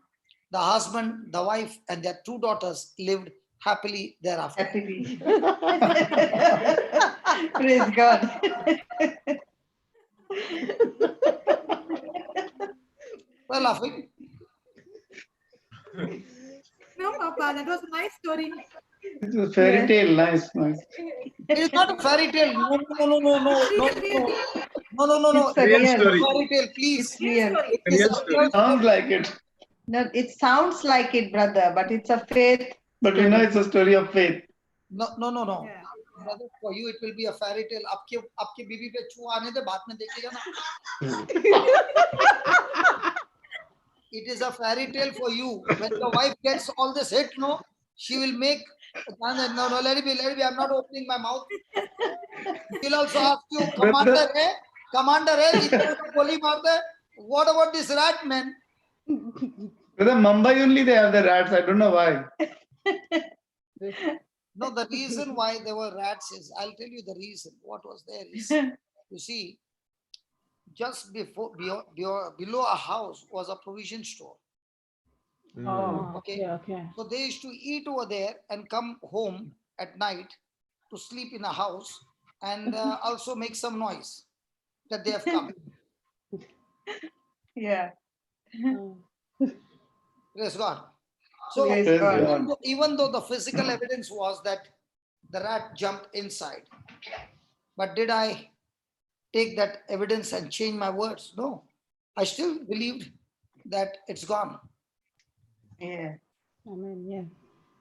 The husband, the wife, and their 2 daughters lived happily thereafter. Happily. Praise God. We're laughing. No, Papa, that was a nice story. It's a fairy tale. Nice. It is not a fairy tale. No. It's a Real real story. Fairy tale, please. It's real. It is Real a story. real Sounds like it. No, it sounds like it, brother, but it's a faith. But we know it's a story of faith. No. Yeah. Brother, for you it will be a fairy tale. आपके बीवी पे छुआ आने दे, बाद में देखेगा ना. It is a fairy tale for you. When your wife gets all this hit, no, she will make. No, let it be. I'm not opening my mouth. She'll also ask you, Commander, goli maarta hai. What about this rat, man? Brother, Mumbai only they have the rats. I don't know why. No, the reason why there were rats is, I'll tell you the reason. What was there is, you see, just below a house was a provision store. Oh, Okay. okay. So they used to eat over there and come home at night to sleep in a house and also make some noise that they have come. Yeah. Praise God. So Praise God. even though the physical evidence was that the rat jumped inside, but did I take that evidence and change my words? No. I still believed that it's gone. Yeah. Amen. Yeah.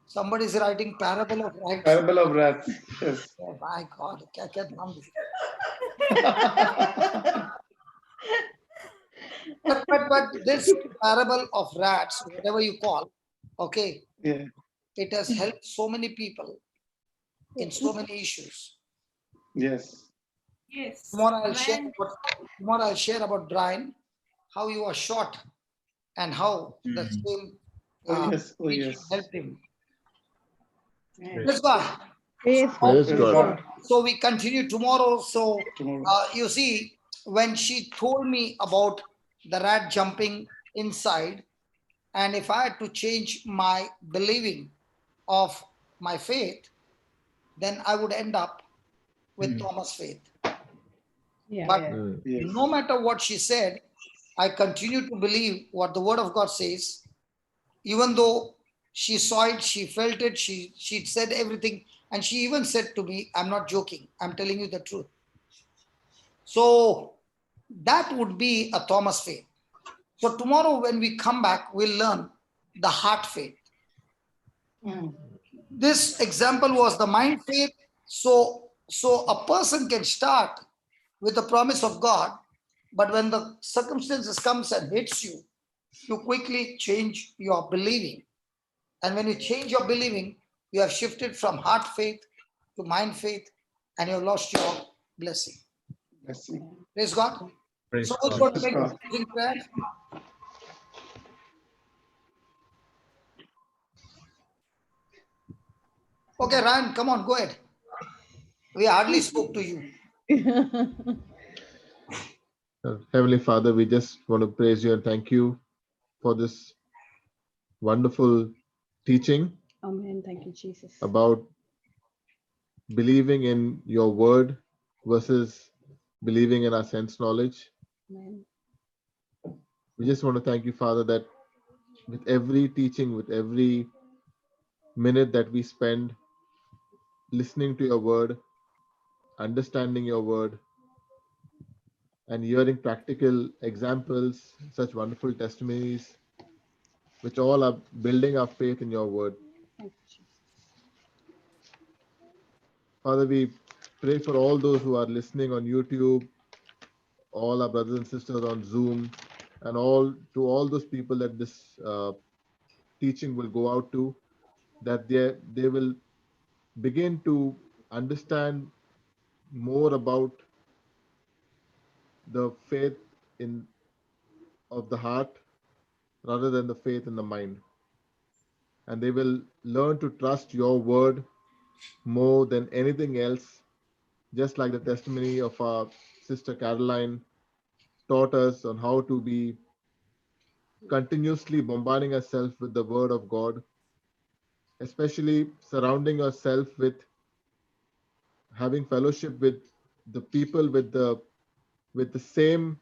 Somebody is writing parable of rats. Parable of rats. Yes. Oh my God. क्या नाम but this parable of rats, whatever you call, okay, Yeah. it has helped so many People in so many issues. Yes. Yes. Tomorrow I'll share about Brian, how he was shot and how the same teaching helped him. Praise God. Praise God. So we continue tomorrow. So you see, when she told me about the rat jumping inside, and if I had to change my believing of my faith, then I would end up with Thomas' faith. Yeah. But Yes. no matter what she said, I continue to believe what the Word of God says. Even though she saw it, she felt it, she said everything, and she even said to me, I'm not joking, I'm telling you the truth. So that would be a Thomas faith. So tomorrow when we come back, we'll learn the heart faith. This example was the mind faith. So a person can start with the promise of God, but when the circumstances comes and hits you, you quickly change your believing. And when you change your believing, you have shifted from heart faith to mind faith, and you have lost your blessing. Praise God. Praise So who's God. going to make a closing prayer? Okay, Ryan, come on, go ahead. We hardly spoke to you. Heavenly Father, we just want to praise you and thank you for this wonderful teaching Amen. Thank you, Jesus. about believing in your word versus believing in our sense knowledge. Amen. We just want to thank you, Father, that with every teaching, with every minute that we spend listening to your word, understanding your word, and hearing practical examples, such wonderful testimonies, which all are building our faith in your word. Thank you, Jesus. Father, we pray for all those who are listening on YouTube, all our brothers and sisters on Zoom, and all those people that this teaching will go out to, that they will begin to understand more about the faith in of the heart rather than the faith in the mind, and they will learn to trust your word more than anything else, just like the testimony of our sister Caroline taught us on how to be continuously bombarding ourselves with the word of God, especially surrounding yourself with having fellowship with the people with the same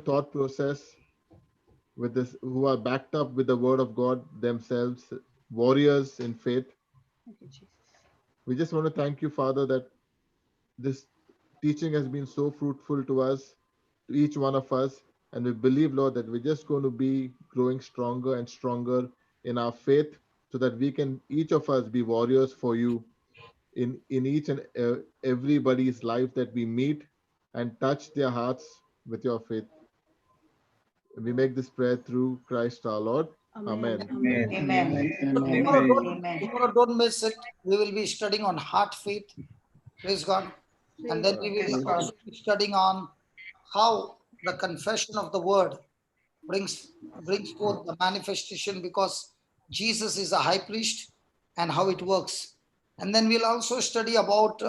thought process, with this, who are backed up with the word of God themselves, warriors in faith. Thank you, Jesus. We just want to thank you, Father, that this teaching has been so fruitful to us, to each one of us. And we believe, Lord, that we're just going to be growing stronger and stronger in our faith, so that we can, each of us, be warriors for you in each and everybody's life that we meet, and touch their hearts with your faith. We make this prayer through Christ our Lord. Amen. Amen. Amen. Tomorrow, don't miss it. We will be studying on heart faith. Praise God. And then we will also be studying on how the confession of the word brings forth the manifestation, because Jesus is a high priest, and how it works. And then we'll also study about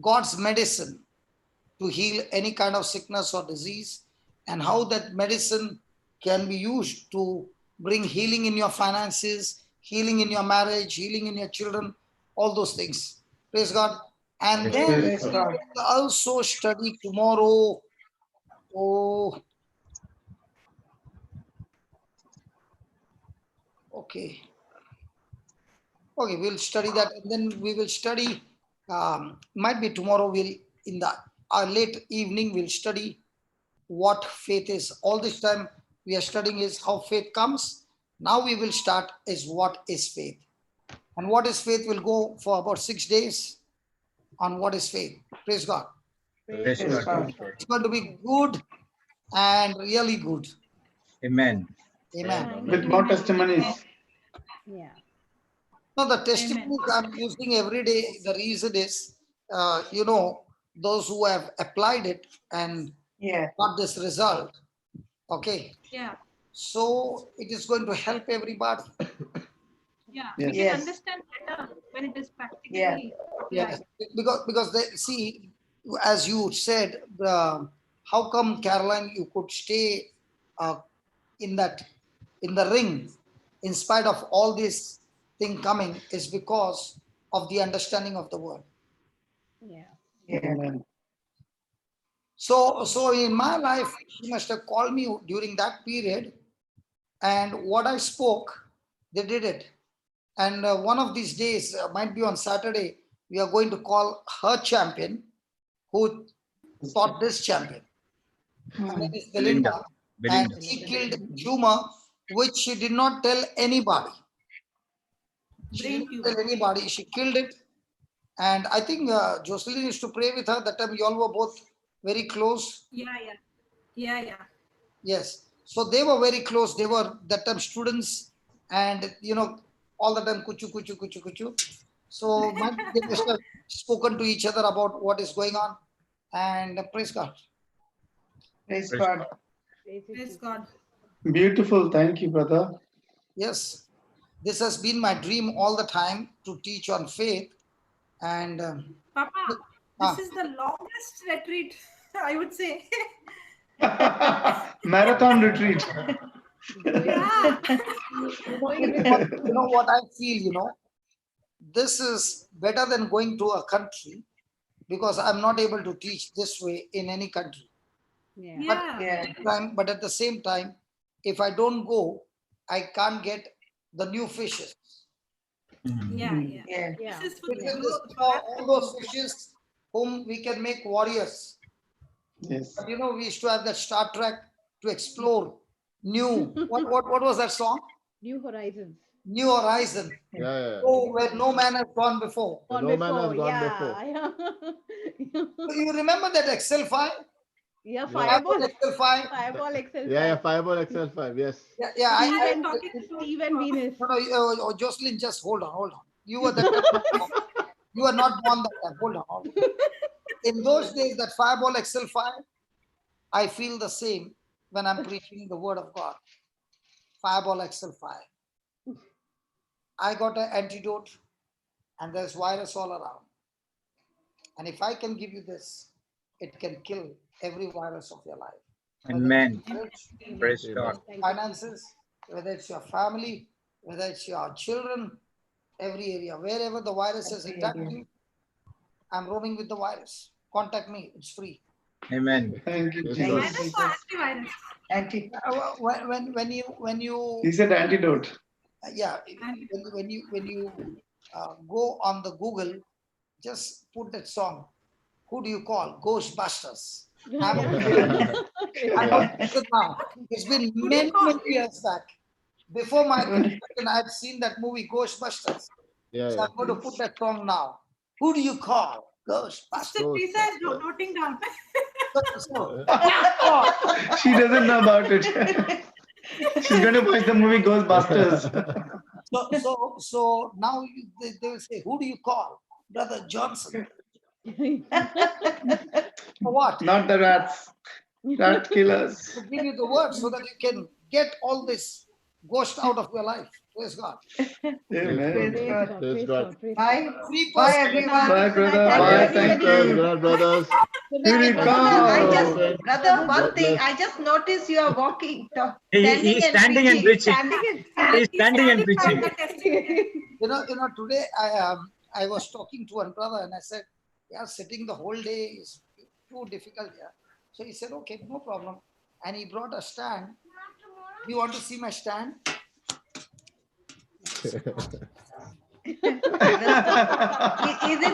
God's medicine to heal any kind of sickness or disease, and how that medicine can be used to bring healing in your finances, healing in your marriage, healing in your children, all those things. Praise God. And then we will also study tomorrow. Okay, we'll study that, and then we will study, might be tomorrow, in the late evening, we'll study what faith is. All this time we are studying is how faith comes. Now we will start is what is faith. And what is faith will go for about 6 days on what is faith. Praise God. Praise God. It's going to be good and really good. Amen. Amen. With more testimonies. Yeah. No, the testimonies I'm using every day, the reason is, those who have applied it and got this result. Okay. Yeah. So it is going to help everybody. Yeah. We can understand better when it is practically applied. Because they see, as you said, how come, Caroline, you could stay in the ring in spite of all this thing coming, is because of the understanding of the word. Amen. So in my life, she must have called me during that period, and what I spoke, they did it. And one of these days, might be on Saturday, we are going to call her champion, who taught this champion. Her name is Belinda. And she killed tumor, which she did not tell anybody. She didn't tell anybody. She killed it. And I think Jocelyn used to pray with her. That time you all were both very close. Yeah. Yes. So they were very close. They were that time students, and all the time kuchu. So they must have spoken to each other about what is going on. And praise God. Praise God. Praise God. Beautiful. Thank you, brother. Yes. This has been my dream all the time, to teach on faith. And Papa, this is the longest retreat, I would say. Marathon retreat. Yeah. you know what I feel, this is better than going to a country, because I'm not able to teach this way in any country. But at the same time, if I don't go, I can't get the new fishes. This is for all those fishes whom we can make warriors. Yes. But we used to have that Star Trek to explore What was that song? New horizons. New horizon. Yeah. Oh, where no man has gone before. No man has gone before. So you remember that Excel file? Yeah, Fireball. Excel file. Fireball Excel. Yeah, Fireball Excel 5. Yes. Yeah. Steve and Venus. No, Jocelyn, just hold on. You were that. You are not born that time. Hold on. In those days, that Fireball Excel file, I feel the same when I'm preaching the word of God. Fireball Excel file. I got an antidote, and there's virus all around. And if I can give you this, it can kill every virus of your life. Amen. Praise God. Finances, whether it's your family, whether it's your children, every area, wherever the virus has attacked you, I'm roaming with the virus. Contact me, it's free. Amen. Thank you, Virus Jesus. or antivirus? When you He said antidote. yeah, when you go on the Google, just put that song. Who do you call? Ghostbusters. I'm now. It's been many years back. Before my conversion, I had seen that movie Ghostbusters. So I'm going to put that song now. Who do you call? Ghostbusters. Teresa is noting down. She doesn't know about it. She's going to watch the movie Ghostbusters. So now they will say, who do you call? Brother Johnson. For what? Not the rats. Rat killers. To give you the word so that you can get all this ghost out of your life. Praise God. Amen. Praise God. Bye. Free Bye, person. everyone. Bye, brother. Bye. Thank you. Good, brothers. Here we come. Brother, one thing, I just noticed you are walking, He's standing and preaching. He's standing and preaching. You know, today I was talking to one brother and I said, yeah, sitting the whole day is too difficult here. So he said, okay, no problem. And he brought a stand. Do you want to see my stand? Is it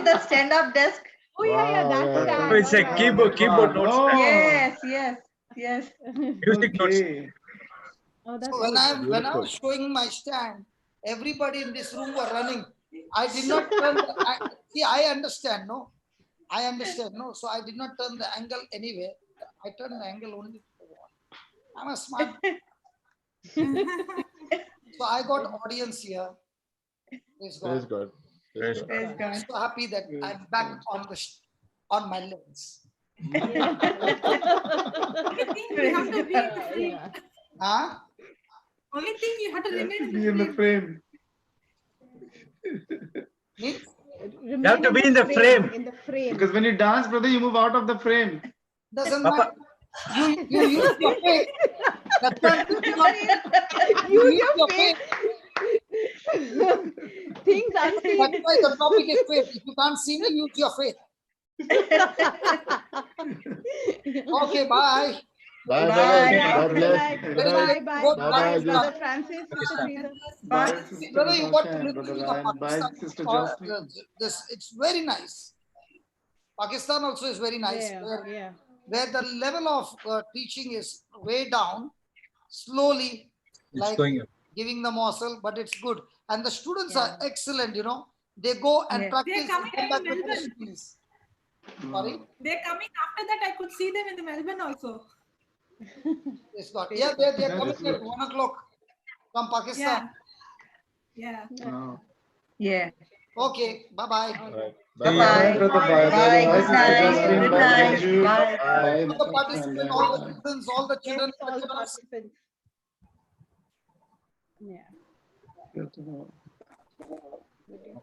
the stand-up desk? Oh yeah, that's Oh, it's a keyboard notes. Yes. Music notes. Oh, that's So when I was showing my stand, everybody in this room were running. I did not turn. I understand, no? I understand, no? So I did not turn the angle anywhere. I turned the angle only to the wall. I'm a smart. So I got audience here. Praise God. Praise God. Praise God. I'm so happy that I'm back on my legs. Huh? Only thing you have to remain in the frame. Means? You have to be in the frame. In the frame. Because when you dance, brother, you move out of the frame. Doesn't matter. You use your faith. That's why Use your faith. Things unseen. That's why the topic is faith. If you can't see me, use your faith. Okay, bye. Bye, brother. God bless. Good Bye, night. bye. Bye, Brother Francis, Sister Teresa. Bye, Sister Brother, you got to Natasha and listen to Brother the Ryan. Bye, Pakistan. Sister Jocelyn. It's very nice. Pakistan also is very nice. Where the level of teaching is way down, slowly, It's like going up. giving the morsel, but it's good. And the students are excellent, you know. They go and practice and come back with recipes. Sorry? They're coming after that. I could see them in the Melbourne also. Yes, God. Yeah, they're coming at 1 o'clock from Pakistan. Yeah. Yeah. Okay, bye-bye. Bye. Bye, brother. Bye. Bye. Bye, Good Sister night. Jocelyn. Good Bye, night. Manju. Bye. Bye, All the Natasha and participants, all the Ryan. students, all the children. Yes, all the participants. Yeah. Bye.